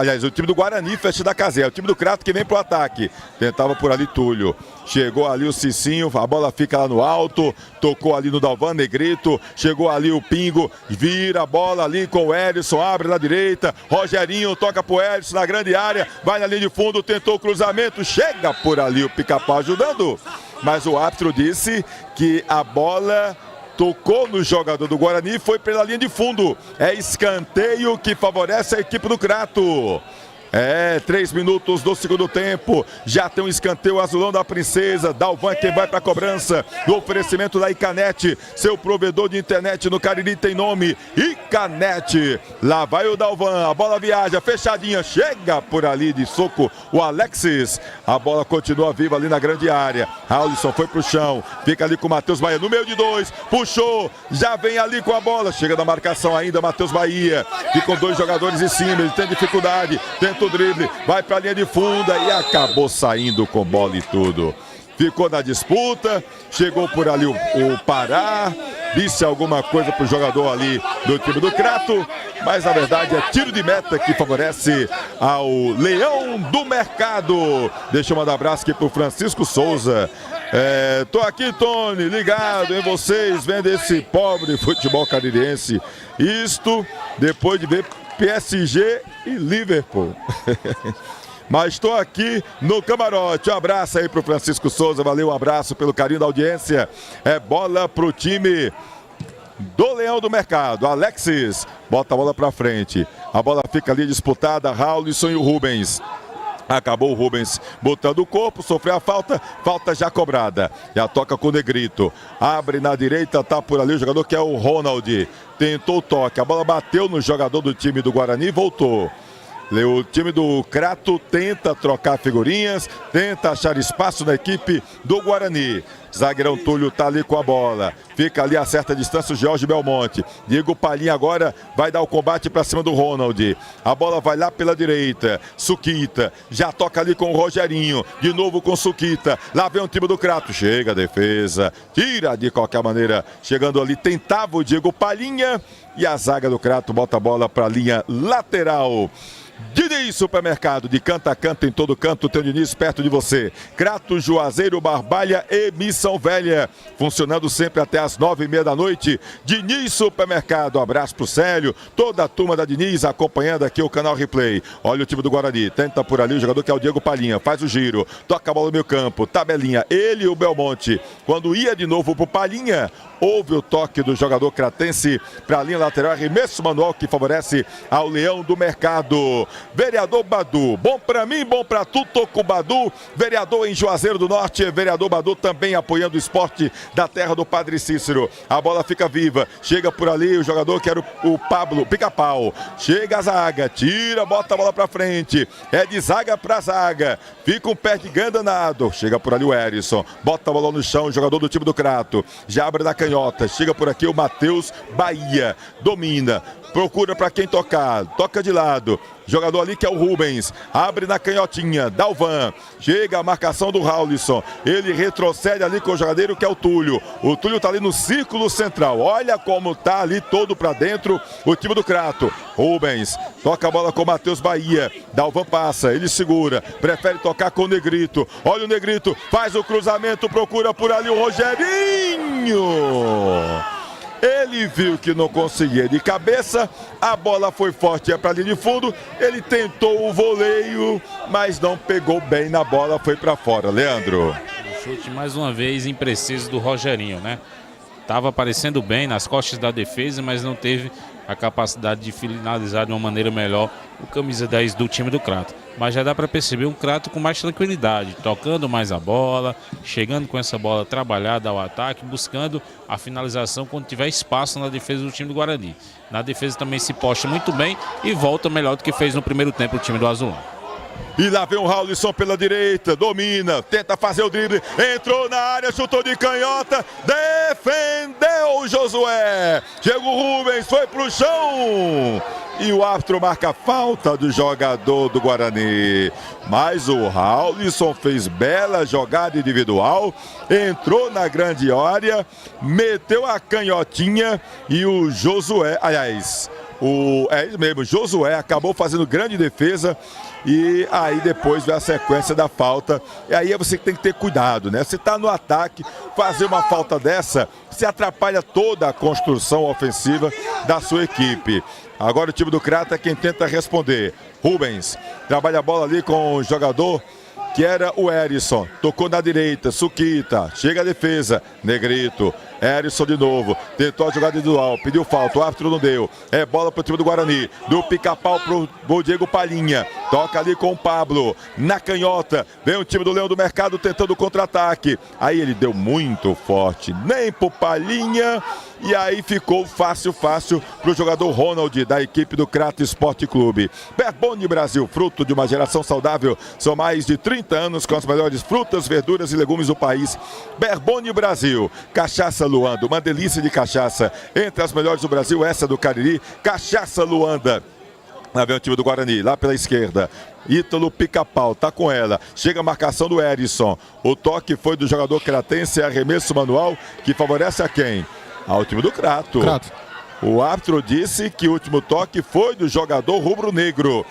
do Guarani fechando a casinha. É o time do Crato que vem pro ataque. Tentava por ali Túlio. Chegou ali o Cicinho, a bola fica lá no alto, tocou ali no Dalvan, Negrito, chegou ali o Pingo, vira a bola ali com o Erisson, abre na direita, Rogerinho toca pro Erisson na grande área, vai na linha de fundo, tentou o cruzamento, chega por ali o Pica-Pau ajudando, mas o árbitro disse que a bola tocou no jogador do Guarani e foi pela linha de fundo. É escanteio que favorece a equipe do Crato. 3 minutos do segundo tempo, já tem um escanteio, Azulão da Princesa, Dalvan quem vai para a cobrança, do oferecimento da Icanete, seu provedor de internet no Cariri tem nome, Icanete. Lá vai o Dalvan, a bola viaja, fechadinha, chega por ali de soco o Alexis, a bola continua viva ali na grande área, Alisson foi pro chão, fica ali com o Matheus Bahia, no meio de 2, puxou, já vem ali com a bola, chega da marcação ainda, Matheus Bahia, ficam 2 jogadores em cima, ele tem dificuldade, tenta o drible, vai para a linha de funda e acabou saindo com bola e tudo. Ficou na disputa, chegou por ali o Pará, disse alguma coisa para o jogador ali do time do Crato, mas na verdade é tiro de meta que favorece ao Leão do Mercado. Deixa eu mandar um abraço aqui para o Francisco Souza. Tô aqui, Tony, ligado em vocês, vendo esse pobre futebol caririense. Isto depois de ver PSG e Liverpool. Mas estou aqui no camarote. Um abraço aí pro Francisco Souza. Valeu, um abraço pelo carinho da audiência. Bola pro time do Leão do Mercado. Alexis bota a bola pra frente. A bola fica ali disputada. Raulisson e o Rubens. Acabou o Rubens botando o corpo, sofreu a falta já cobrada. Já toca com o Negrito. Abre na direita, tá por ali o jogador que é o Ronald. Tentou o toque, a bola bateu no jogador do time do Guarani e voltou. O time do Crato tenta trocar figurinhas, tenta achar espaço na equipe do Guarani. Zagueirão Túlio tá ali com a bola. Fica ali a certa distância o Jorge Belmonte. Diego Palhinha agora vai dar o combate para cima do Ronald. A bola vai lá pela direita. Suquita já toca ali com o Rogerinho. De novo com Suquita. Lá vem o time do Crato. Chega a defesa. Tira de qualquer maneira. Chegando ali, tentava o Diego Palhinha. E a zaga do Crato bota a bola para a linha lateral. Diniz Supermercado, de canto a canto, em todo canto, tem o Diniz perto de você. Crato, Juazeiro, Barbalha e Mississippi. Edição Velha, funcionando sempre até as 9h30 da noite. Diniz Supermercado, um abraço pro Célio, toda a turma da Diniz acompanhando aqui o canal Replay. Olha o time do Guarani, tenta por ali o jogador que é o Diego Palhinha, faz o giro, toca a bola no meio campo, tabelinha, ele e o Belmonte. Quando ia de novo pro Palhinha, houve o toque do jogador cratense para a linha lateral, arremesso manual que favorece ao Leão do Mercado. Vereador Badu, bom para mim, bom para tu, tô com o Badu. Vereador em Juazeiro do Norte, vereador Badu também apoiando o esporte da terra do Padre Cícero. A bola fica viva, chega por ali o jogador que era o Pablo, Pica-Pau. Chega a zaga, tira, bota a bola para frente, é de zaga para zaga, fica um pé de ganho danado. Chega por ali o Erisson, bota a bola no chão, jogador do time do Crato, já abre na canhota, chega por aqui o Matheus Bahia, domina, procura para quem tocar, toca de lado, jogador ali que é o Rubens, abre na canhotinha, Dalvan, chega a marcação do Raulison, ele retrocede ali com o jogadeiro que é o Túlio tá ali no círculo central, olha como tá ali todo para dentro o time do Crato. Rubens, toca a bola com o Matheus Bahia, Dalvan passa, ele segura, prefere tocar com o Negrito, olha o Negrito, faz o cruzamento, procura por ali o Rogerinho. Ele viu que não conseguia de cabeça, a bola foi forte, é para a linha de fundo, ele tentou o voleio, mas não pegou bem na bola, foi para fora. Leandro. O chute mais uma vez impreciso do Rogerinho, né? Estava aparecendo bem nas costas da defesa, mas não teve a capacidade de finalizar de uma maneira melhor o camisa 10 do time do Crato. Mas já dá para perceber um Crato com mais tranquilidade, tocando mais a bola, chegando com essa bola trabalhada ao ataque, buscando a finalização quando tiver espaço na defesa do time do Guarani. Na defesa também se posta muito bem e volta melhor do que fez no primeiro tempo o time do Azulão. E lá vem o Raulison pela direita, domina, tenta fazer o drible, entrou na área, chutou de canhota, defendeu o Josué, chega o Rubens, foi pro chão e o árbitro marca a falta do jogador do Guarani. Mas o Raulison fez bela jogada individual, entrou na grande área, meteu a canhotinha e o Josué, Josué acabou fazendo grande defesa. E aí depois vem a sequência da falta. E aí você tem que ter cuidado, né? Você está no ataque, fazer uma falta dessa, se atrapalha toda a construção ofensiva da sua equipe. Agora o time do Crato é quem tenta responder. Rubens trabalha a bola ali com o jogador que era o Erisson, tocou na direita, Suquita, chega a defesa, Negrito, Erisson de novo, tentou a jogada individual, pediu falta, o árbitro não deu, é bola pro time do Guarani, do Pica-Pau pro Diego Palhinha, toca ali com o Pablo, na canhota, vem o time do Leão do Mercado tentando o contra-ataque, aí ele deu muito forte, nem pro Palhinha, e aí ficou fácil pro jogador Ronald da equipe do Crato Esporte Clube. Berboni Brasil, fruto de uma geração saudável, são mais de 30 anos com as melhores frutas, verduras e legumes do país. Berboni Brasil, cachaça Luanda, uma delícia de cachaça, entre as melhores do Brasil, essa do Cariri, cachaça Luanda. Lá vem o time do Guarani, lá pela esquerda. Ítalo Pica-Pau, tá com ela. Chega a marcação do Erisson. O toque foi do jogador cratense, arremesso manual, que favorece a quem? Ao time do Crato. O árbitro disse que o último toque foi do jogador rubro-negro.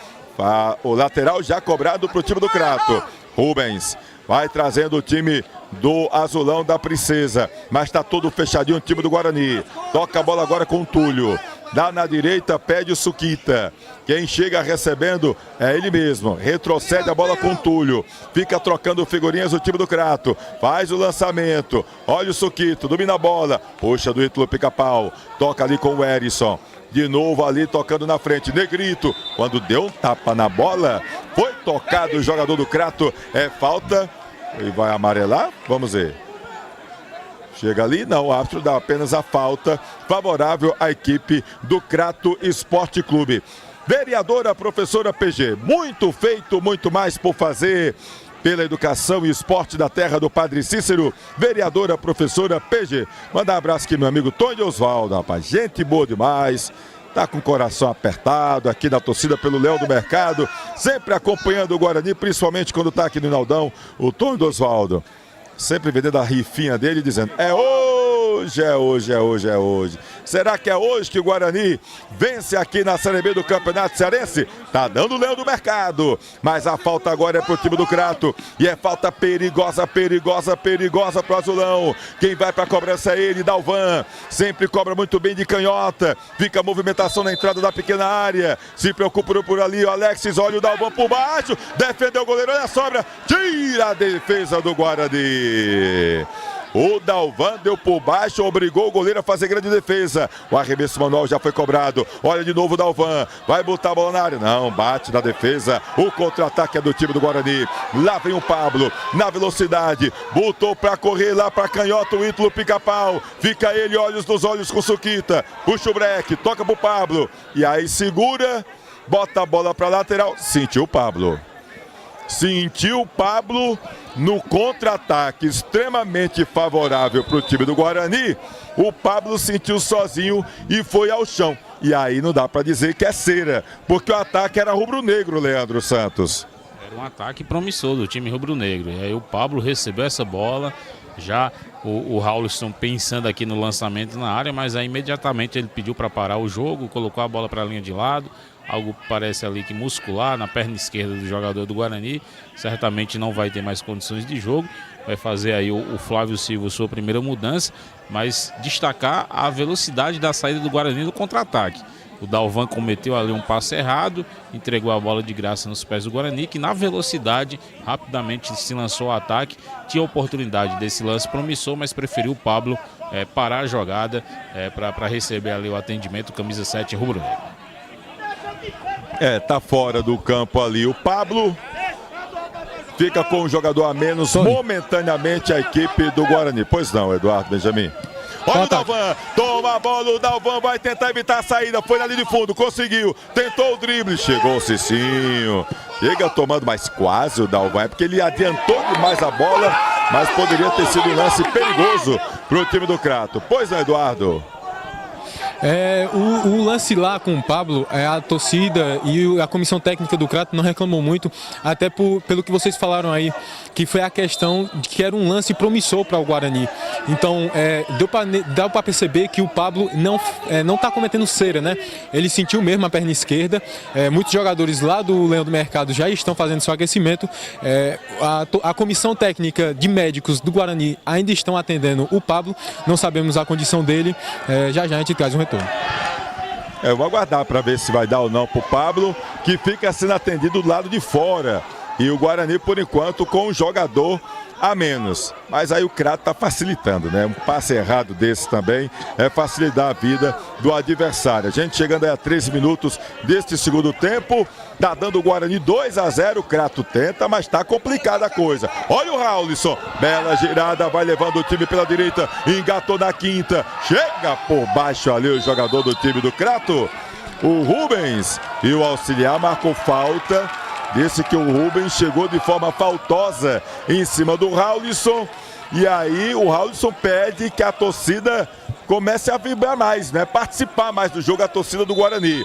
O lateral já cobrado para o time do Crato. Rubens vai trazendo o time do Azulão da Princesa. Mas está todo fechadinho o time do Guarani. Toca a bola agora com o Túlio. Dá na direita, pede o Suquita. Quem chega recebendo é ele mesmo. Retrocede a bola com o Túlio. Fica trocando figurinhas o time do Crato. Faz o lançamento. Olha o Suquito, domina a bola. Puxa do Ítalo Pica-Pau. Toca ali com o Erisson. De novo ali tocando na frente. Negrito, quando deu um tapa na bola, foi tocado o jogador do Crato. É falta. E vai amarelar? Vamos ver. Chega ali, não, o árbitro dá apenas a falta favorável à equipe do Crato Esporte Clube. Vereadora professora PG, muito feito, muito mais por fazer pela educação e esporte da terra do Padre Cícero. Vereadora professora PG. Mandar um abraço aqui, meu amigo Tony Osvaldo, rapaz, gente boa demais. Tá com o coração apertado aqui na torcida pelo Leão do Mercado, sempre acompanhando o Guarani, principalmente quando tá aqui no Inaldão, o Tony Osvaldo. Sempre vendendo a rifinha dele, dizendo, é hoje! hoje, é hoje, é hoje, é hoje. Será que é hoje que o Guarani vence aqui na Série B do Campeonato Cearense? Tá dando o leão do mercado. Mas a falta agora é pro time do Crato. E é falta perigosa, perigosa, perigosa pro Azulão. Quem vai pra cobrança é ele, Dalvan. Sempre cobra muito bem de canhota. Fica a movimentação na entrada da pequena área. Se preocupa por ali, o Alexis, olha o Dalvan por baixo. Defendeu o goleiro, olha a sobra. Tira a defesa do Guarani. O Dalvan deu por baixo, obrigou o goleiro a fazer grande defesa. O arremesso manual já foi cobrado. Olha de novo o Dalvan. Vai botar a bola na área. Não, bate na defesa. O contra-ataque é do time do Guarani. Lá vem o Pablo, na velocidade. Botou pra correr lá pra canhota o Ítalo Pica-Pau. Fica ele, olhos nos olhos com o Suquita. Puxa o breque, toca pro Pablo. E aí segura, bota a bola pra lateral. Sentiu o Pablo. Sentiu o Pablo no contra-ataque extremamente favorável para o time do Guarani. O Pablo sentiu sozinho e foi ao chão. E aí não dá para dizer que é cera, porque o ataque era rubro-negro, Leandro Santos. Era um ataque promissor do time rubro-negro. E aí o Pablo recebeu essa bola, já o Raulisson pensando aqui no lançamento na área, mas aí imediatamente ele pediu para parar o jogo, colocou a bola para a linha de lado. Algo parece ali que muscular na perna esquerda do jogador do Guarani. Certamente não vai ter mais condições de jogo. Vai fazer aí o Flávio Silva sua primeira mudança. Mas destacar a velocidade da saída do Guarani no contra-ataque. O Dalvan cometeu ali um passe errado, entregou a bola de graça nos pés do Guarani, que na velocidade rapidamente se lançou ao ataque. Tinha oportunidade desse lance promissor, mas preferiu o Pablo parar a jogada para receber ali o atendimento, camisa 7 rubro-negro. Tá fora do campo ali o Pablo. Fica com um jogador a menos momentaneamente a equipe do Guarani. Pois não, Eduardo Benjamin. Olha o Dalvan, toma a bola, o Dalvan vai tentar evitar a saída, foi ali de fundo, conseguiu, tentou o drible, chegou o Cicinho. Chega tomando, mas quase o Dalvan, é porque ele adiantou demais a bola, mas poderia ter sido um lance perigoso para o time do Crato. Pois não, Eduardo. O lance lá com o Pablo, a torcida e a comissão técnica do Crato não reclamou muito, até pelo que vocês falaram aí, que foi a questão de que era um lance promissor para o Guarani. Então, deu para perceber que o Pablo não está cometendo cera, né? Ele sentiu mesmo a perna esquerda. Muitos jogadores lá do Leão do Mercado já estão fazendo seu aquecimento. A comissão técnica de médicos do Guarani ainda estão atendendo o Pablo. Não sabemos a condição dele. Já a gente traz um retorno. Eu vou aguardar para ver se vai dar ou não para o Pablo, que fica sendo atendido do lado de fora. E o Guarani, por enquanto, com um jogador a menos. Mas aí o Crato está facilitando, né? Um passe errado desse também é facilitar a vida do adversário. A gente chegando aí a 13 minutos deste segundo tempo. Tá dando o Guarani 2-0. O Crato tenta, mas tá complicada a coisa. Olha o Raulisson. Bela girada, vai levando o time pela direita. Engatou na quinta. Chega por baixo ali o jogador do time do Crato. O Rubens. E o auxiliar marcou falta. Disse que o Rubens chegou de forma faltosa em cima do Raulisson. E aí o Raulisson pede que a torcida comece a vibrar mais, né? Participar mais do jogo, a torcida do Guarani.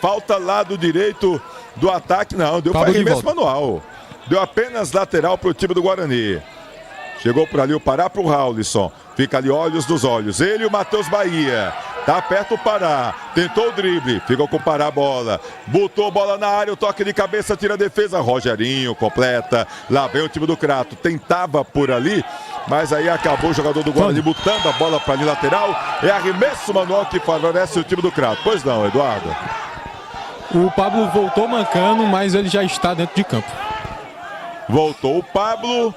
Falta lá do direito do ataque, não. Deu para arremesso manual. Deu apenas lateral para o time do Guarani. Chegou por ali o Pará para o Raulisson. Fica ali olhos dos olhos. Ele e o Matheus Bahia. Tá perto o Pará. Tentou o drible. Ficou com o Pará a bola. Botou a bola na área. O toque de cabeça tira a defesa. Rogerinho completa. Lá vem o time do Crato. Tentava por ali. Mas aí acabou o jogador do Guarani botando a bola para ali lateral. É arremesso manual que favorece o time do Crato. Pois não, Eduardo. O Pablo voltou mancando, mas ele já está dentro de campo. Voltou o Pablo.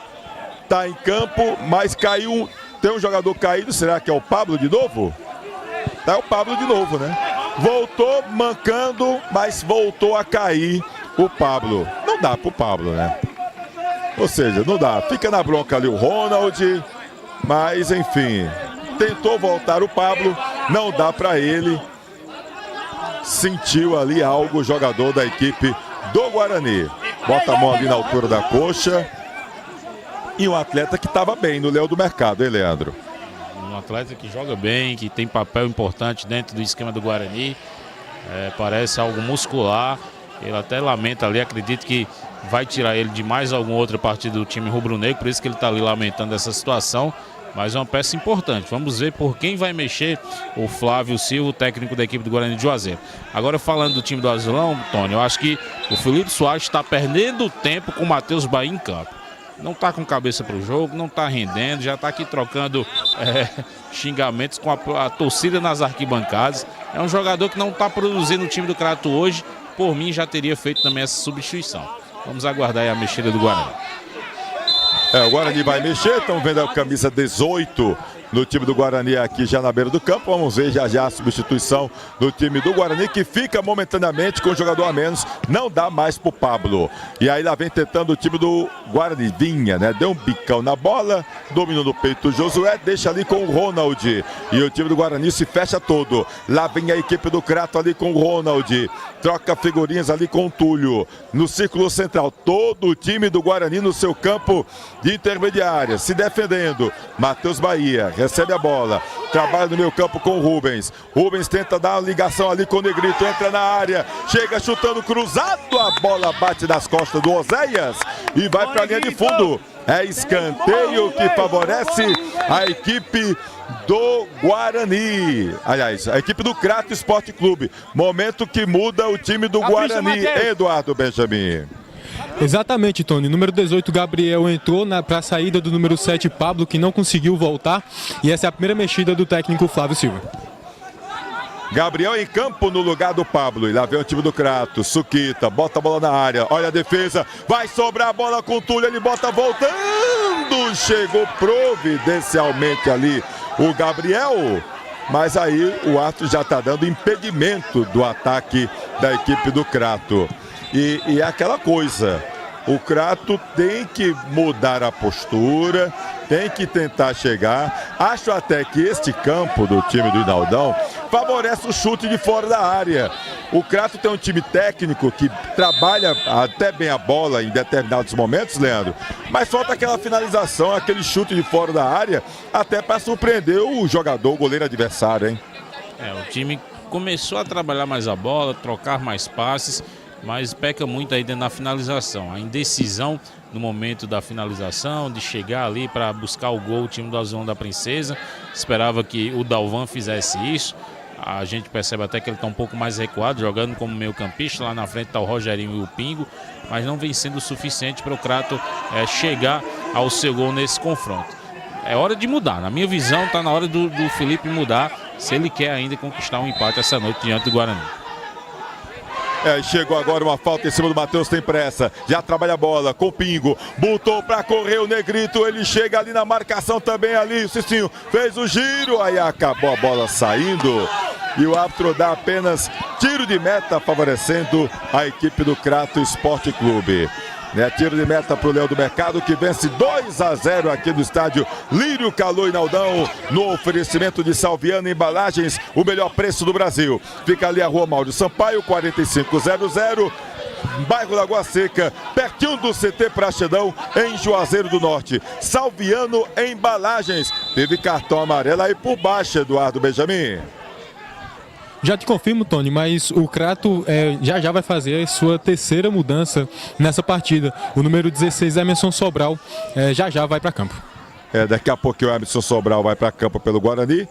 Tá em campo, mas caiu. Tem um jogador caído. Será que é o Pablo de novo? Tá o Pablo de novo, né? Voltou mancando, mas voltou a cair o Pablo. Não dá pro Pablo, né? Ou seja, não dá. Fica na bronca ali o Ronald. Mas, enfim, tentou voltar o Pablo. Não dá pra ele. Sentiu ali algo o jogador da equipe do Guarani. Bota a mão ali na altura da coxa. E um atleta que estava bem no Leão do Mercado, hein, Leandro? Um atleta que joga bem, que tem papel importante dentro do esquema do Guarani. Parece algo muscular. Ele até lamenta ali, acredito que vai tirar ele de mais alguma outra partida do time rubro-negro. Por isso que ele está ali lamentando essa situação. mas é uma peça importante. Vamos ver por quem vai mexer o Flávio Silva, o técnico da equipe do Guarani de Juazeiro. Agora, falando do time do Azulão, Tony, eu acho que o Felipe Soares está perdendo tempo com o Matheus Bahia em campo. Não está com cabeça para o jogo, não está rendendo, já está aqui trocando xingamentos com a torcida nas arquibancadas. É um jogador que não está produzindo no time do Crato hoje. Por mim, já teria feito também essa substituição. Vamos aguardar aí a mexida do Guarani. O Guarani vai mexer, estão vendo a camisa 18 no time do Guarani aqui já na beira do campo. Vamos ver já a substituição do time do Guarani, que fica momentaneamente com o jogador a menos, não dá mais pro Pablo. E aí lá vem tentando o time do Guarani, Vinha, né? Deu um bicão na bola, dominou no peito o Josué, deixa ali com o Ronald. E o time do Guarani se fecha todo. Lá vem a equipe do Crato ali com o Ronald. Troca figurinhas ali com o Túlio. No círculo central, todo o time do Guarani no seu campo de intermediária, se defendendo. Matheus Bahia recebe a bola, trabalha no meio campo com o Rubens. Rubens tenta dar uma ligação ali com o Negrito, entra na área, chega chutando cruzado, a bola bate nas costas do Oséias e vai para a linha de fundo. É escanteio que favorece a equipe do Guarani. Aliás, a equipe do Crato Esporte Clube. Momento que muda o time do Guarani, Eduardo Benjamin. Exatamente, Tony. Número 18, Gabriel, entrou para a saída do número 7, Pablo, que não conseguiu voltar. E essa é a primeira mexida do técnico Flávio Silva. Gabriel em campo no lugar do Pablo. E lá vem o time do Crato. Suquita, bota a bola na área. Olha a defesa. Vai sobrar a bola com o Túlio. Ele bota voltando. Chegou providencialmente ali o Gabriel. Mas aí o árbitro já está dando impedimento do ataque da equipe do Crato. E é aquela coisa, o Crato tem que mudar a postura, tem que tentar chegar. Acho até que este campo do time do Inaldão favorece o chute de fora da área. O Crato tem um time técnico que trabalha até bem a bola em determinados momentos, Leandro, mas falta aquela finalização, aquele chute de fora da área, até para surpreender o jogador, o goleiro adversário, hein? O time começou a trabalhar mais a bola, trocar mais passes, mas peca muito aí dentro da finalização. A indecisão no momento da finalização, de chegar ali para buscar o gol, o time do Azulão da Princesa. Esperava que o Dalvan fizesse isso. A gente percebe até que ele está um pouco mais recuado, jogando como meio campista. Lá na frente está o Rogerinho e o Pingo, mas não vem sendo o suficiente para o Crato chegar ao seu gol nesse confronto. É hora de mudar. Na minha visão, está na hora do Felipe mudar, se ele quer ainda conquistar um empate essa noite diante do Guarani. Chegou agora uma falta em cima do Matheus, tem pressa, já trabalha a bola com o Pingo, botou para correr o Negrito, ele chega ali na marcação também ali, o Cicinho fez o giro, aí acabou a bola saindo e o árbitro dá apenas tiro de meta favorecendo a equipe do Crato Esporte Clube. Tiro de meta para o Leão do Mercado, que vence 2-0 aqui no estádio Lírio Calô Inaldão, no oferecimento de Salviano Embalagens, o melhor preço do Brasil. Fica ali a Rua Mauro Sampaio, 4500, bairro Lagoa Seca, pertinho do CT Praxedão, em Juazeiro do Norte. Salviano Embalagens. Teve cartão amarelo aí por baixo, Eduardo Benjamin. Já te confirmo, Tony, mas o Crato já vai fazer a sua terceira mudança nessa partida. O número 16, Emerson Sobral, já vai para campo. Daqui a pouco o Emerson Sobral vai para campo pelo Guarani.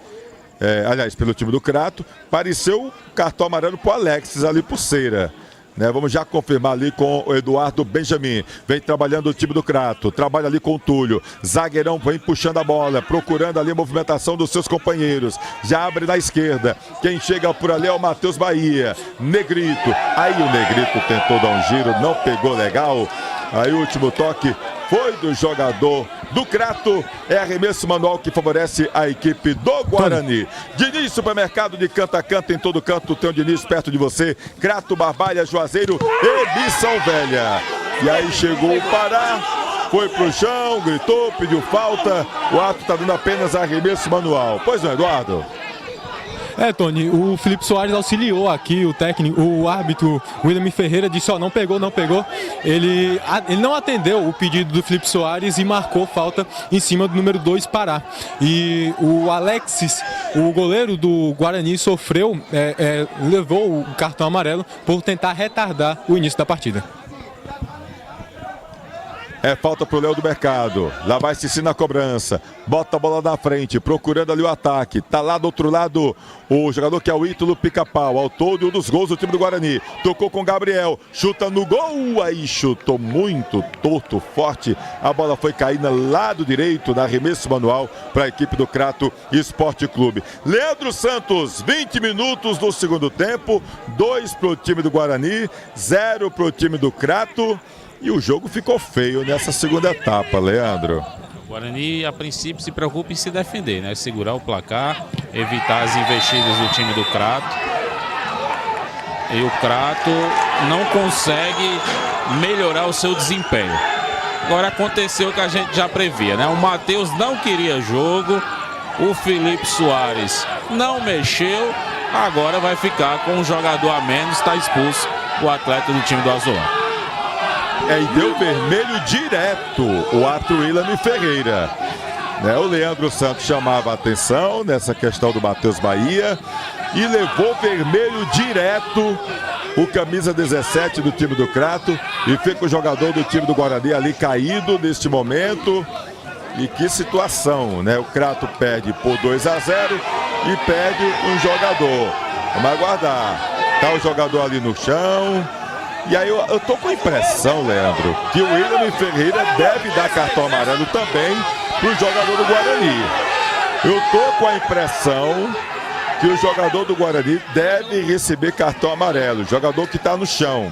Aliás, pelo time do Crato. Pareceu cartão amarelo para o Alexis ali por Ceira. Vamos já confirmar ali com o Eduardo Benjamin. Vem trabalhando o time do Crato. Trabalha ali com o Túlio. Zagueirão vem puxando a bola, procurando ali a movimentação dos seus companheiros. Já abre na esquerda. Quem chega por ali é o Matheus Bahia. Negrito. Aí o Negrito tentou dar um giro, não pegou legal. Aí o último toque foi do jogador do Crato. É arremesso manual que favorece a equipe do Guarani. Diniz Supermercado, de canto a canto, em todo canto tem o Diniz perto de você. Crato, Barbalha, Juazeiro e Missão Velha. E aí chegou o Pará, foi pro chão, gritou, pediu falta. O árbitro está dando apenas arremesso manual. Pois não, Eduardo? Tony, o Felipe Soares auxiliou aqui o técnico, o árbitro William Ferreira disse, não pegou. Ele não atendeu o pedido do Felipe Soares e marcou falta em cima do número 2, Pará. E o Alexis, o goleiro do Guarani, sofreu, levou o cartão amarelo por tentar retardar o início da partida. É falta pro Léo do Mercado. Lá vai Cici na cobrança. Bota a bola na frente, procurando ali o ataque. Tá lá do outro lado o jogador que é o Ítalo Pica-Pau. Autor de um dos gols do time do Guarani. Tocou com o Gabriel. Chuta no gol. Aí chutou muito torto, forte. A bola foi cair no lado direito, na arremesso manual para a equipe do Crato Esporte Clube. Leandro Santos, 20 minutos do segundo tempo. 2 pro time do Guarani, 0 pro time do Crato. E o jogo ficou feio nessa segunda etapa, Leandro. O Guarani, a princípio, se preocupa em se defender, né? Segurar o placar, evitar as investidas do time do Crato. E o Crato não consegue melhorar o seu desempenho. Agora aconteceu o que a gente já previa, né? O Matheus não queria jogo, o Felipe Soares não mexeu, agora vai ficar com um jogador a menos, está expulso o atleta do time do Azulão. E deu vermelho direto o árbitro William Ferreira. O Leandro Santos chamava a atenção nessa questão do Matheus Bahia e levou vermelho direto o camisa 17 do time do Crato e fica o jogador do time do Guarani ali caído neste momento. E que situação, né? O Crato perde por 2-0 e perde um jogador. Vamos aguardar. Tá o jogador ali no chão. E aí eu tô com a impressão, Leandro, que o William Ferreira deve dar cartão amarelo também pro jogador do Guarani. Eu tô com a impressão que o jogador do Guarani deve receber cartão amarelo, jogador que tá no chão.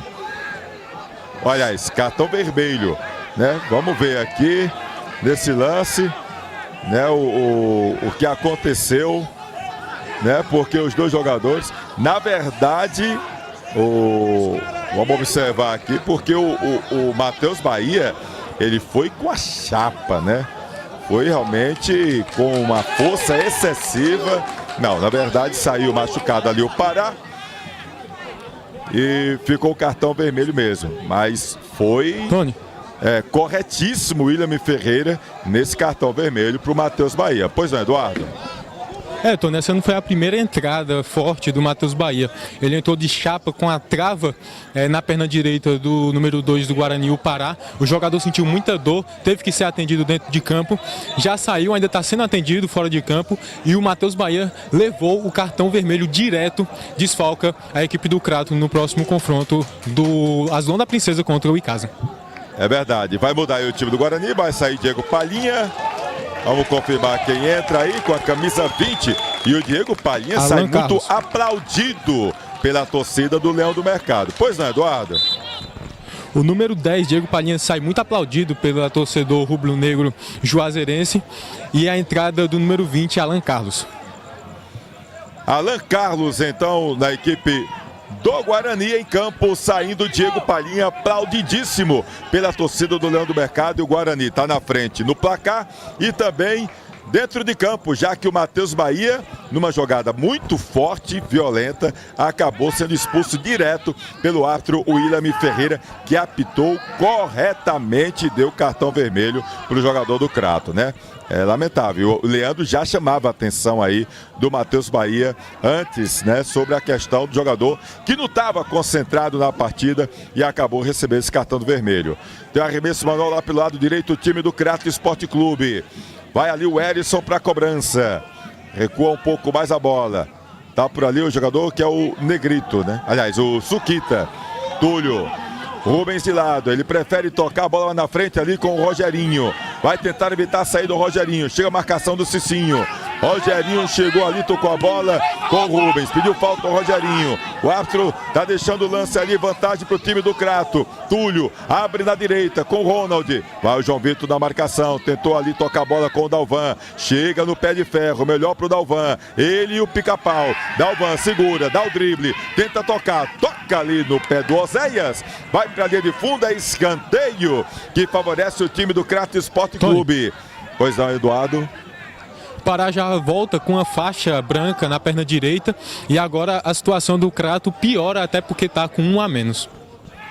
Olha esse cartão vermelho, né? Vamos ver aqui nesse lance, né, o que aconteceu, né? Porque os dois jogadores, na verdade, vamos observar aqui, porque o Matheus Bahia, ele foi com a chapa, né? Foi realmente com uma força excessiva. Não, na verdade saiu machucado ali o Pará. E ficou o cartão vermelho mesmo. Mas foi corretíssimo o William Ferreira nesse cartão vermelho para o Matheus Bahia. Pois não, Eduardo? Tony, essa não foi a primeira entrada forte do Matheus Bahia. Ele entrou de chapa com a trava na perna direita do número 2 do Guarani, o Pará. O jogador sentiu muita dor, teve que ser atendido dentro de campo. Já saiu, ainda está sendo atendido fora de campo. E o Matheus Bahia levou o cartão vermelho direto, desfalca a equipe do Crato no próximo confronto do Azulão da Princesa contra o Icasa. É verdade, vai mudar aí o time do Guarani, vai sair Diego Palhinha. Vamos confirmar quem entra aí com a camisa 20. E o Diego Palhinha sai muito aplaudido pela torcida do Leão do Mercado. Pois não, Eduardo? O número 10, Diego Palhinha, sai muito aplaudido pelo torcedor rubro-negro juazeirense. E a entrada do número 20, Alan Carlos. Alan Carlos, então, na equipe do Guarani em campo, saindo Diego Palhinha, aplaudidíssimo pela torcida do Leão do Mercado. E o Guarani está na frente no placar e também dentro de campo, já que o Matheus Bahia, numa jogada muito forte e violenta, acabou sendo expulso direto pelo árbitro William Ferreira, que apitou corretamente e deu cartão vermelho para o jogador do Crato, né? É lamentável. O Leandro já chamava a atenção aí do Matheus Bahia antes, né, sobre a questão do jogador que não estava concentrado na partida e acabou recebendo esse cartão vermelho. Tem um arremesso manual lá pelo lado direito, o time do Crato Esporte Clube. Vai ali o Erisson para a cobrança. Recua um pouco mais a bola. Tá por ali o jogador que é o Negrito, né? Aliás, o Suquita. Túlio. Rubens de lado, ele prefere tocar a bola lá na frente ali com o Rogerinho. Vai tentar evitar a saída do Rogerinho. Chega a marcação do Cicinho. Rogerinho chegou ali, tocou a bola com o Rubens. Pediu falta ao Rogerinho. O árbitro tá deixando o lance ali, vantagem pro time do Crato. Túlio abre na direita com o Ronald. Vai o João Vitor na marcação. Tentou ali tocar a bola com o Dalvan. Chega no pé de ferro, melhor pro Dalvan. Ele e o Pica-Pau. Dalvan segura, dá o drible. Tenta tocar, toca ali no pé do Oséias. Vai pra linha de fundo, é escanteio que favorece o time do Crato Esporte Clube. Pois não, Eduardo? Pará já volta com a faixa branca na perna direita e agora a situação do Crato piora até porque está com um a menos.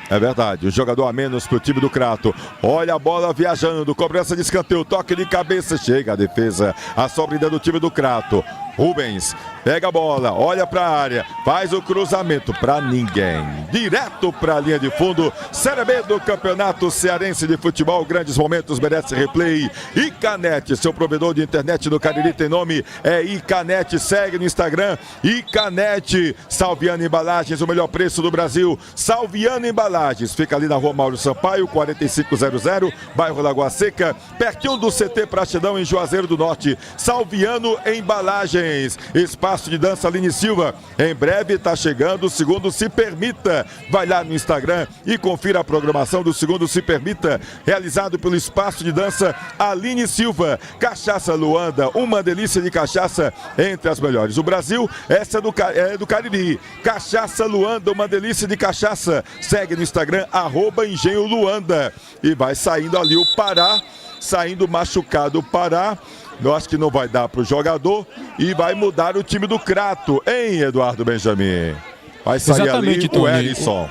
É verdade, o jogador a menos para o time do Crato. Olha a bola viajando, cobrança de escanteio, toque de cabeça, chega a defesa, a sobrida do time do Crato. Rubens pega a bola, olha para a área, faz o cruzamento para ninguém. Direto para a linha de fundo. Série B do Campeonato Cearense de Futebol. Grandes momentos, merece replay. Icanet, seu provedor de internet do Cariri tem nome, é Icanet. Segue no Instagram, Icanet. Salviano Embalagens, o melhor preço do Brasil. Salviano Embalagens, fica ali na rua Mauro Sampaio, 4500, bairro Lagoa Seca, pertinho do CT Pratidão, em Juazeiro do Norte. Salviano Embalagens. Espaço de dança Aline Silva, em breve está chegando o Segundo Se Permita. Vai lá no Instagram e confira a programação do Segundo Se Permita, realizado pelo Espaço de Dança Aline Silva. Cachaça Luanda, uma delícia de cachaça, entre as melhores do Brasil. Essa é do Cariri. Cachaça Luanda, uma delícia de cachaça. Segue no Instagram, @Engenho Luanda. E vai saindo ali o Pará, saindo machucado o Pará. Eu acho que não vai dar para o jogador e vai mudar o time do Crato, hein, Eduardo Benjamin? Vai sair ali o Erisson.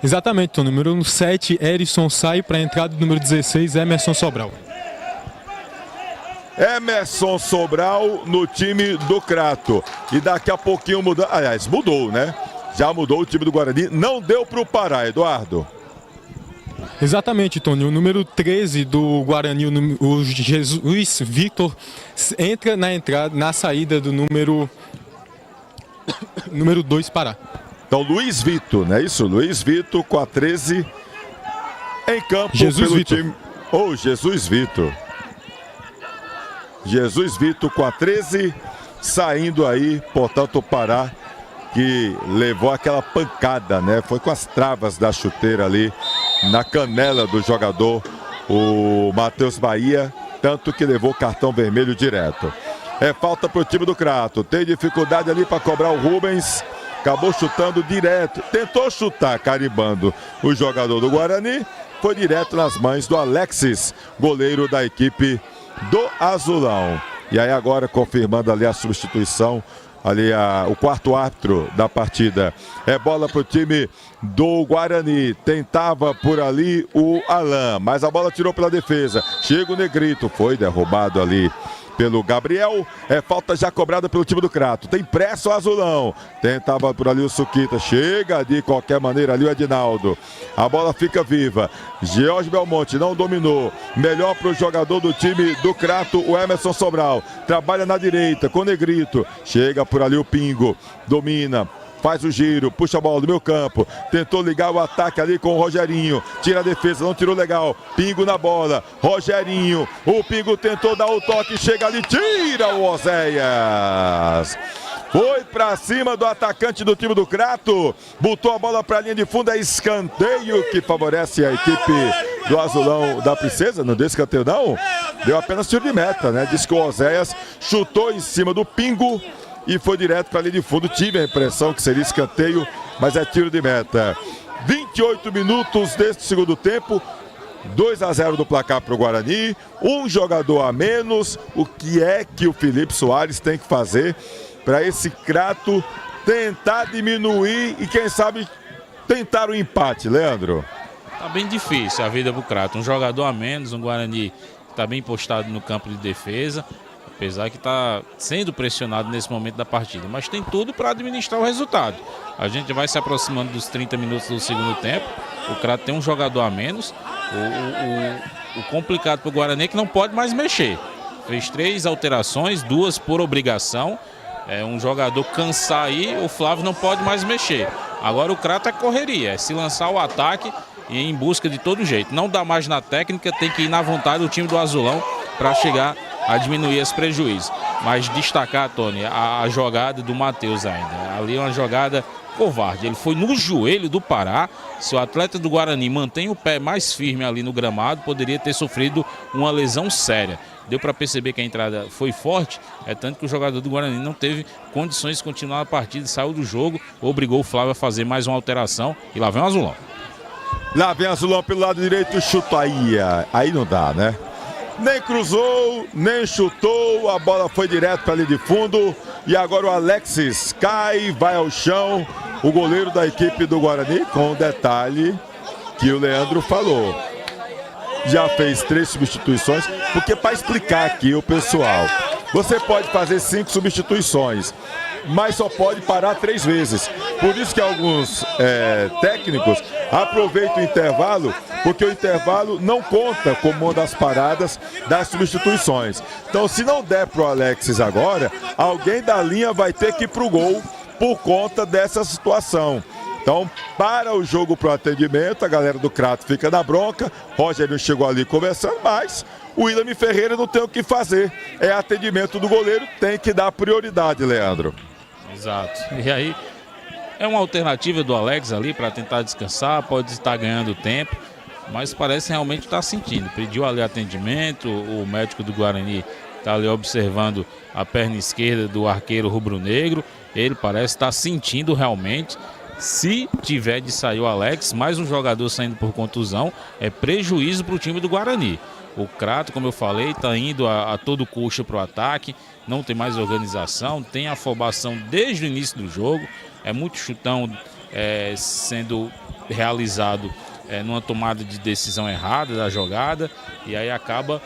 Exatamente, Tony. Número 7, Erisson sai para a entrada do número 16, Emerson Sobral. Emerson Sobral no time do Crato. E daqui a pouquinho muda. Aliás, mudou, né? Já mudou o time do Guarani. Não deu para o Pará, Eduardo. Exatamente, Tony. O número 13 do Guarani, o Jesus Vitor, entra na saída do número 2 Pará. Então, Luiz Vitor, não é isso? Luiz Vitor com a 13 em campo Jesus pelo Vitor. time. Jesus Vitor. Jesus Vitor com a 13, saindo aí, portanto, o Pará, que levou aquela pancada, né? Foi com as travas da chuteira ali na canela do jogador, o Matheus Bahia, tanto que levou cartão vermelho direto. É falta para o time do Crato. Tem dificuldade ali para cobrar o Rubens. Acabou chutando direto. Tentou chutar, carimbando o jogador do Guarani. Foi direto nas mãos do Alexis, goleiro da equipe do Azulão. E aí agora confirmando ali a substituição, ali o quarto árbitro da partida. É bola para o time do Guarani. Tentava por ali o Alain, mas a bola tirou pela defesa. Chega o Negrito, foi derrubado ali pelo Gabriel. É falta já cobrada pelo time do Crato. Tem pressa o Azulão. Tentava por ali o Suquita. Chega de qualquer maneira ali o Edinaldo. A bola fica viva. Jorge Belmonte não dominou. Melhor para o jogador do time do Crato, o Emerson Sobral. Trabalha na direita com o Negrito. Chega por ali o Pingo. Domina. Faz o giro, puxa a bola do meio campo. Tentou ligar o ataque ali com o Rogerinho. Tira a defesa, não tirou legal. Pingo na bola, Rogerinho. O Pingo tentou dar o toque, chega ali, tira o Oséias. Foi pra cima do atacante do time do Crato. Botou a bola pra linha de fundo, é escanteio que favorece a equipe do Azulão da Princesa. Não deu escanteio não, deu apenas tiro de meta, né? Diz que o Oséias chutou em cima do Pingo e foi direto para a linha de fundo. Tive a impressão que seria escanteio, mas é tiro de meta. 28 minutos deste segundo tempo. 2-0 do placar para o Guarani. Um jogador a menos. O que é que o Felipe Soares tem que fazer para esse Crato tentar diminuir e quem sabe tentar o empate, Leandro? Tá bem difícil a vida para o Crato. Um jogador a menos, um Guarani está bem postado no campo de defesa. Apesar que está sendo pressionado nesse momento da partida. Mas tem tudo para administrar o resultado. A gente vai se aproximando dos 30 minutos do segundo tempo. O Crato tem um jogador a menos. O complicado para o Guarani é que não pode mais mexer. Fez 3 alterações, 2 por obrigação. Um jogador cansar aí, o Flávio não pode mais mexer. Agora o Crato é correria. É se lançar o ataque e ir em busca de todo jeito. Não dá mais na técnica, tem que ir na vontade do time do Azulão para chegar a diminuir esse prejuízo. Mas destacar, Tony, a jogada do Matheus ainda. Ali é uma jogada covarde. Ele foi no joelho do Pará. Se o atleta do Guarani mantém o pé mais firme ali no gramado, poderia ter sofrido uma lesão séria. Deu para perceber que a entrada foi forte, tanto que o jogador do Guarani não teve condições de continuar a partida, saiu do jogo, obrigou o Flávio a fazer mais uma alteração e lá vem o Azulão. Lá vem o Azulão pelo lado direito, chuta aí não dá, né? Nem cruzou, nem chutou, a bola foi direto para ali de fundo. E agora o Alexis cai, vai ao chão. O goleiro da equipe do Guarani, com o detalhe que o Leandro falou. Já fez 3 substituições, porque para explicar aqui o pessoal, você pode fazer 5 substituições, mas só pode parar 3 vezes. Por isso que alguns técnicos aproveitam o intervalo, porque o intervalo não conta como uma das paradas das substituições. Então, se não der para o Alexis agora, alguém da linha vai ter que ir para o gol por conta dessa situação. Então, para o jogo para o atendimento, a galera do Crato fica na bronca, Rogério chegou ali conversando, mas o William Ferreira não tem o que fazer. É atendimento do goleiro, tem que dar prioridade, Leandro. Exato. E aí, é uma alternativa do Alex ali para tentar descansar, pode estar ganhando tempo, mas parece realmente estar sentindo. Pediu ali atendimento, o médico do Guarani está ali observando a perna esquerda do arqueiro rubro-negro, ele parece estar sentindo realmente. Se tiver de sair o Alex, mais um jogador saindo por contusão, é prejuízo para o time do Guarani. O Crato, como eu falei, está indo a todo custo para o ataque, não tem mais organização, tem afobação desde o início do jogo, é muito chutão sendo realizado numa tomada de decisão errada da jogada, e aí acaba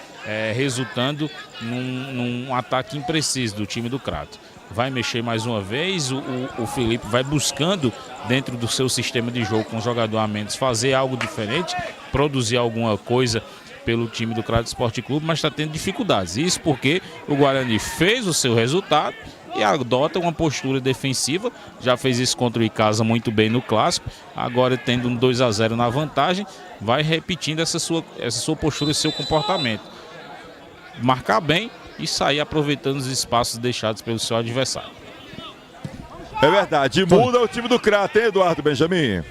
resultando num ataque impreciso do time do Crato. Vai mexer mais uma vez, o Felipe vai buscando dentro do seu sistema de jogo com o jogador a menos fazer algo diferente, produzir alguma coisa pelo time do Crato Esporte Clube, mas está tendo dificuldades. Isso porque o Guarani fez o seu resultado e adota uma postura defensiva, já fez isso contra o Icasa muito bem no Clássico, agora tendo um 2-0 na vantagem, vai repetindo essa sua postura e seu comportamento. Marcar bem e sair aproveitando os espaços deixados pelo seu adversário. É verdade, muda o time do Crato, hein, Eduardo Benjamin?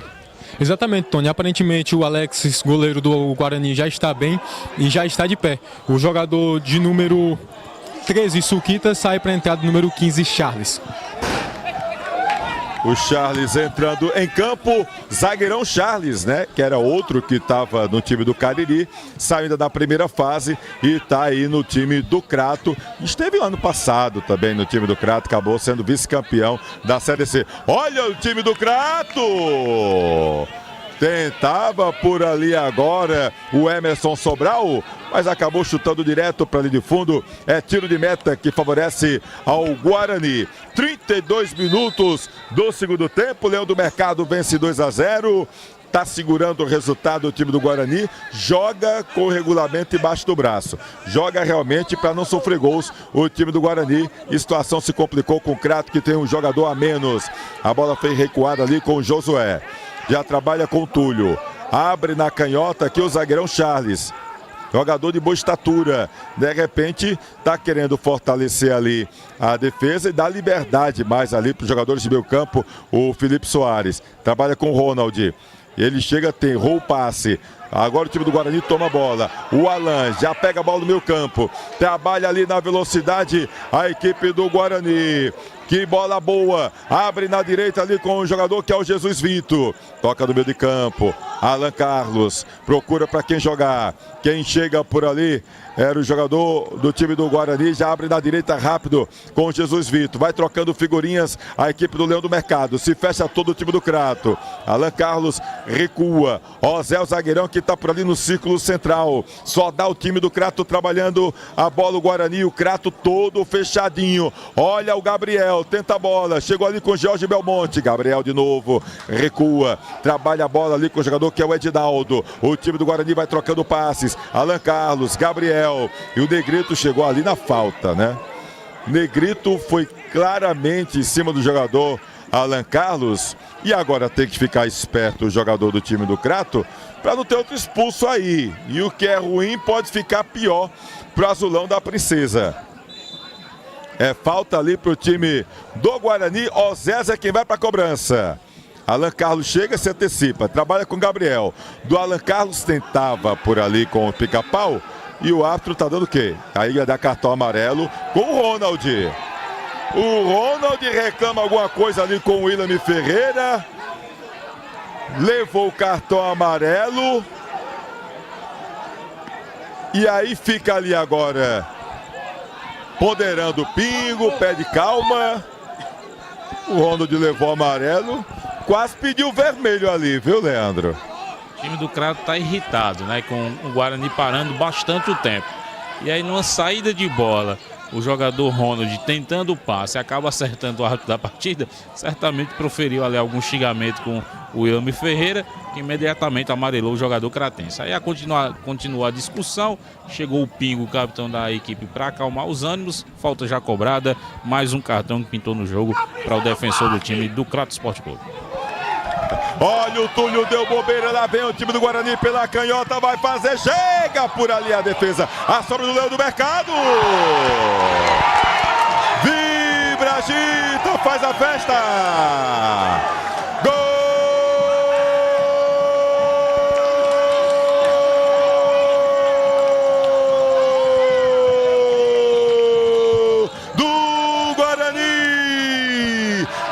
Exatamente, Tony. Aparentemente o Alexis, goleiro do Guarani, já está bem e já está de pé. O jogador de número 13, Suquita, sai para a entrada do número 15, Charles. O Charles entrando em campo, zagueirão Charles, né? Que era outro que estava no time do Cariri, saiu ainda da primeira fase e está aí no time do Crato. Esteve ano passado também no time do Crato, acabou sendo vice-campeão da Série C. Olha o time do Crato! Tentava por ali agora o Emerson Sobral, mas acabou chutando direto para ali de fundo. É tiro de meta que favorece ao Guarani. 32 minutos do segundo tempo. Leão do Mercado vence 2-0. Está segurando o resultado do time do Guarani. Joga com o regulamento embaixo do braço. Joga realmente para não sofrer gols o time do Guarani. A situação se complicou com o Crato, que tem um jogador a menos. A bola foi recuada ali com o Josué. Já trabalha com o Túlio. Abre na canhota aqui o zagueirão Charles. Jogador de boa estatura. De repente, está querendo fortalecer ali a defesa e dar liberdade mais ali para os jogadores de meio campo. O Felipe Soares. Trabalha com o Ronald. Ele chega, errou o passe. Agora o time do Guarani toma a bola. O Alan já pega a bola no meio campo. Trabalha ali na velocidade a equipe do Guarani. Que bola boa. Abre na direita ali com o jogador que é o Jesus Vito. Toca no meio de campo. Alan Carlos procura para quem jogar. Quem chega por ali era o jogador do time do Guarani. Já abre na direita rápido com o Jesus Vito. Vai trocando figurinhas a equipe do Leão do Mercado. Se fecha todo o time do Crato. Alan Carlos recua. Ó, Zé, o zagueirão que está por ali no círculo central. Só dá o time do Crato trabalhando a bola. O Guarani, o Crato todo fechadinho. Olha o Gabriel. Tenta a bola, chegou ali com o Jorge Belmonte. Gabriel de novo, recua, trabalha a bola ali com o jogador que é o Edinaldo. O time do Guarani vai trocando passes. Alan Carlos, Gabriel. E o Negrito chegou ali na falta, né? Negrito foi claramente em cima do jogador Alan Carlos. E agora tem que ficar esperto o jogador do time do Crato para não ter outro expulso aí. E o que é ruim pode ficar pior pro Azulão da Princesa. É falta ali para o time do Guarani. Osés é quem vai para a cobrança. Alan Carlos chega, se antecipa, trabalha com Gabriel. Do Alan Carlos tentava por ali com o Pica-Pau. E o árbitro tá dando o quê? Aí ia dar cartão amarelo com o Ronald. O Ronald reclama alguma coisa ali com o William Ferreira. Levou o cartão amarelo. E aí fica ali agora ponderando o pingo, pede calma. O Ronald levou amarelo. Quase pediu vermelho ali, viu, Leandro? O time do Crato está irritado, né? Com o Guarani parando bastante o tempo. E aí numa saída de bola, o jogador Ronald tentando o passe, acaba acertando o árbitro da partida, certamente proferiu ali algum xingamento com o Yami Ferreira, que imediatamente amarelou o jogador cratense. Aí a continuar a discussão, chegou o Pingo, o capitão da equipe, para acalmar os ânimos, falta já cobrada, mais um cartão que pintou no jogo para o defensor do time do Crato Esporte Clube. Olha, o Túlio deu bobeira, lá vem o time do Guarani pela canhota, vai fazer, chega por ali a defesa, a sobra do Leão do Mercado. Vibra, agita, faz a festa. Gol do Guarani.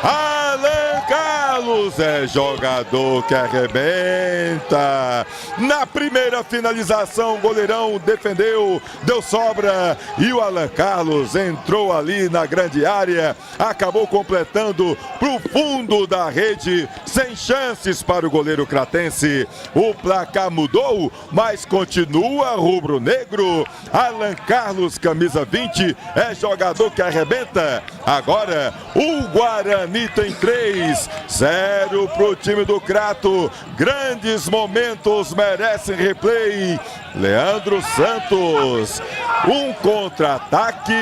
Alan Carlos é jogador que arrebenta. Na primeira finalização, o goleirão defendeu, deu sobra e o Alan Carlos entrou ali na grande área, acabou completando pro fundo da rede, sem chances para o goleiro cratense. O placar mudou, mas continua rubro-negro. Alan Carlos, camisa 20, é jogador que arrebenta. Agora o Guarani tem 3-0 pro time do Crato. Grandes momentos merecem replay. Leandro Santos, um contra-ataque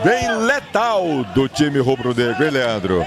bem letal do time rubro-negro, hein, Leandro?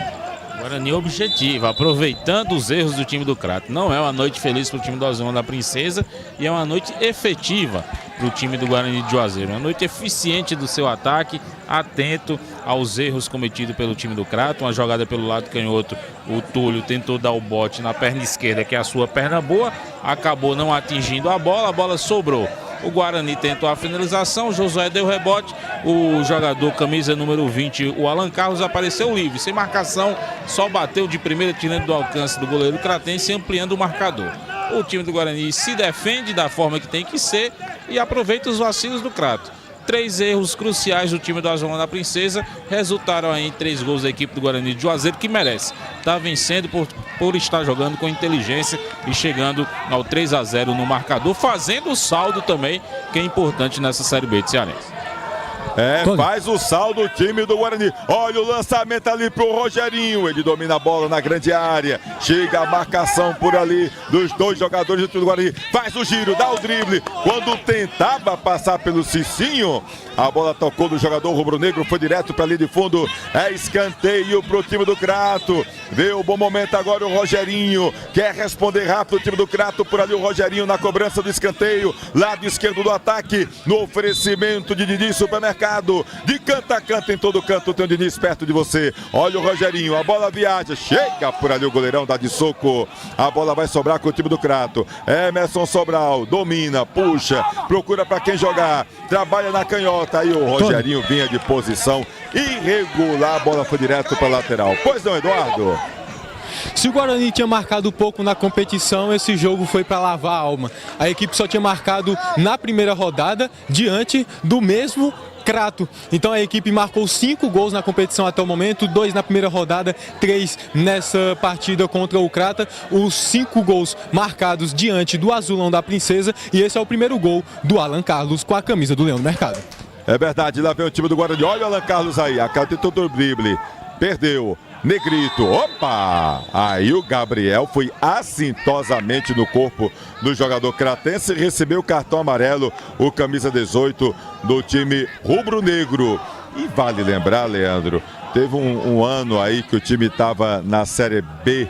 Guarani objetiva, aproveitando os erros do time do Crato. Não é uma noite feliz para o time do Azul da Princesa e é uma noite efetiva para o time do Guarani de Juazeiro. Uma noite eficiente do seu ataque, atento aos erros cometidos pelo time do Crato. Uma jogada pelo lado canhoto, o Túlio tentou dar o bote na perna esquerda, que é a sua perna boa, acabou não atingindo a bola sobrou. O Guarani tentou a finalização, o Josué deu rebote, o jogador camisa número 20, o Alan Carlos, apareceu livre, sem marcação, só bateu de primeira, tirando do alcance do goleiro cratense, ampliando o marcador. O time do Guarani se defende da forma que tem que ser e aproveita os vacilos do Crato. 3 erros cruciais do time do Azulão da Princesa resultaram aí em 3 gols da equipe do Guarani de Juazeiro, que merece. Está vencendo por estar jogando com inteligência e chegando ao 3-0 no marcador, fazendo o saldo também, que é importante nessa Série B de Cearense. Faz o saldo o time do Guarani. Olha o lançamento ali pro Rogerinho. Ele domina a bola na grande área. Chega a marcação por ali dos 2 jogadores do time do Guarani. Faz o giro, dá o drible. Quando tentava passar pelo Cicinho, a bola tocou no jogador rubro-negro, foi direto para ali de fundo. É escanteio pro time do Crato. Vê o bom momento agora o Rogerinho. Quer responder rápido o time do Crato. Por ali o Rogerinho na cobrança do escanteio. Lado esquerdo do ataque. No oferecimento de Didi Supermercado. De canto a canto, em todo canto tem o Diniz perto de você. Olha o Rogerinho, a bola viaja, chega por ali o goleirão, dá de soco. A bola vai sobrar com o time do Crato. Emerson Sobral, domina, puxa, procura para quem jogar, trabalha na canhota. Aí o Rogerinho vinha de posição irregular, a bola foi direto para a lateral. Pois não, Eduardo? Se o Guarani tinha marcado pouco na competição, esse jogo foi para lavar a alma. A equipe só tinha marcado na primeira rodada, diante do mesmo Crato. Então a equipe marcou 5 gols na competição até o momento, 2 na primeira rodada, 3 nessa partida contra o Crato. Os 5 gols marcados diante do Azulão da Princesa, e esse é o primeiro gol do Alan Carlos com a camisa do Leão do Mercado. É verdade, lá vem o time do Guarani. Olha o Alan Carlos aí, a cara tentou o drible, perdeu. Negrito, opa! Aí o Gabriel foi assintosamente no corpo do jogador cratense e recebeu o cartão amarelo, o camisa 18 do time rubro-negro. E vale lembrar, Leandro, teve um ano aí que o time estava na Série B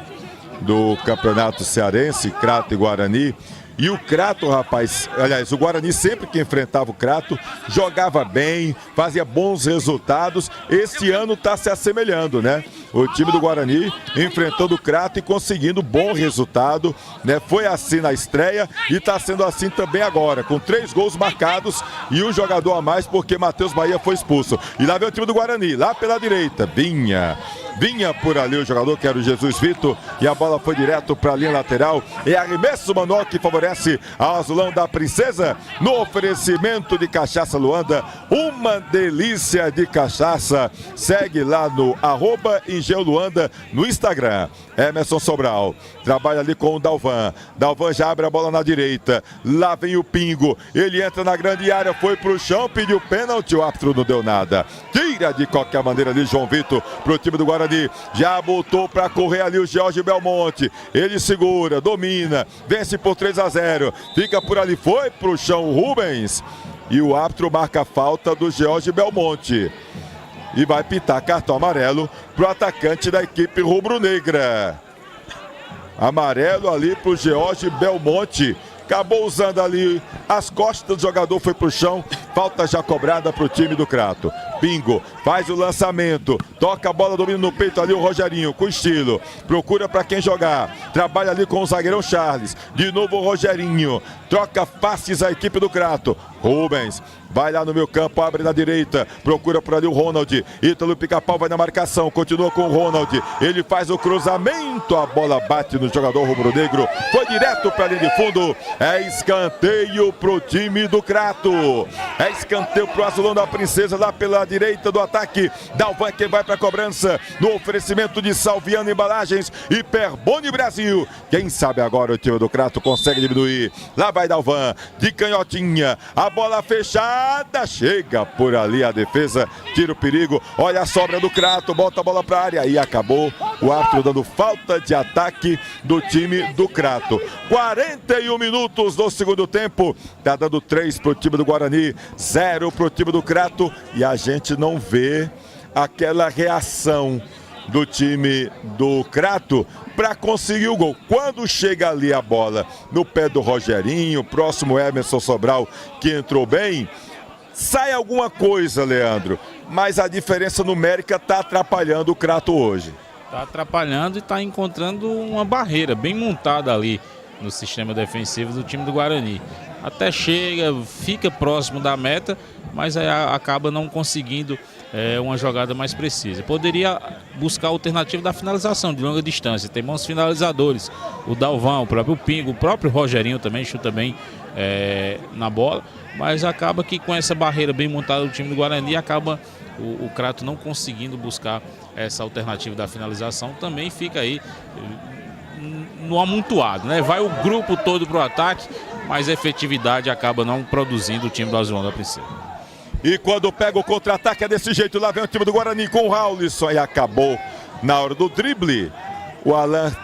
do Campeonato Cearense, Crato e Guarani. E o Crato, rapaz, aliás, o Guarani sempre que enfrentava o Crato, jogava bem, fazia bons resultados. Este ano está se assemelhando, né? O time do Guarani enfrentando o Crato e conseguindo bom resultado, né? Foi assim na estreia e está sendo assim também agora, com 3 gols marcados e um jogador a mais porque Matheus Bahia foi expulso. E lá vem o time do Guarani, lá pela direita, Vinha. Vinha por ali o jogador que era o Jesus Vitor e a bola foi direto para a linha lateral. É arremesso manual que favorece ao Azulão da Princesa no oferecimento de Cachaça Luanda. Uma delícia de cachaça. Segue lá no @engenholuanda no Instagram. Emerson Sobral trabalha ali com o Dalvan. Dalvan já abre a bola na direita. Lá vem o Pingo. Ele entra na grande área, foi pro chão, pediu pênalti. O árbitro não deu nada. Tira de qualquer maneira ali João Vitor pro time do Guarani. Já botou para correr ali o Jorge Belmonte. Ele segura, domina, vence por 3-0. Fica por ali, foi pro chão o Rubens. E o árbitro marca a falta do Jorge Belmonte. E vai pitar cartão amarelo pro atacante da equipe rubro-negra. Amarelo ali pro Jorge Belmonte. Acabou usando ali as costas do jogador, foi pro chão. Falta já cobrada pro time do Crato. Pingo faz o lançamento, toca a bola, domina no peito ali o Rogerinho, com estilo. Procura para quem jogar. Trabalha ali com o zagueirão Charles. De novo o Rogerinho. Troca passes a equipe do Crato. Rubens vai lá no meio campo, abre na direita, procura por ali o Ronald. Ítalo Pica-Pau vai na marcação, continua com o Ronald. Ele faz o cruzamento, a bola bate no jogador rubro-negro. Foi direto para a linha de fundo. É escanteio pro time do Crato. É escanteio pro Azulão da Princesa lá pela direita do ataque. Dalvan quem vai para a cobrança no oferecimento de Salviano Embalagens e Perboni Brasil. Quem sabe agora o time do Crato consegue diminuir. Lá vai Dalvan de canhotinha. A bola fechada, chega por ali a defesa, tira o perigo. Olha a sobra do Crato, bota a bola para a área e acabou. O árbitro dando falta de ataque do time do Crato. 41 minutos do segundo tempo. Tá dando 3 pro time do Guarani, 0 pro time do Crato. E a gente não vê aquela reação do time do Crato para conseguir o gol. Quando chega ali a bola no pé do Rogerinho, próximo Emerson Sobral, que entrou bem, sai alguma coisa, Leandro. Mas a diferença numérica está atrapalhando o Crato hoje. Está atrapalhando e está encontrando uma barreira bem montada ali no sistema defensivo do time do Guarani. Até chega, fica próximo da meta, mas aí acaba não conseguindo uma jogada mais precisa. Poderia buscar a alternativa da finalização de longa distância. Tem bons finalizadores. O Dalvan, o próprio Pingo, o próprio Rogerinho também chuta bem na bola. Mas acaba que com essa barreira bem montada do time do Guarani, acaba o Crato não conseguindo buscar essa alternativa da finalização. Também fica aí no amontoado, né? Vai o grupo todo para o ataque, mas a efetividade acaba não produzindo o time do Azulão da Princesa. E quando pega o contra-ataque é desse jeito. Lá vem o time do Guarani com o Raulison e acabou na hora do drible. O Alan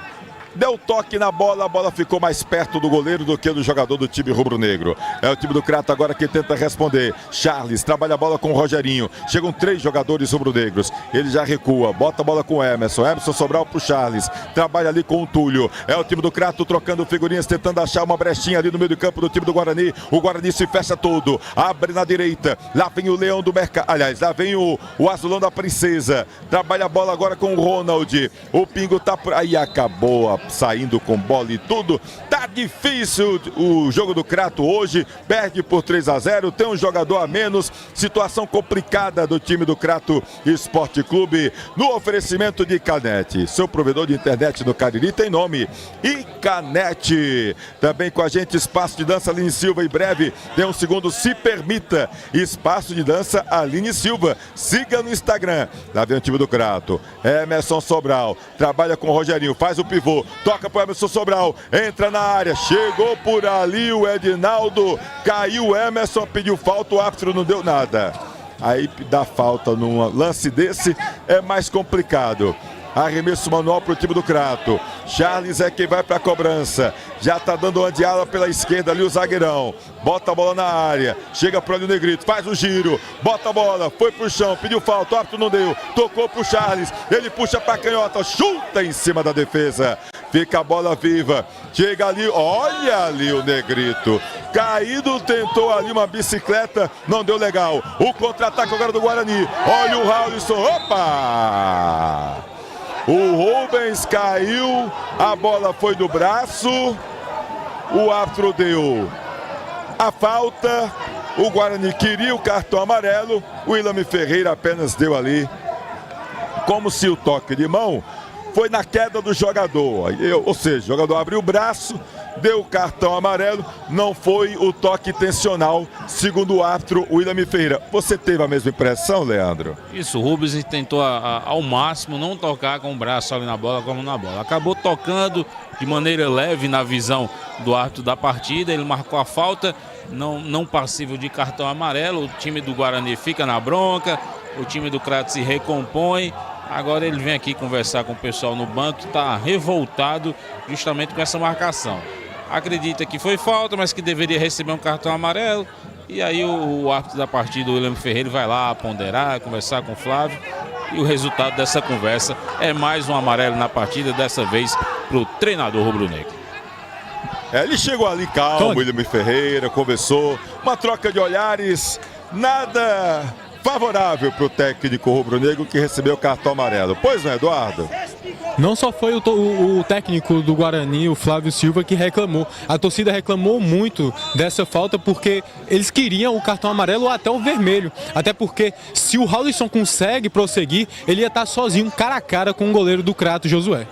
deu toque na bola, a bola ficou mais perto do goleiro do que do jogador do time rubro-negro. É o time do Crato agora que tenta responder. Charles trabalha a bola com o Rogerinho. Chegam 3 jogadores rubro-negros. Ele já recua, bota a bola com o Emerson. Emerson Sobral pro Charles. Trabalha ali com o Túlio. É o time do Crato trocando figurinhas, tentando achar uma brechinha ali no meio do campo do time do Guarani. O Guarani se fecha todo. Abre na direita. Lá vem o Leão do Mercado. Aliás, lá vem o Azulão da Princesa. Trabalha a bola agora com o Ronald. O Pingo tá por aí. Acabou saindo com bola e tudo. Tá difícil o jogo do Crato hoje. Perde por 3-0. Tem um jogador a menos. Situação complicada do time do Crato Esporte Clube. No oferecimento de Icanet. Seu provedor de internet no Cariri tem nome. Icanet. Também com a gente Espaço de Dança Aline Silva. Em breve tem um segundo Se Permita. Espaço de Dança Aline Silva. Siga no Instagram. Lá vem o time do Crato. Emerson Sobral. Trabalha com o Rogerinho. Faz o pivô. Toca para o Emerson Sobral. Entra na área. Chegou por ali o Edinaldo. Caiu o Emerson. Pediu falta. O árbitro não deu nada. Aí dá falta num lance desse. É mais complicado. Arremesso manual para o time do Crato. Charles é quem vai para a cobrança. Já está dando uma de ala pela esquerda ali o zagueirão. Bota a bola na área. Chega para ali o Negrito. Faz o giro. Bota a bola. Foi pro chão. Pediu falta. O árbitro não deu. Tocou pro Charles. Ele puxa para a canhota. Chuta em cima da defesa. Fica a bola viva. Chega ali. Olha ali o Negrito. Caído. Tentou ali uma bicicleta. Não deu legal. O contra-ataque agora do Guarani. Olha o Raulison. Opa! O Rubens caiu, a bola foi do braço, o árbitro deu a falta, o Guarani queria o cartão amarelo, o Ilame Ferreira apenas deu ali como se o toque de mão foi na queda do jogador. Ou seja, o jogador abriu o braço, deu o cartão amarelo, não foi o toque intencional, segundo o árbitro William Ferreira. Você teve a mesma impressão, Leandro? Isso, o Rubens tentou ao máximo não tocar com o braço ali na bola, como na bola. Acabou tocando de maneira leve na visão do árbitro da partida, ele marcou a falta, não passível de cartão amarelo. O time do Guarani fica na bronca, o time do Crato se recompõe. Agora ele vem aqui conversar com o pessoal no banco, que está revoltado justamente com essa marcação. Acredita que foi falta, mas que deveria receber um cartão amarelo. E aí o árbitro da partida, o William Ferreira, vai lá ponderar, conversar com o Flávio. E o resultado dessa conversa é mais um amarelo na partida, dessa vez para o treinador rubro-negro. Ele chegou ali calmo, William Ferreira, conversou, uma troca de olhares, nada favorável para o técnico rubro-negro que recebeu o cartão amarelo. Pois não, Eduardo? Não só foi o técnico do Guarani, o Flávio Silva, que reclamou. A torcida reclamou muito dessa falta porque eles queriam o cartão amarelo ou até o vermelho. Até porque se o Raulison consegue prosseguir, ele ia estar sozinho, cara a cara com o goleiro do Crato, Josué.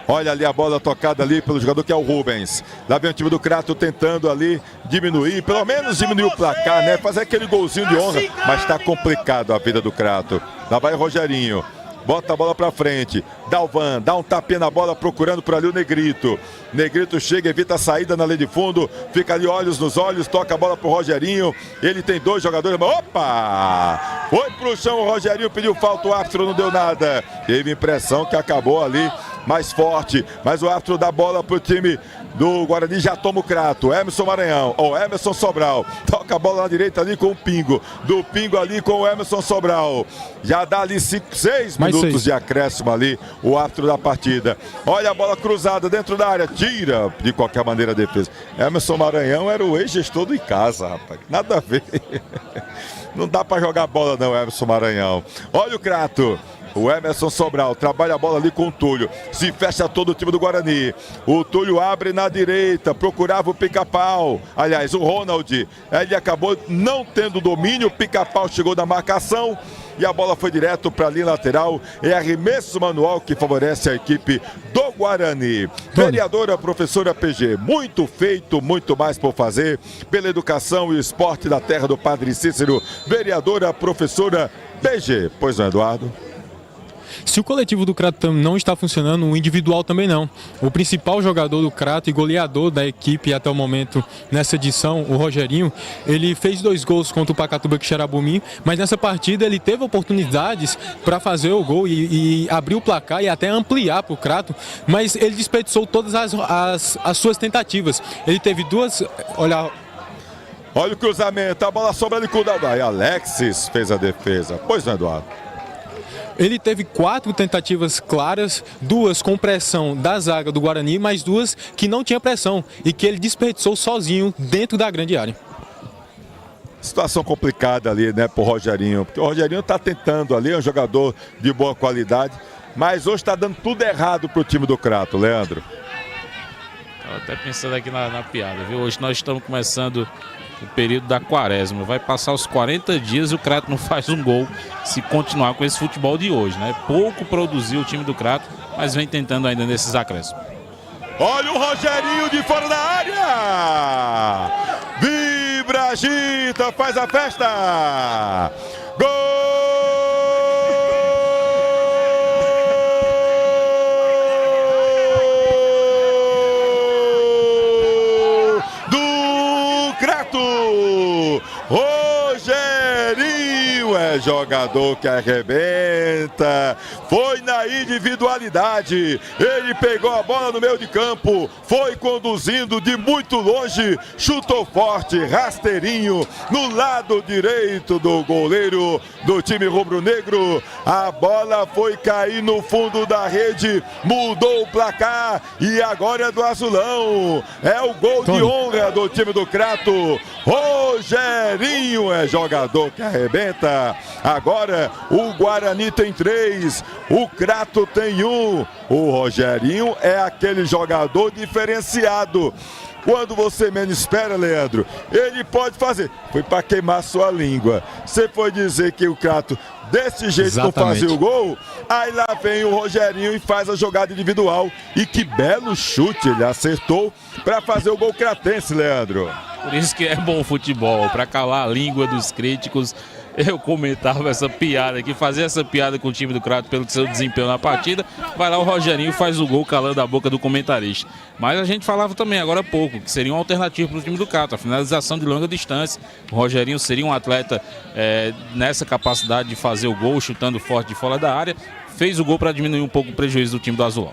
Olha ali a bola tocada ali pelo jogador que é o Rubens. Lá vem o time do Crato tentando ali diminuir, pelo menos diminuir o placar, né? Fazer aquele golzinho de honra, mas está complicado a vida do Crato. Lá vai o Rogerinho. Bota a bola pra frente, Dalvan, dá um tapinha na bola procurando por ali o Negrito. Negrito chega, evita a saída na linha de fundo, fica ali olhos nos olhos, toca a bola pro Rogerinho. Ele tem dois jogadores, opa! Foi pro chão o Rogerinho, pediu falta, o árbitro não deu nada. Teve impressão que acabou ali mais forte, mas o árbitro dá bola pro time do Guarani, já toma o Crato. Emerson Maranhão, ou Emerson Sobral, toca a bola na direita ali com o Pingo, do Pingo ali com o Emerson Sobral, já dá ali 6 minutos de acréscimo ali, o árbitro da partida. Olha a bola cruzada dentro da área, tira de qualquer maneira a defesa. Emerson Maranhão era o ex-gestor do Icasa, rapaz, nada a ver. Não dá pra jogar bola não, Emerson Maranhão. Olha o Crato. O Emerson Sobral trabalha a bola ali com o Túlio. Se fecha todo o time do Guarani. O Túlio abre na direita, procurava o Pica-Pau. Aliás, o Ronald, ele acabou não tendo domínio. O Pica-Pau chegou na marcação e a bola foi direto para a linha lateral. É arremesso manual que favorece a equipe do Guarani. Vereadora professora PG, muito feito, muito mais por fazer pela educação e esporte da terra do Padre Cícero. Vereadora professora PG. Pois não, Eduardo? Se o coletivo do Crato não está funcionando, o individual também não. O principal jogador do Crato e goleador da equipe até o momento nessa edição, o Rogerinho, ele fez 2 gols contra o Pacatuba Quixeramobim, mas nessa partida ele teve oportunidades para fazer o gol e abrir o placar e até ampliar para o Crato, mas ele desperdiçou todas as suas tentativas. Ele teve 2... Olha o cruzamento, a bola sobra ali com o Dalvan. Alexis fez a defesa. Pois não, Eduardo? Ele teve 4 tentativas claras, 2 com pressão da zaga do Guarani, mas 2 que não tinha pressão e que ele desperdiçou sozinho dentro da grande área. Situação complicada ali, né, pro Rogerinho, porque o Rogerinho tá tentando ali, é um jogador de boa qualidade, mas hoje tá dando tudo errado pro time do Crato, Leandro. Tava até pensando aqui na piada, viu? Hoje nós estamos começando o período da quaresma, vai passar os 40 dias e o Crato não faz um gol se continuar com esse futebol de hoje, né? Pouco produziu o time do Crato, mas vem tentando ainda nesses acréscimos. Olha o Rogerinho de fora da área! Vibra, agita, faz a festa! Gol! Rogerinho é jogador que arrebenta, foi na individualidade, ele pegou a bola no meio de campo, foi conduzindo de muito longe, chutou forte, rasteirinho, no lado direito do goleiro do time rubro-negro, a bola foi cair no fundo da rede, mudou o placar e agora é do azulão, é o gol de honra do time do Crato. Rogerinho é jogador que arrebenta, Agora o Guarani tem 3, o Crato tem 1. O Rogerinho é aquele jogador diferenciado. Quando você menos espera, Leandro, ele pode fazer. Foi para queimar sua língua. Você foi dizer que o Crato desse jeito não fazia o gol, aí lá vem o Rogerinho e faz a jogada individual. E que belo chute ele acertou para fazer o gol cratense, Leandro. Por isso que é bom futebol, para calar a língua dos críticos. Eu comentava essa piada aqui, fazia essa piada com o time do Crato pelo seu desempenho na partida. Vai lá o Rogerinho e faz o gol calando a boca do comentarista. Mas a gente falava também agora há pouco que seria uma alternativa para o time do Crato, a finalização de longa distância. O Rogerinho seria um atleta nessa capacidade de fazer o gol, chutando forte de fora da área. Fez o gol para diminuir um pouco o prejuízo do time do Azulão.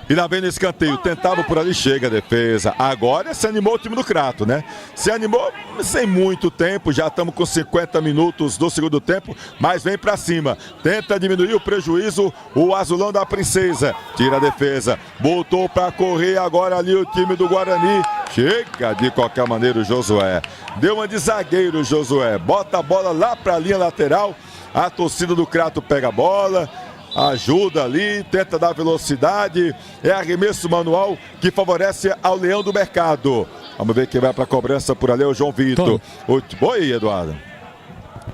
E lá vem no escanteio, tentava por ali, chega a defesa. Agora se animou o time do Crato, né? Se animou sem muito tempo, já estamos com 50 minutos do segundo tempo, mas vem pra cima. Tenta diminuir o prejuízo, o Azulão da Princesa. Tira a defesa, voltou pra correr agora ali o time do Guarani. Chega de qualquer maneira o Josué. Deu uma de zagueiro o Josué, bota a bola lá pra linha lateral. A torcida do Crato pega a bola, ajuda ali, tenta dar velocidade. É arremesso manual que favorece ao Leão do Mercado. Vamos ver quem vai para a cobrança por ali, é o João Vitor. Oi, Eduardo.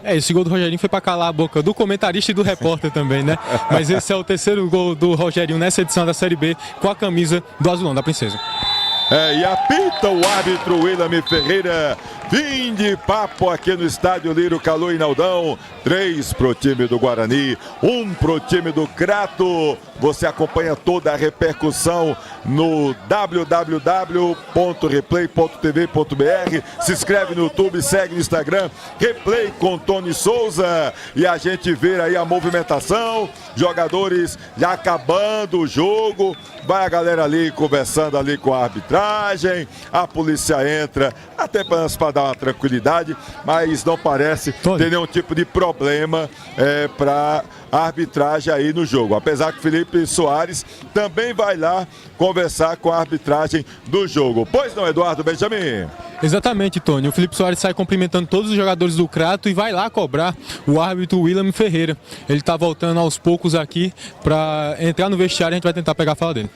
Esse gol do Rogerinho foi para calar a boca do comentarista e do repórter também, né? Mas esse é o terceiro gol do Rogerinho nessa edição da Série B com a camisa do Azulão da Princesa. E apita o árbitro William Ferreira. Fim de papo aqui no estádio Lírio Calô e Naldão. 3 pro time do Guarani, 1 pro time do Crato. Você acompanha toda a repercussão no www.replay.tv.br. Se inscreve no YouTube, segue no Instagram, Replay com Tony Souza. E a gente vê aí a movimentação, jogadores já acabando o jogo. Vai a galera ali conversando ali com a arbitragem. A polícia entra, até para dar uma tranquilidade, mas não parece ter nenhum tipo de problema para a arbitragem aí no jogo. Apesar que Felipe Soares também vai lá conversar com a arbitragem do jogo. Pois não, Eduardo Benjamin? Exatamente, Tony. O Felipe Soares sai cumprimentando todos os jogadores do Crato e vai lá cobrar o árbitro William Ferreira. Ele está voltando aos poucos aqui para entrar no vestiário e a gente vai tentar pegar a fala dele.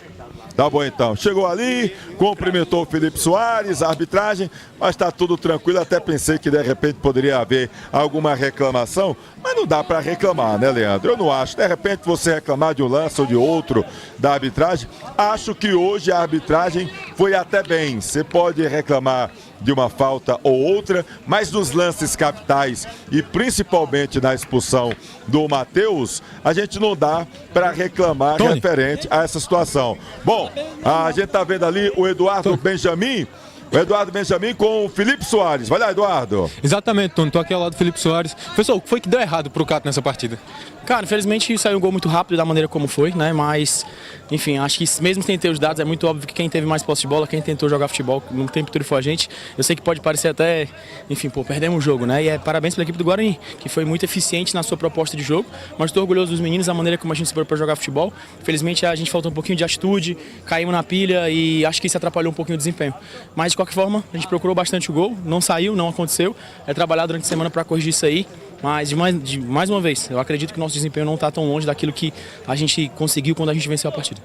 Tá bom então, chegou ali, cumprimentou o Felipe Soares, a arbitragem, mas está tudo tranquilo. Até pensei que de repente poderia haver alguma reclamação, mas não dá para reclamar, né, Leandro? Eu não acho. De repente você reclamar de um lance ou de outro da arbitragem, acho que hoje a arbitragem foi até bem. Você pode reclamar de uma falta ou outra, mas nos lances capitais e principalmente na expulsão do Matheus, a gente não dá para reclamar, Tony, referente a essa situação. Bom, a gente tá vendo ali o Eduardo Benjamin. O Eduardo Benjamin com o Felipe Soares. Vai lá, Eduardo. Exatamente, Tony. Tô aqui ao lado do Felipe Soares. Pessoal, o que foi que deu errado pro Crato nessa partida? Cara, infelizmente saiu um gol muito rápido da maneira como foi, né? Mas, enfim, acho que mesmo sem ter os dados, é muito óbvio que quem teve mais posse de bola, quem tentou jogar futebol no tempo todo foi a gente. Eu sei que pode parecer até, enfim, perdemos o jogo, né? E parabéns pela equipe do Guarani, que foi muito eficiente na sua proposta de jogo. Mas estou orgulhoso dos meninos, da maneira como a gente se propôs jogar futebol. Infelizmente a gente faltou um pouquinho de atitude, caímos na pilha e acho que isso atrapalhou um pouquinho o desempenho. Mas de qualquer forma, a gente procurou bastante o gol, não saiu, não aconteceu. É trabalhar durante a semana para corrigir isso aí. Mas, mais uma vez, eu acredito que o nosso desempenho não está tão longe daquilo que a gente conseguiu quando a gente venceu a partida.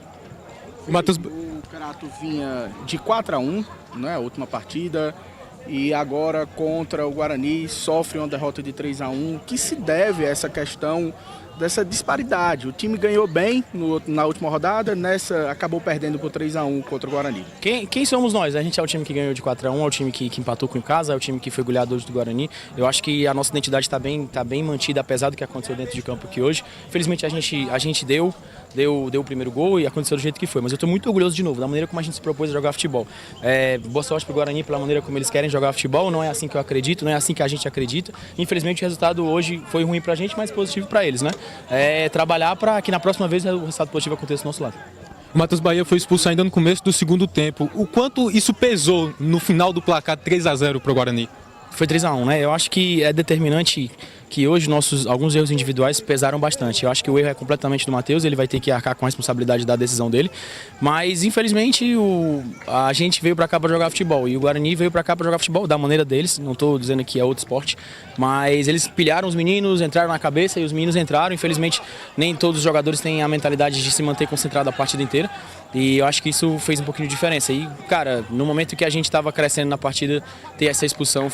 O Crato vinha de 4-1, né, a última partida, e agora contra o Guarani sofre uma derrota de 3-1. O que se deve a essa questão dessa disparidade? O time ganhou bem na última rodada, nessa acabou perdendo por 3-1 contra o Guarani. Quem somos nós? A gente é o time que ganhou de 4-1, é o time que empatou com o casa, é o time que foi goleado hoje do Guarani. Eu acho que a nossa identidade está bem mantida, apesar do que aconteceu dentro de campo aqui hoje. Infelizmente a gente deu o primeiro gol e aconteceu do jeito que foi, mas eu estou muito orgulhoso de novo da maneira como a gente se propôs a jogar futebol. Boa sorte para o Guarani pela maneira como eles querem jogar futebol, não é assim que eu acredito, não é assim que a gente acredita. Infelizmente o resultado hoje foi ruim para a gente, mas positivo para eles, né? Trabalhar para que na próxima vez o resultado positivo aconteça do nosso lado. O Matheus Bahia foi expulso ainda no começo do segundo tempo. O quanto isso pesou no final do placar 3-0 para o Guarani? Foi 3-1, né? Eu acho que é determinante que hoje alguns erros individuais pesaram bastante. Eu acho que o erro é completamente do Matheus, ele vai ter que arcar com a responsabilidade da decisão dele, mas infelizmente a gente veio para cá para jogar futebol e o Guarani veio para cá para jogar futebol da maneira deles, não estou dizendo que é outro esporte, mas eles pilharam os meninos, entraram na cabeça e os meninos entraram. Infelizmente nem todos os jogadores têm a mentalidade de se manter concentrado a partida inteira. E eu acho que isso fez um pouquinho de diferença. E, cara, no momento que a gente estava crescendo na partida, ter essa expulsão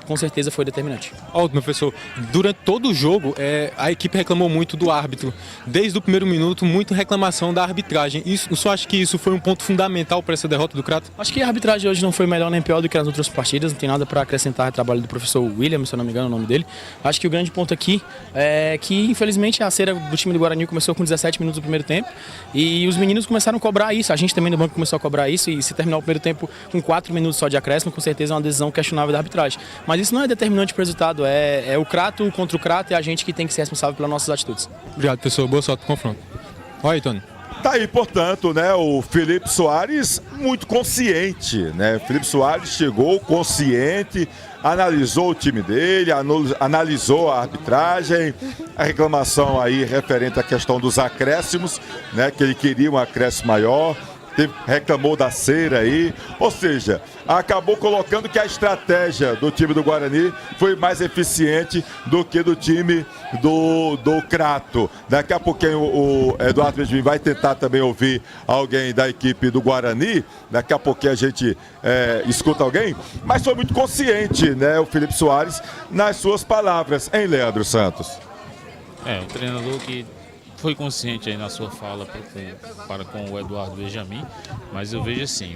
com certeza foi determinante. Professor, durante todo o jogo, a equipe reclamou muito do árbitro. Desde o primeiro minuto, muita reclamação da arbitragem. O senhor acha que isso foi um ponto fundamental para essa derrota do Crato? Acho que a arbitragem hoje não foi melhor nem pior do que nas outras partidas. Não tem nada para acrescentar ao trabalho do professor William, se eu não me engano o nome dele. Acho que o grande ponto aqui é que, infelizmente, a cera do time do Guarani começou com 17 minutos do primeiro tempo e os meninos começaram a cobrar isso. A gente também no banco começou a cobrar isso e se terminar o primeiro tempo com 4 minutos só de acréscimo, com certeza é uma decisão questionável da arbitragem. Mas isso não é determinante para o resultado, é o Crato contra o Crato e a gente que tem que ser responsável pelas nossas atitudes. Obrigado, professor. Boa sorte no confronto. Olha aí, Tony. Tá aí, portanto, né, o Felipe Soares muito consciente, né? Felipe Soares chegou consciente, analisou o time dele, analisou a arbitragem, a reclamação aí referente à questão dos acréscimos, né, que ele queria um acréscimo maior. Reclamou da cera aí, ou seja, acabou colocando que a estratégia do time do Guarani foi mais eficiente do que do time do Crato. Daqui a pouquinho o Eduardo Benjamin vai tentar também ouvir alguém da equipe do Guarani, daqui a pouquinho a gente escuta alguém, mas foi muito consciente, né, o Felipe Soares nas suas palavras, hein, Leandro Santos? O treinador que foi consciente aí na sua fala para com o Eduardo Benjamin, mas eu vejo assim,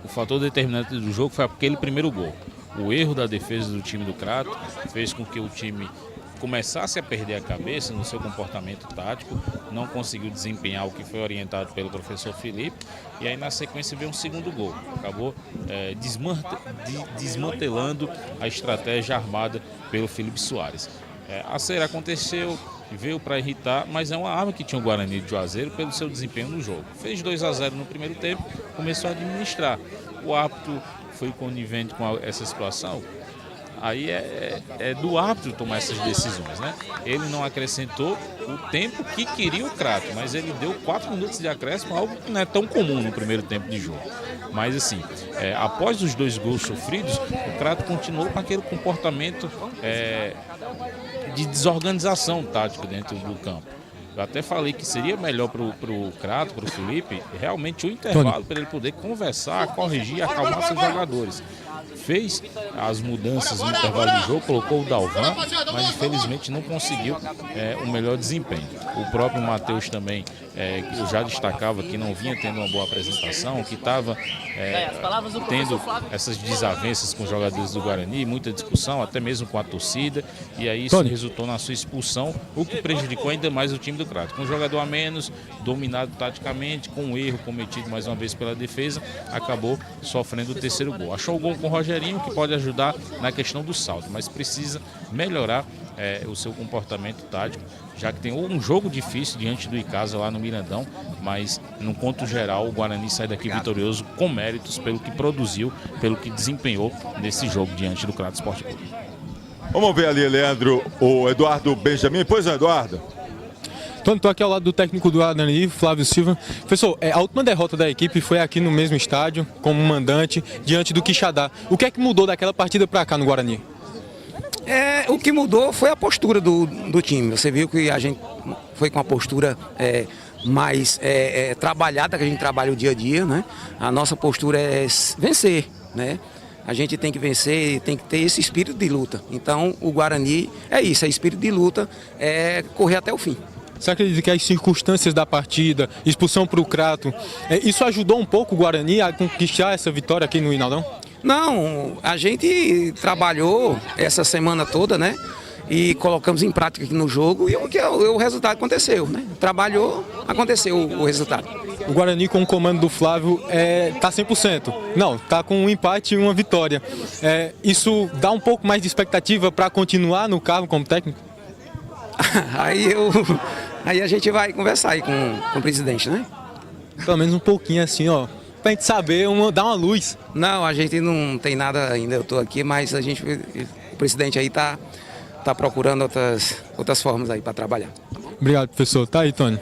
o fator determinante do jogo foi aquele primeiro gol. O erro da defesa do time do Crato fez com que o time começasse a perder a cabeça no seu comportamento tático, não conseguiu desempenhar o que foi orientado pelo professor Felipe, e aí na sequência veio um segundo gol. Acabou desmantelando a estratégia armada pelo Felipe Soares. A cera aconteceu, veio para irritar, mas é uma arma que tinha o Guarani de Juazeiro pelo seu desempenho no jogo. Fez 2-0 no primeiro tempo, começou a administrar. O árbitro foi conivente com essa situação. Aí é do árbitro tomar essas decisões, né? Ele não acrescentou o tempo que queria o Crato, mas ele deu 4 minutos de acréscimo, algo que não é tão comum no primeiro tempo de jogo. Mas assim, após os 2 gols sofridos, o Crato continuou com aquele comportamento de desorganização tática dentro do campo. Eu até falei que seria melhor para o Crato, para o Felipe, realmente o intervalo para ele poder conversar, corrigir, acalmar seus jogadores. Fez as mudanças no intervalo de jogo, colocou o Dalvan, mas infelizmente não conseguiu o melhor desempenho. O próprio Matheus também, que eu já destacava que não vinha tendo uma boa apresentação, que estava tendo essas desavenças com os jogadores do Guarani, muita discussão, até mesmo com a torcida, e aí isso resultou na sua expulsão, o que prejudicou ainda mais o time do Crato. Com um jogador a menos, dominado taticamente, com um erro cometido mais uma vez pela defesa, acabou sofrendo o terceiro gol. Achou o gol com o Rogerinho, que pode ajudar na questão do salto, mas precisa melhorar o seu comportamento tático, já que tem um jogo difícil diante do Icasa lá no Mirandão, mas no conto geral o Guarani sai daqui vitorioso com méritos pelo que produziu, pelo que desempenhou nesse jogo diante do Crato Esporte Clube. Vamos ver ali, Leandro, o Eduardo Benjamin. Pois é, Eduardo. Estou aqui ao lado do técnico do Guarani, Flávio Silva. Professor, a última derrota da equipe foi aqui no mesmo estádio, como mandante, diante do Quixadá. O que é que mudou daquela partida para cá no Guarani? O que mudou foi a postura do time. Você viu que a gente foi com a postura mais trabalhada, que a gente trabalha o dia a dia, né? A nossa postura é vencer, né? A gente tem que vencer, tem que ter esse espírito de luta. Então o Guarani é isso, é espírito de luta, é correr até o fim. Você acredita que as circunstâncias da partida, expulsão para o Crato, isso ajudou um pouco o Guarani a conquistar essa vitória aqui no Inaldão? Não, a gente trabalhou essa semana toda, né? E colocamos em prática aqui no jogo e o resultado aconteceu, né? Trabalhou, aconteceu o resultado. O Guarani com o comando do Flávio está 100%. Não, está com um empate e uma vitória. Isso dá um pouco mais de expectativa para continuar no cargo como técnico? Aí a gente vai conversar aí com o presidente, né? Pelo menos um pouquinho assim, ó. Pra gente saber, dar uma luz. Não, a gente não tem nada ainda, eu tô aqui, mas o presidente aí tá tá procurando outras formas aí para trabalhar. Obrigado, professor. Tá aí, Tony.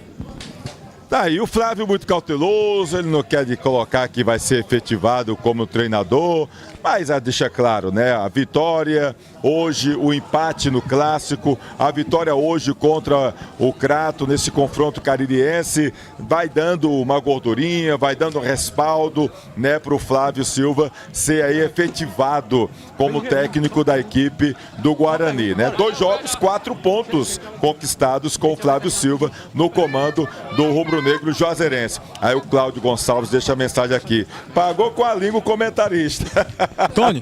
Tá aí, o Flávio muito cauteloso, ele não quer colocar que vai ser efetivado como treinador, mas deixa claro, né? A vitória hoje, o empate no clássico, a vitória hoje contra o Crato nesse confronto caririense, vai dando uma gordurinha, vai dando um respaldo, né, para o Flávio Silva ser aí efetivado como técnico da equipe do Guarani, né? 2 jogos, 4 pontos conquistados com o Flávio Silva no comando do rubro-negro juazeirense. Aí o Cláudio Gonçalves deixa a mensagem aqui. Pagou com a língua o comentarista. Tony.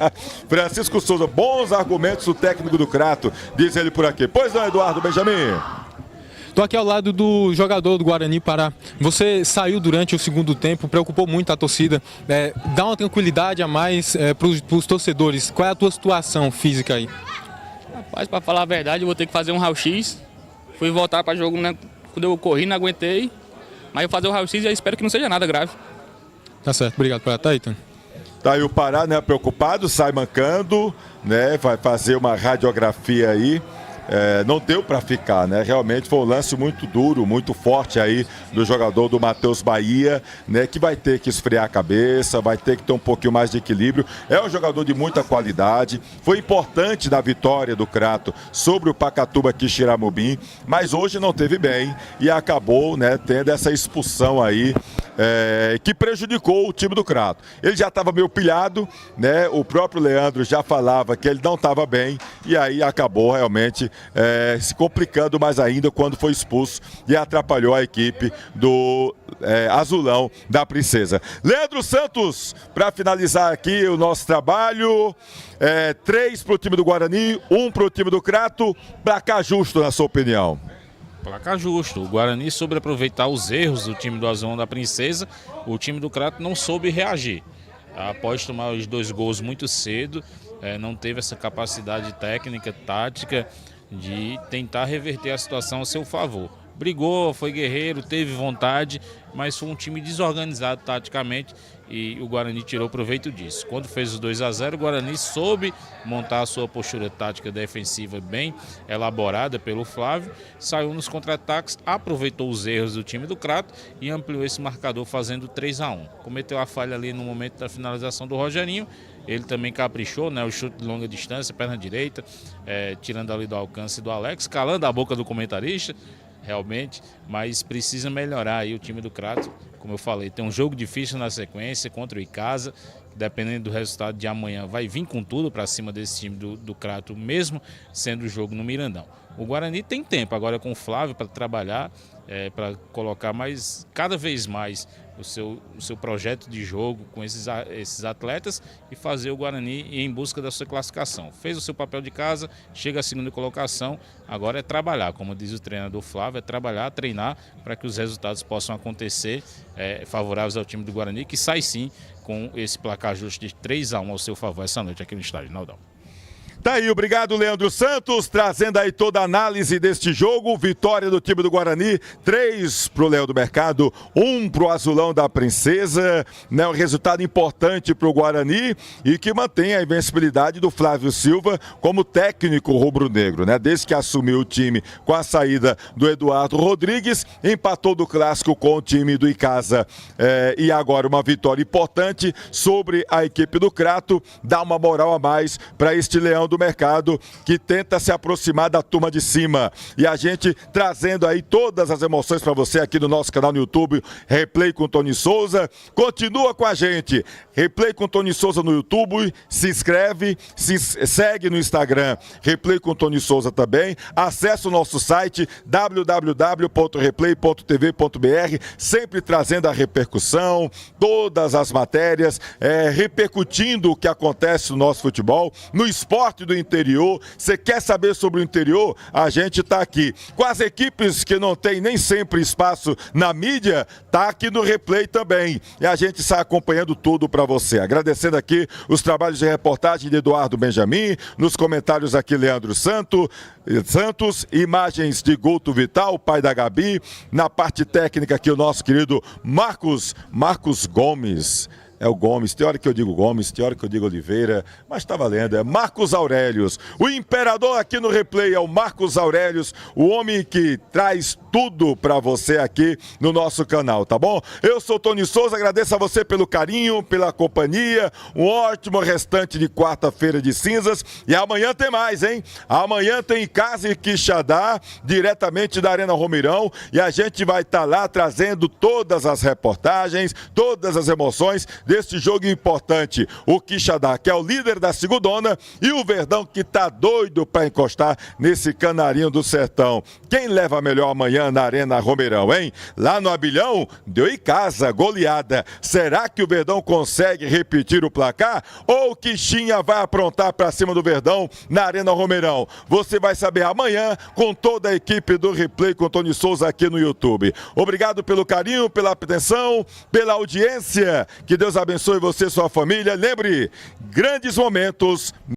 Francisco Souza, bons argumentos do técnico do Crato, diz ele por aqui. Pois não, Eduardo Benjamin? Estou aqui ao lado do jogador do Guarani Pará. Você saiu durante o segundo tempo, preocupou muito a torcida. Dá uma tranquilidade a mais para os torcedores. Qual é a tua situação física aí? Rapaz, para falar a verdade, eu vou ter que fazer um raio-x. Fui voltar para jogo, né? Quando eu corri, não aguentei. Mas eu vou fazer o raio-x e eu espero que não seja nada grave. Tá certo, obrigado por estar aí, Tony. Tá aí o Pará, né, preocupado, sai mancando, né, vai fazer uma radiografia aí. Não deu para ficar, né? Realmente foi um lance muito duro, muito forte aí do jogador do Matheus Bahia, né? Que vai ter que esfriar a cabeça, vai ter que ter um pouquinho mais de equilíbrio. É um jogador de muita qualidade, foi importante na vitória do Crato sobre o Pacatuba Quixeramobim, mas hoje não teve bem e acabou, né, tendo essa expulsão aí que prejudicou o time do Crato. Ele já estava meio pilhado, né? O próprio Leandro já falava que ele não estava bem e aí acabou realmente se complicando mais ainda quando foi expulso e atrapalhou a equipe do Azulão da Princesa. Leandro Santos, para finalizar aqui o nosso trabalho, 3 para o time do Guarani, 1 para o time do Crato. Placar justo, na sua opinião? Placar justo. O Guarani soube aproveitar os erros do time do Azulão da Princesa. O time do Crato não soube reagir. Após tomar os 2 gols muito cedo, não teve essa capacidade técnica, tática, de tentar reverter a situação a seu favor. Brigou, foi guerreiro, teve vontade, mas foi um time desorganizado taticamente e o Guarani tirou proveito disso. Quando fez os 2-0, o Guarani soube montar a sua postura tática defensiva bem elaborada pelo Flávio, saiu nos contra-ataques, aproveitou os erros do time do Crato e ampliou esse marcador fazendo 3-1. Cometeu a falha ali no momento da finalização do Rogerinho. Ele também caprichou, né? O chute de longa distância, perna direita, tirando ali do alcance do Alex, calando a boca do comentarista, realmente, mas precisa melhorar aí o time do Crato. Como eu falei, tem um jogo difícil na sequência contra o Icasa, dependendo do resultado de amanhã, vai vir com tudo para cima desse time do Crato, mesmo sendo o jogo no Mirandão. O Guarani tem tempo agora com o Flávio para trabalhar, para colocar cada vez mais o seu projeto de jogo com esses atletas e fazer o Guarani ir em busca da sua classificação. Fez o seu papel de casa, chega à segunda colocação, agora é trabalhar, como diz o treinador Flávio, é trabalhar, treinar para que os resultados possam acontecer favoráveis ao time do Guarani, que sai sim com esse placar justo de 3-1 ao seu favor essa noite aqui no estádio Naldão. Tá aí, obrigado Leandro Santos, trazendo aí toda a análise deste jogo, vitória do time do Guarani, 3 pro Léo do Mercado, 1 pro Azulão da Princesa, né, um resultado importante pro Guarani e que mantém a invencibilidade do Flávio Silva como técnico rubro-negro, né, desde que assumiu o time com a saída do Eduardo Rodrigues, empatou do clássico com o time do Icasa e agora uma vitória importante sobre a equipe do Crato, dá uma moral a mais para este Leão do Mercado que tenta se aproximar da turma de cima e a gente trazendo aí todas as emoções para você aqui no nosso canal no YouTube, Replay com Tony Souza. Continua com a gente, Replay com Tony Souza no YouTube, se inscreve, segue no Instagram, Replay com Tony Souza também, acesse o nosso site www.replay.tv.br, sempre trazendo a repercussão, todas as matérias, repercutindo o que acontece no nosso futebol, no esporte do interior. Você quer saber sobre o interior? A gente está aqui. Com as equipes que não tem nem sempre espaço na mídia, tá aqui no Replay também. E a gente está acompanhando tudo para você. Agradecendo aqui os trabalhos de reportagem de Eduardo Benjamin, nos comentários aqui Leandro Santos, imagens de Guto Vital, pai da Gabi, na parte técnica aqui o nosso querido Marcos Gomes. É o Gomes, tem hora que eu digo Gomes, tem hora que eu digo Oliveira, mas tá valendo, é Marcos Aurelius. O imperador aqui no replay é o Marcos Aurelius, o homem que traz tudo pra você aqui no nosso canal, tá bom? Eu sou Tony Souza, agradeço a você pelo carinho, pela companhia, um ótimo restante de quarta-feira de cinzas e amanhã tem mais, hein? Amanhã tem Casa e Quixadá, diretamente da Arena Romeirão, e a gente vai estar lá trazendo todas as reportagens, todas as emoções desse jogo importante. O Quixadá, que é o líder da segundona, e o Verdão, que tá doido para encostar nesse canarinho do sertão. Quem leva melhor amanhã na Arena Romeirão, hein? Lá no Abilhão, deu em casa, goleada. Será que o Verdão consegue repetir o placar? Ou o Quixinha vai aprontar para cima do Verdão na Arena Romeirão? Você vai saber amanhã com toda a equipe do Replay com Tony Souza aqui no YouTube. Obrigado pelo carinho, pela atenção, pela audiência. Que Deus abençoe você e sua família. Lembre, grandes momentos